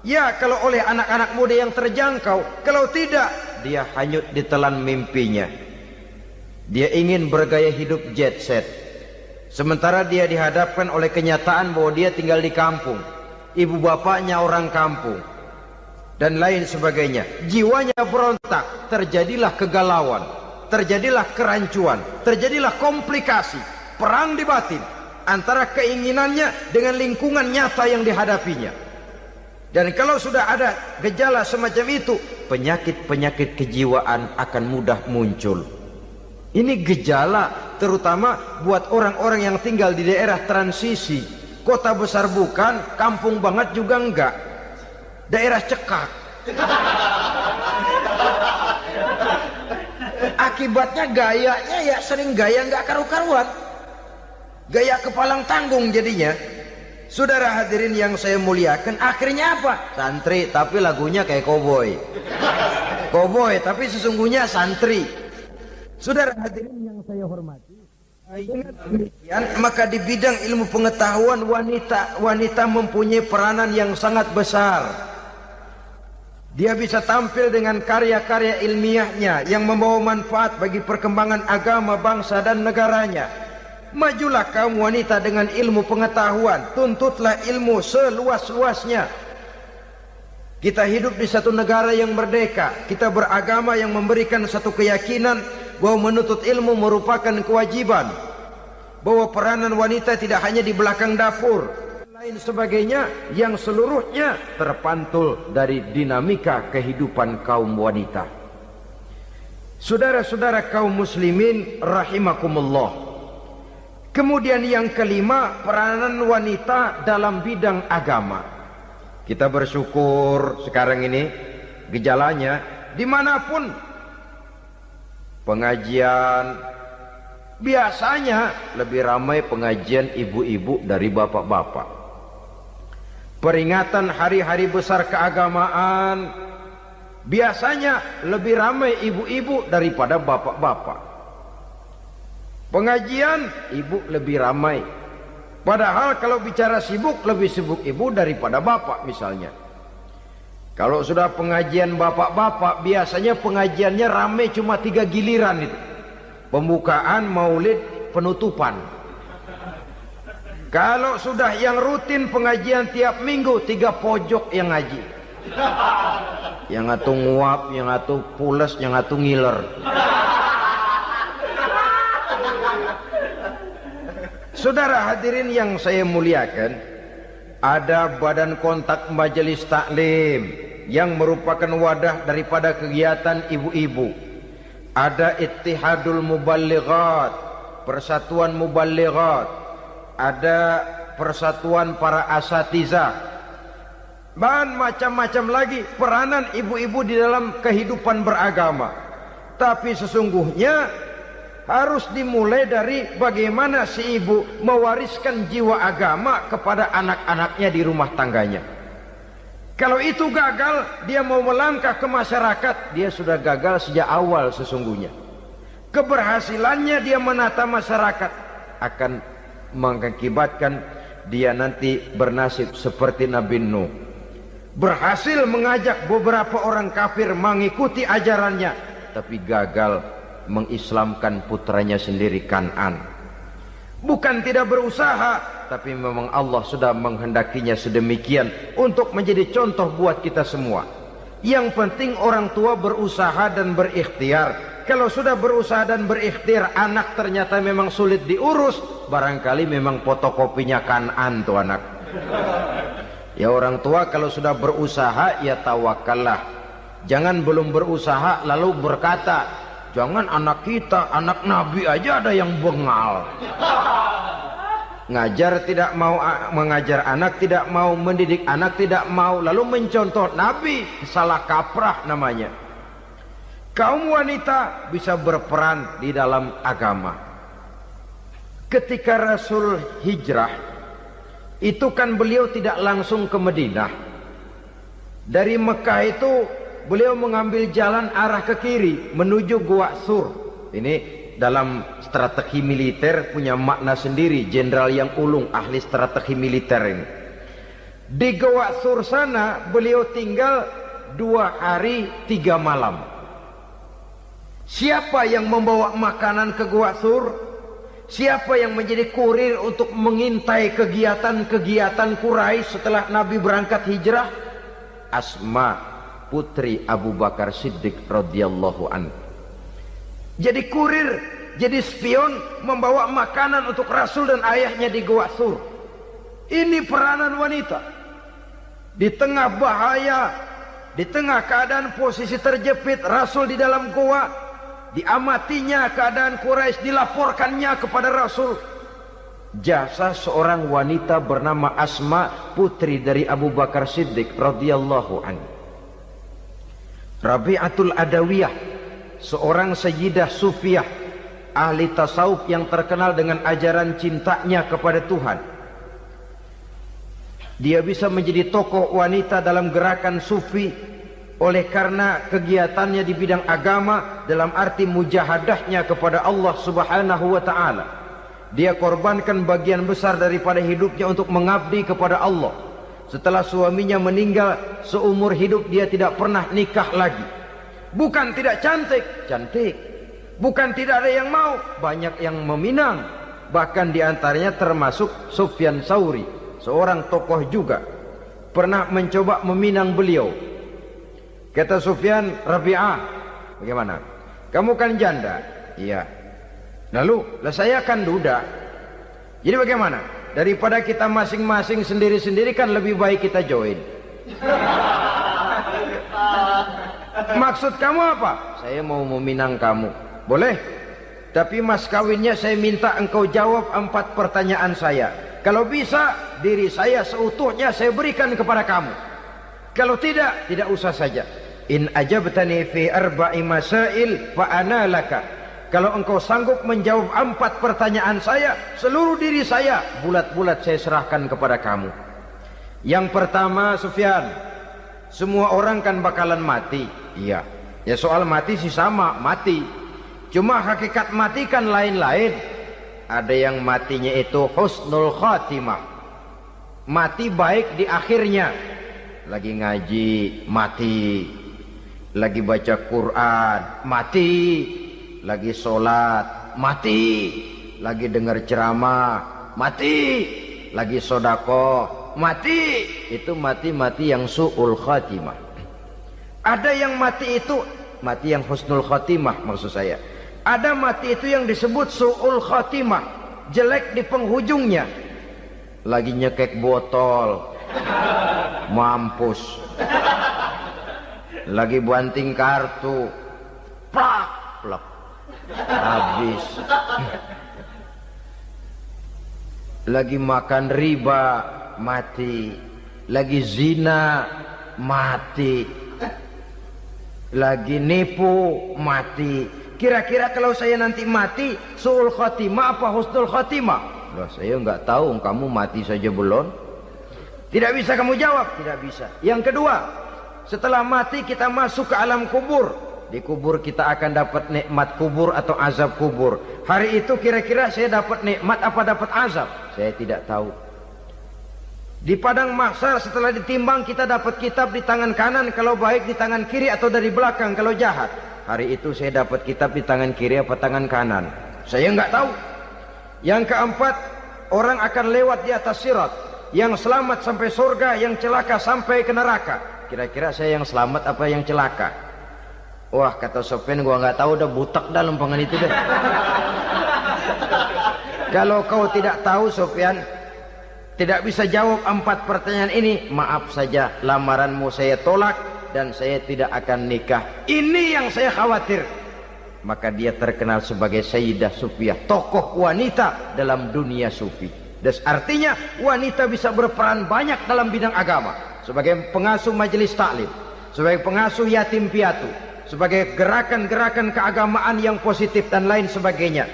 Ya, kalau oleh anak-anak muda yang terjangkau, kalau tidak, dia hanyut ditelan mimpinya. Dia ingin bergaya hidup jet set, sementara dia dihadapkan oleh kenyataan bahwa dia tinggal di kampung, ibu bapaknya orang kampung, dan lain sebagainya. Jiwanya berontak, terjadilah kegalauan, terjadilah kerancuan, terjadilah komplikasi, perang di batin antara keinginannya dengan lingkungan nyata yang dihadapinya. Dan kalau sudah ada gejala semacam itu, penyakit-penyakit kejiwaan akan mudah muncul. Ini gejala terutama buat orang-orang yang tinggal di daerah transisi. Kota besar bukan, kampung banget juga enggak, daerah cekak. Akibatnya gayanya ya sering gaya enggak karu-karuan, gaya kepalang tanggung jadinya. Saudara hadirin yang saya muliakan, akhirnya apa? Santri tapi lagunya kayak koboi. Koboi tapi sesungguhnya santri. Saudara hadirin yang saya hormati, dengan demikian maka di bidang ilmu pengetahuan wanita mempunyai peranan yang sangat besar. Dia bisa tampil dengan karya-karya ilmiahnya yang membawa manfaat bagi perkembangan agama, bangsa dan negaranya. Majulah kaum wanita dengan ilmu pengetahuan, tuntutlah ilmu seluas-luasnya. Kita hidup di satu negara yang merdeka, kita beragama yang memberikan satu keyakinan bahwa menuntut ilmu merupakan kewajiban, bahwa peranan wanita tidak hanya di belakang dapur, lain sebagainya yang seluruhnya terpantul dari dinamika kehidupan kaum wanita. Saudara-saudara kaum muslimin rahimakumullah. Kemudian yang kelima, peranan wanita dalam bidang agama. Kita bersyukur sekarang ini gejalanya dimanapun pengajian, biasanya lebih ramai pengajian ibu-ibu dari bapak-bapak. Peringatan hari-hari besar keagamaan, biasanya lebih ramai ibu-ibu daripada bapak-bapak. Pengajian ibu lebih ramai, padahal kalau bicara sibuk, lebih sibuk ibu daripada bapak misalnya. Kalau sudah pengajian bapak-bapak, biasanya pengajiannya ramai cuma 3 giliran itu. Pembukaan, maulid, penutupan. Kalau sudah yang rutin pengajian tiap minggu, 3 pojok yang ngaji. Yang atu nguap, yang atu pules, yang atu ngiler. Saudara hadirin yang saya muliakan, ada badan kontak majelis taklim, yang merupakan wadah daripada kegiatan ibu-ibu. Ada Ittihadul Muballighat, Persatuan Muballighat, ada Persatuan Para Asatizah, dan macam-macam lagi peranan ibu-ibu di dalam kehidupan beragama. Tapi sesungguhnya harus dimulai dari bagaimana si ibu mewariskan jiwa agama kepada anak-anaknya di rumah tangganya. Kalau itu gagal, dia mau melangkah ke masyarakat, dia sudah gagal sejak awal sesungguhnya. Keberhasilannya dia menata masyarakat akan mengakibatkan dia nanti bernasib seperti Nabi Nuh. Berhasil mengajak beberapa orang kafir mengikuti ajarannya, tapi gagal mengislamkan putranya sendiri Kan'an. Bukan tidak berusaha, tapi memang Allah sudah menghendakinya sedemikian untuk menjadi contoh buat kita semua. Yang penting orang tua berusaha dan berikhtiar. Kalau sudah berusaha dan berikhtiar, anak ternyata memang sulit diurus, barangkali memang fotokopinya Kan'an tuh anak. Ya orang tua kalau sudah berusaha, ya tawakallah. Jangan belum berusaha lalu berkata, jangan anak kita, anak Nabi aja ada yang bengal. Ngajar tidak mau, mengajar anak tidak mau, mendidik anak tidak mau, lalu mencontoh Nabi, salah kaprah namanya. Kaum wanita bisa berperan di dalam agama. Ketika Rasul hijrah, itu kan beliau tidak langsung ke Madinah. Dari Mekah itu beliau mengambil jalan arah ke kiri menuju Gua Sur. Ini dalam strategi militer punya makna sendiri. Jenderal yang ulung, ahli strategi militer ini. Di Gua Sur sana beliau tinggal 2 hari 3 malam. Siapa yang membawa makanan ke Gua Sur? Siapa yang menjadi kurir untuk mengintai kegiatan-kegiatan Quraisy setelah Nabi berangkat hijrah? Asma, putri Abu Bakar Siddiq radhiyallahu anhu. Jadi kurir, jadi spion, membawa makanan untuk Rasul dan ayahnya di Gua Sur. Ini peranan wanita. Di tengah bahaya, di tengah keadaan posisi terjepit, Rasul di dalam gua, diamatinya keadaan Quraisy, dilaporkannya kepada Rasul. Jasa seorang wanita bernama Asma, putri dari Abu Bakar Siddiq radhiyallahu anhu. Rabi'atul Adawiyah, seorang sayyidah sufiyah, ahli tasawuf yang terkenal dengan ajaran cintanya kepada Tuhan. Dia bisa menjadi tokoh wanita dalam gerakan sufi oleh karena kegiatannya di bidang agama, dalam arti mujahadahnya kepada Allah Subhanahu wa ta'ala. Dia korbankan bagian besar daripada hidupnya untuk mengabdi kepada Allah. Setelah suaminya meninggal, seumur hidup dia tidak pernah nikah lagi. Bukan tidak cantik, cantik. Bukan tidak ada yang mau, banyak yang meminang. Bahkan diantaranya termasuk Sufyan Tsauri, seorang tokoh juga, pernah mencoba meminang beliau. Kata Sufyan, Rabi'ah, bagaimana? Kamu kan janda? Iya. Lalu, saya kan duda. Jadi bagaimana? Daripada kita masing-masing sendiri-sendiri kan lebih baik kita join. Maksud kamu apa? Saya mau meminang kamu. Boleh? Tapi mas kawinnya saya minta engkau jawab 4 pertanyaan saya. Kalau bisa, diri saya seutuhnya saya berikan kepada kamu. Kalau tidak, tidak usah saja. In ajabtani fi 4 masail fa ana laka. Kalau engkau sanggup menjawab 4 pertanyaan saya, seluruh diri saya bulat-bulat saya serahkan kepada kamu. Yang pertama, Sufyan, semua orang kan bakalan mati. Iya. Ya soal mati sih sama, mati. Cuma hakikat mati kan lain-lain. Ada yang matinya itu husnul khatimah, mati baik di akhirnya. Lagi ngaji, mati. Lagi baca Quran, mati. Lagi sholat, mati. Lagi dengar ceramah, mati. Lagi sodako, mati. Itu mati-mati yang su'ul khatimah. Ada yang mati itu mati yang husnul khatimah, maksud saya. Ada mati itu yang disebut su'ul khatimah, jelek di penghujungnya. Lagi nyekek botol, mampus. Lagi banting kartu, plak plak, habis. Lagi makan riba, mati. Lagi zina, mati. Lagi nipu, mati. Kira-kira kalau saya nanti mati, su'ul khotimah apa husnul khotimah? Loh, saya nggak tahu, kamu mati saja belum. Tidak bisa kamu jawab, tidak bisa. Yang kedua, setelah mati kita masuk ke alam kubur. Di kubur kita akan dapat nikmat kubur atau azab kubur. Hari itu kira-kira saya dapat nikmat apa dapat azab? Saya tidak tahu. Di padang mahsyar setelah ditimbang kita dapat kitab di tangan kanan kalau baik, di tangan kiri atau dari belakang kalau jahat. Hari itu saya dapat kitab di tangan kiri apa tangan kanan? Saya nggak tahu. Yang keempat, orang akan lewat di atas sirat. Yang selamat sampai surga, yang celaka sampai ke neraka. Kira-kira saya yang selamat apa yang celaka? Wah, kata Sofyan, gua nggak tahu, udah butak dalam pengen itu deh. Kalau kau tidak tahu Sofyan, tidak bisa jawab 4 pertanyaan ini, maaf saja, lamaranmu saya tolak dan saya tidak akan nikah. Ini yang saya khawatir. Maka dia terkenal sebagai Sayyidah Sufiyah, tokoh wanita dalam dunia sufi. Dan artinya wanita bisa berperan banyak dalam bidang agama, sebagai pengasuh majelis taklim, sebagai pengasuh yatim piatu, sebagai gerakan-gerakan keagamaan yang positif dan lain sebagainya.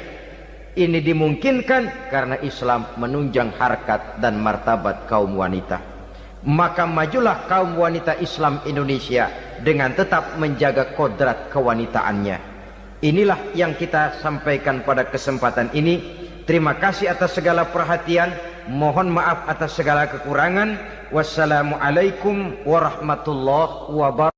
Ini dimungkinkan karena Islam menunjang harkat dan martabat kaum wanita. Maka majulah kaum wanita Islam Indonesia dengan tetap menjaga kodrat kewanitaannya. Inilah yang kita sampaikan pada kesempatan ini. Terima kasih atas segala perhatian. Mohon maaf atas segala kekurangan. Wassalamualaikum warahmatullahi wabarakatuh.